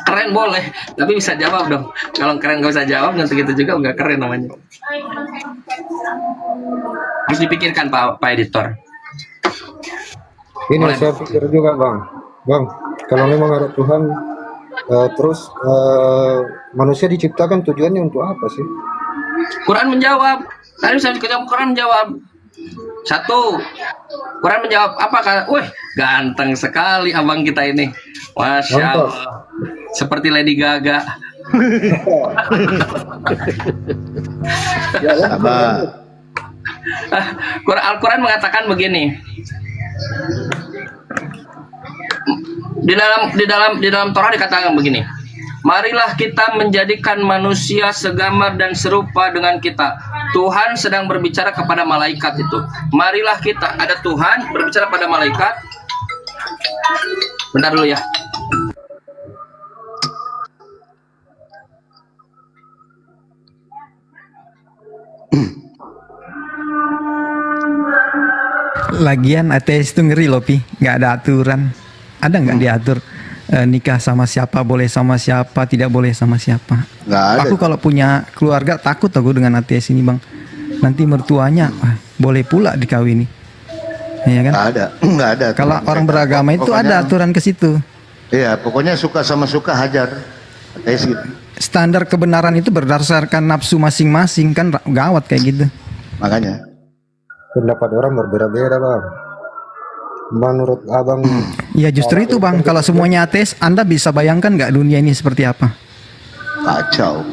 Keren boleh, tapi bisa jawab dong. Kalau keren gak bisa jawab, nanti gitu juga nggak keren namanya. Harus dipikirkan Pak Editor. Ini saya pikir juga, Bang. Bang, kalau memang ada Tuhan, terus manusia diciptakan tujuannya untuk apa sih? Quran menjawab. Tadi saya ketemu Quran menjawab. Satu, Quran menjawab apa kan? Wih, ganteng sekali abang kita ini. Masya Mantap. Allah. Seperti Lady Gaga. Sabar. Al-Quran mengatakan begini. Di dalam Torah dikatakan begini. Marilah kita menjadikan manusia segambar dan serupa dengan kita. Tuhan sedang berbicara kepada malaikat itu. Marilah kita, ada Tuhan berbicara pada malaikat. Bentar dulu ya. Lagian ateis itu ngeri loh, Pi. Nggak ada aturan. Ada nggak diatur nikah sama siapa, boleh sama siapa, tidak boleh sama siapa. Nggak ada. Aku kalau punya keluarga takut aku dengan ateis ini, Bang. Nanti mertuanya boleh pula dikawini. Iya kan? Nggak ada. Nggak ada. Kalau orang beragama itu ada aturan ke situ. Iya, pokoknya suka sama suka hajar. Ateis gitu. Standar kebenaran itu berdasarkan nafsu masing-masing, kan gawat kayak gitu. Makanya. Pendapat orang berbeda-beda, Bang. Menurut Abang, Ya justru itu, Bang. Kalau semuanya ateis, Anda bisa bayangkan nggak dunia ini seperti apa? Kacau.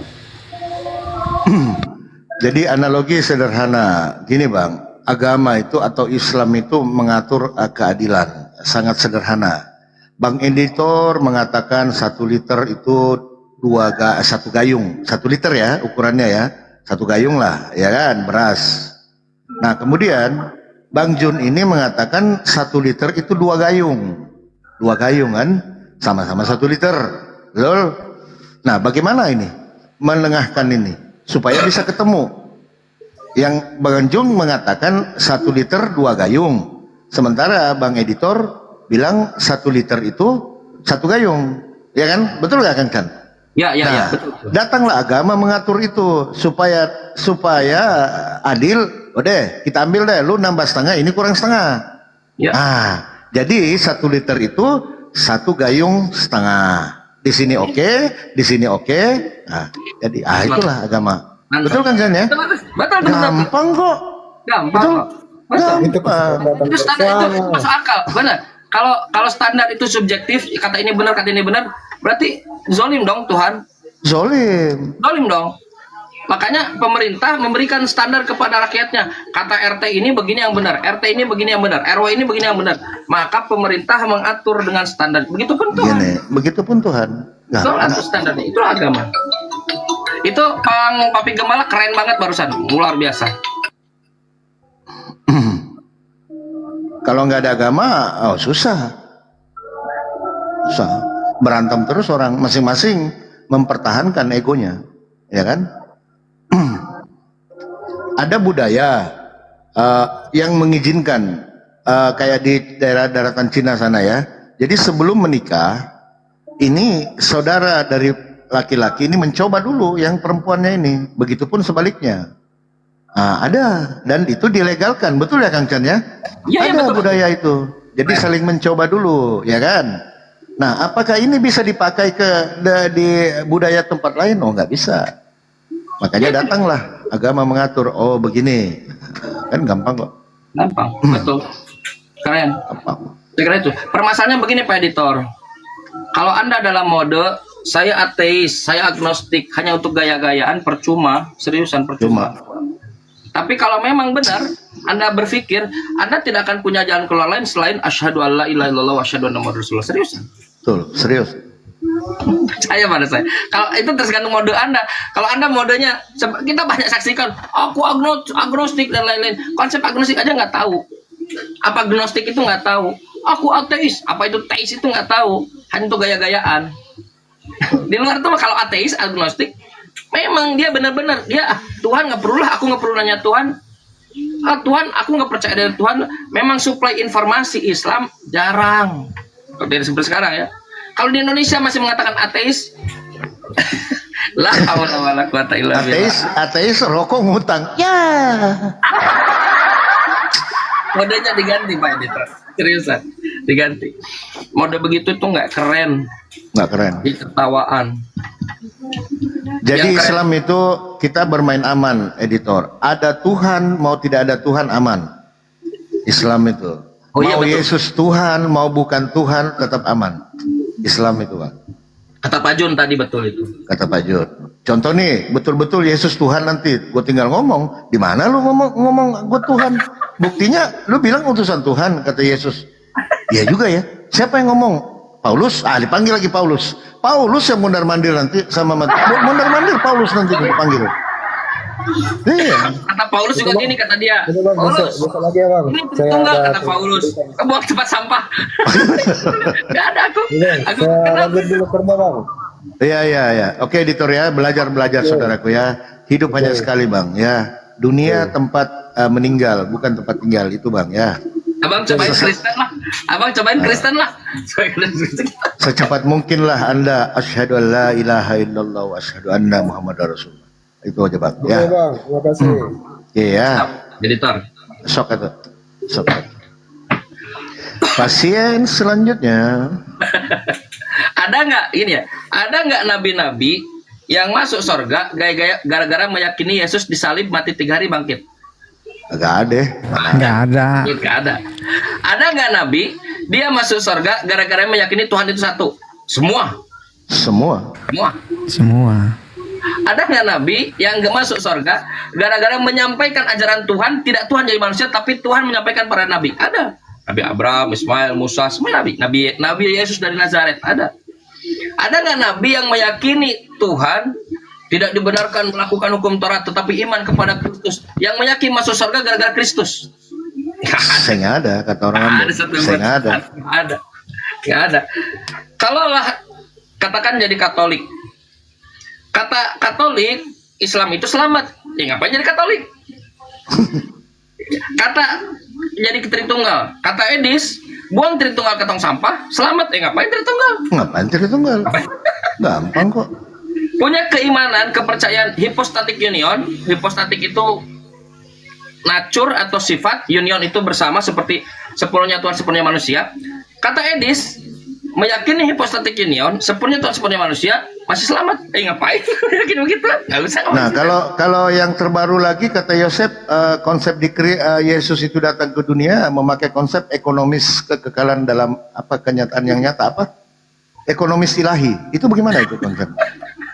Jadi analogi sederhana. Gini Bang, agama itu atau Islam itu mengatur keadilan. Sangat sederhana. Bang editor mengatakan 1 liter itu 1 gayung. 1 liter ya ukurannya ya. 1 gayung lah, ya kan, beras. Nah kemudian Bang Jun ini mengatakan 1 liter itu 2 gayung. 2 gayung kan, sama-sama 1 liter. Lol. Nah bagaimana ini? Menengahkan ini supaya bisa ketemu. Yang Bang Jun mengatakan 1 liter 2 gayung. Sementara Bang editor bilang 1 liter itu 1 gayung. Ya kan? Betul gak kan? Ya, ya, Nah, ya, betul. datanglah agama mengatur itu supaya adil. Udah, kita ambil deh. Lu nambah setengah, ini kurang setengah. Ya. Jadi 1 liter itu 1 gayung setengah. Di sini oke, di sini oke. Nah, jadi itulah agama. Mantap. Betul kan Jan ya? Betul. Gampang kok. Gampang. Betul. Betul. itu kesepakatan Itu standar itu bersama. masuk akal, benar. Kalau standar itu subjektif, kata ini benar, kata ini benar, berarti zolim dong Tuhan. Zolim. Zolim dong. Makanya pemerintah memberikan standar kepada rakyatnya. Kata RT ini begini yang benar, RT ini begini yang benar, RW ini begini yang benar. Maka pemerintah mengatur dengan standar. Begitupun Tuhan. Gini, begitupun Tuhan. Itu atur standarnya, itu agama. Itu Papi Gembala keren banget barusan, luar biasa. Kalau nggak ada agama, susah. Susah. Berantem terus orang masing-masing mempertahankan egonya, ya kan? Ada budaya yang mengizinkan kayak di daerah daratan Cina sana ya. Jadi sebelum menikah, ini saudara dari laki-laki ini mencoba dulu yang perempuannya ini. Begitupun sebaliknya. Ada, dan itu dilegalkan, betul ya Kang Chan ya? Iya, Ada betul. budaya itu. Jadi saling mencoba dulu, ya kan? Nah, apakah ini bisa dipakai di budaya tempat lain? Oh, nggak bisa. Makanya datanglah agama mengatur. Oh, begini, kan gampang kok. Gampang, betul. Keren. Gampang. Saya kira itu. Permasalahannya begini Pak Editor. Kalau Anda dalam mode saya ateis, saya agnostik, hanya untuk gaya-gayaan, percuma, seriusan percuma. Tapi kalau memang benar Anda berpikir, Anda tidak akan punya jalan keluar lain selain asyhadu alla ilaha illallah wa asyhadu anna muhammadar rasulullah. Seriusan. Betul, serius. Percaya pada saya. Kalau itu tergantung mode Anda. Kalau Anda modenya, kita banyak saksikan, aku agnostik dan lain-lain. Konsep agnostik aja nggak tahu. Apa agnostik itu nggak tahu. Aku ateis. Apa itu teis itu nggak tahu. Hanya untuk gaya-gayaan. Di luar itu kalau ateis, agnostik, memang dia benar-benar dia Tuhan nggak perlu lah, aku nggak perlu nanya Tuhan. Tuhan, aku nggak percaya dengan Tuhan. Memang suplai informasi Islam jarang. Seperti seperti sekarang ya. Kalau di Indonesia masih mengatakan ateis, lah haula wala quwata illa billah. Ateis rokok ngutang. Ya. Modenya diganti Pak Editor. Seriusan, diganti. mode begitu tuh nggak keren, Nggak keren. ketawaan. Jadi Yang keren. Islam itu kita bermain aman, editor. Ada Tuhan, mau tidak ada Tuhan aman. Islam itu. Oh iya, Mau betul. Yesus Tuhan, mau bukan Tuhan, tetap aman. Islam itu, Bang. Kata Pak Jun tadi betul itu. Kata Pak Jun. Contoh nih, betul-betul Yesus Tuhan nanti. Gue tinggal ngomong. Di mana lu ngomong gue Tuhan? Buktinya lu bilang utusan Tuhan, kata Yesus. Iya juga ya. Siapa yang ngomong? Paulus. Dipanggil lagi Paulus. Paulus yang mondar-mandir nanti sama mondar-mandir Paulus nanti dipanggil. Iya. Kata Paulus juga gini, kata dia. Ini bang, Paulus, besok lagi ya bang. ini Saya tunggal, ada kata Paulus. Buang tempat sampah. Gak ada aku. Ini, Aku saya kenapa? lanjut dulu kerja bang. Iya. Oke editor ya, belajar saudaraku ya. Hidup hanya sekali bang ya. Dunia tempat meninggal, bukan tempat tinggal itu bang ya. Abang cobain Kristen lah. Abang cobain Kristen lah. Cobain Kristen. Secepat mungkinlah Anda asyhadu an la ilaha illallah wa asyhadu anna Muhammadar Rasulullah. Itu aja bang Oke ya. bang, terima kasih. Iya. Editor. Sok itu. Sok. Pasien selanjutnya. Ada nggak ini ya? Ada nggak nabi-nabi yang masuk surga gaya-gaya gara-gara meyakini Yesus disalib mati 3 hari bangkit? Agak ada. Nggak ada. Nggak ada. Ada nggak nabi dia masuk surga gara-gara meyakini Tuhan itu satu? Semua. Semua. Semua. Ada nggak nabi yang nggak masuk surga gara-gara menyampaikan ajaran Tuhan, tidak Tuhan jadi manusia tapi Tuhan menyampaikan para nabi? Ada. Nabi Abraham, Ismail, Musa, semua nabi Yesus dari Nazaret ada. Ada nggak nabi yang meyakini Tuhan tidak dibenarkan melakukan hukum Taurat tetapi iman kepada Kristus, yang meyakini masuk surga gara-gara Kristus? Saya nggak ada kata orang Ambon. Saya nggak ada. Nggak ada. Kalaulah katakan jadi Katolik, kata Katolik Islam itu selamat, ya ngapain jadi Katolik? Kata jadi Tritunggal, kata Edis buang Tritunggal ke tong sampah, selamat, ya ngapain Tritunggal? Ngapain Tritunggal? Gampang kok. Punya keimanan, kepercayaan hypostatic union. Hypostatic itu nature atau sifat, union itu bersama seperti sepenuhnya Tuhan sepenuhnya manusia. Kata Edis meyakini hypostatic union, sepenuhnya Tuhan sepenuhnya manusia, masih selamat. Ngapain yakin begitu? Nggak usah. Nah, kalau yang terbaru lagi kata Yosef, konsep Yesus itu datang ke dunia memakai konsep ekonomis kekekalan dalam apa kenyataan yang nyata apa? Ekonomis ilahi. Itu bagaimana itu konsep?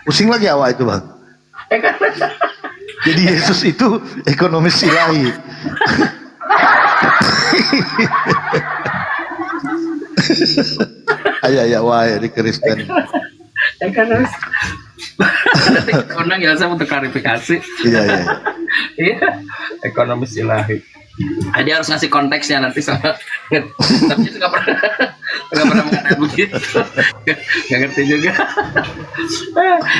Pusing lagi awak itu, Bang. Jadi Yesus itu ekonomis ilahi. Ayah wah di Kristen. Ekonomis. Nanti undang ya saya untuk klarifikasi. Iya. Iya, ekonomis ilahi. Dia harus ngasih konteksnya nanti sama. Tapi itu nggak pernah mengatakan begitu. Nggak ngerti juga.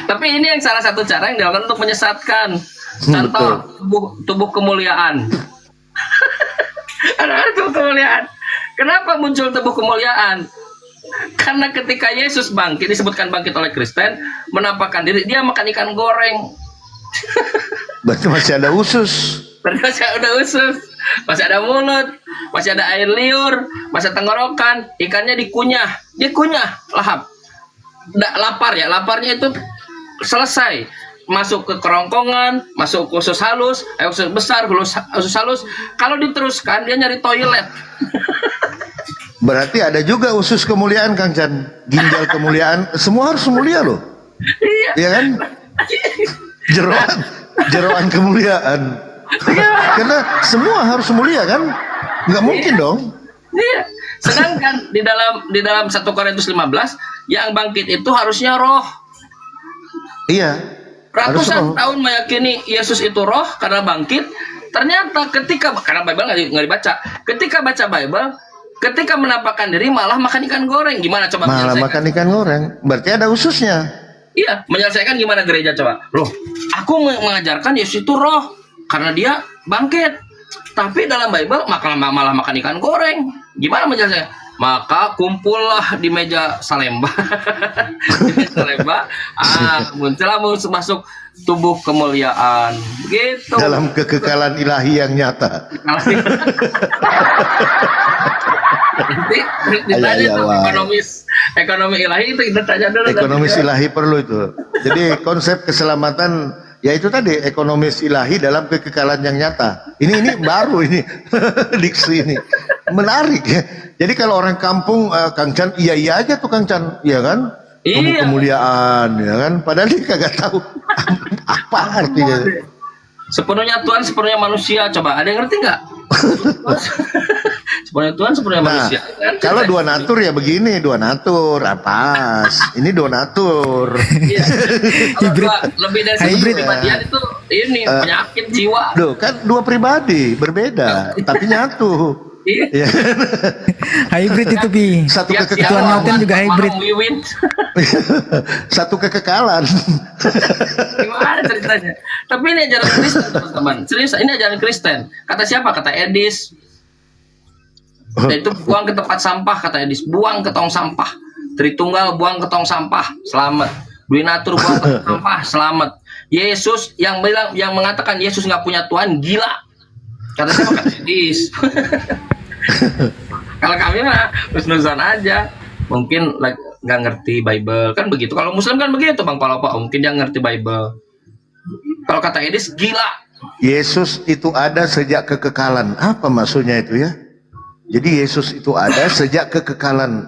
Tapi ini yang salah satu cara yang dilakukan untuk menyesatkan. Contoh tubuh kemuliaan. Ada tubuh kemuliaan. Kenapa muncul tubuh kemuliaan? Karena ketika Yesus bangkit, disebutkan bangkit oleh Kristen, menampakkan diri, dia makan ikan goreng. Berarti masih ada usus. Berarti masih ada usus, masih ada mulut, masih ada air liur, masih ada tenggorokan, ikannya dikunyah, dia kunyah, lahap. Lapar ya, laparnya itu selesai. Masuk ke kerongkongan, masuk ke usus halus, usus besar, usus halus. Kalau diteruskan, dia nyari toilet. Berarti ada juga usus kemuliaan Kang Chan, ginjal kemuliaan, semua harus mulia loh. Iya. Iya kan? Jeroan kemuliaan. Karena semua harus mulia kan? Nggak mungkin dong. Iya. Sedangkan di dalam 1 Korintus 15 yang bangkit itu harusnya roh. Iya. Ratusan tahun meyakini Yesus itu roh karena bangkit. Ternyata karena Bible nggak dibaca. Ketika baca Bible, ketika menampakkan diri malah makan ikan goreng. Gimana coba malah menyelesaikan? makan ikan goreng. Berarti ada ususnya. Iya, menyelesaikan gimana gereja coba? Loh, aku mengajarkan Yesus itu roh karena dia bangkit. Tapi dalam Bible malah makan ikan goreng. Gimana menyelesaikan? Maka kumpullah di meja Salemba. Di meja Salemba, muncullah masuk tubuh kemuliaan. Begitu. Dalam kekekalan ilahi yang nyata. Nanti ditanya Ayah, tuh wah. ekonomi ilahi itu kita tanya dulu. Ekonomis ilahi perlu itu. Jadi konsep keselamatan ya itu tadi ekonomis ilahi dalam kekekalan yang nyata. Ini baru ini diksi ini menarik ya. Jadi kalau orang kampung Kang Chan iya aja tuh Kang Chan, iya kan? Iya. Kemuliaan ya kan? Padahal dia kagak tahu apa artinya. Sepenuhnya Tuhan, sepenuhnya manusia. Coba ada yang ngerti nggak? Sepenuhnya Tuhan, sepenuhnya Nah, manusia. Kan? kalau dua natur ya begini, dua natur, pas. Ini dua natur. Iya. Kalau Hybrid. lebih dari satu Hybrid. kepribadian itu ini penyakit jiwa. Duh, kan dua pribadi berbeda, tapi nyatu. Iya. Ya. Hybrid itu Pi. Satu Tiap Ketuhan siapa Mauten juga hybrid. Malam wiwin. Satu kekekalan. Gimana ceritanya? Tapi ini ajaran Kristen teman-teman. Serius, ini ajaran Kristen. Kata siapa? Kata Edis. Itu buang ke tempat sampah, kata Edis. Buang ke tong sampah. Tritunggal buang ke tong sampah, selamat. Dwi Natur buang ke tong sampah, selamat. Yesus yang bilang, yang mengatakan Yesus nggak punya Tuhan, gila. Kata siapa? Kata Edis. Kalau kami mah nus-nusan aja. Mungkin nggak ngerti Bible kan begitu. Kalau Muslim kan begitu Bang Palopo. Mungkin dia ngerti Bible. Kalau kata Edis gila. Yesus itu ada sejak kekekalan. Apa maksudnya itu ya? Jadi Yesus itu ada sejak kekekalan.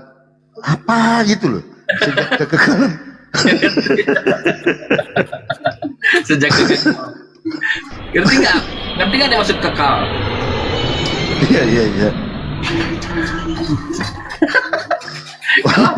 Apa gitu loh? Sejak kekekalan. Sejak kekal. Ngerti nggak? Ngerti nggak dia maksud kekal? Iya.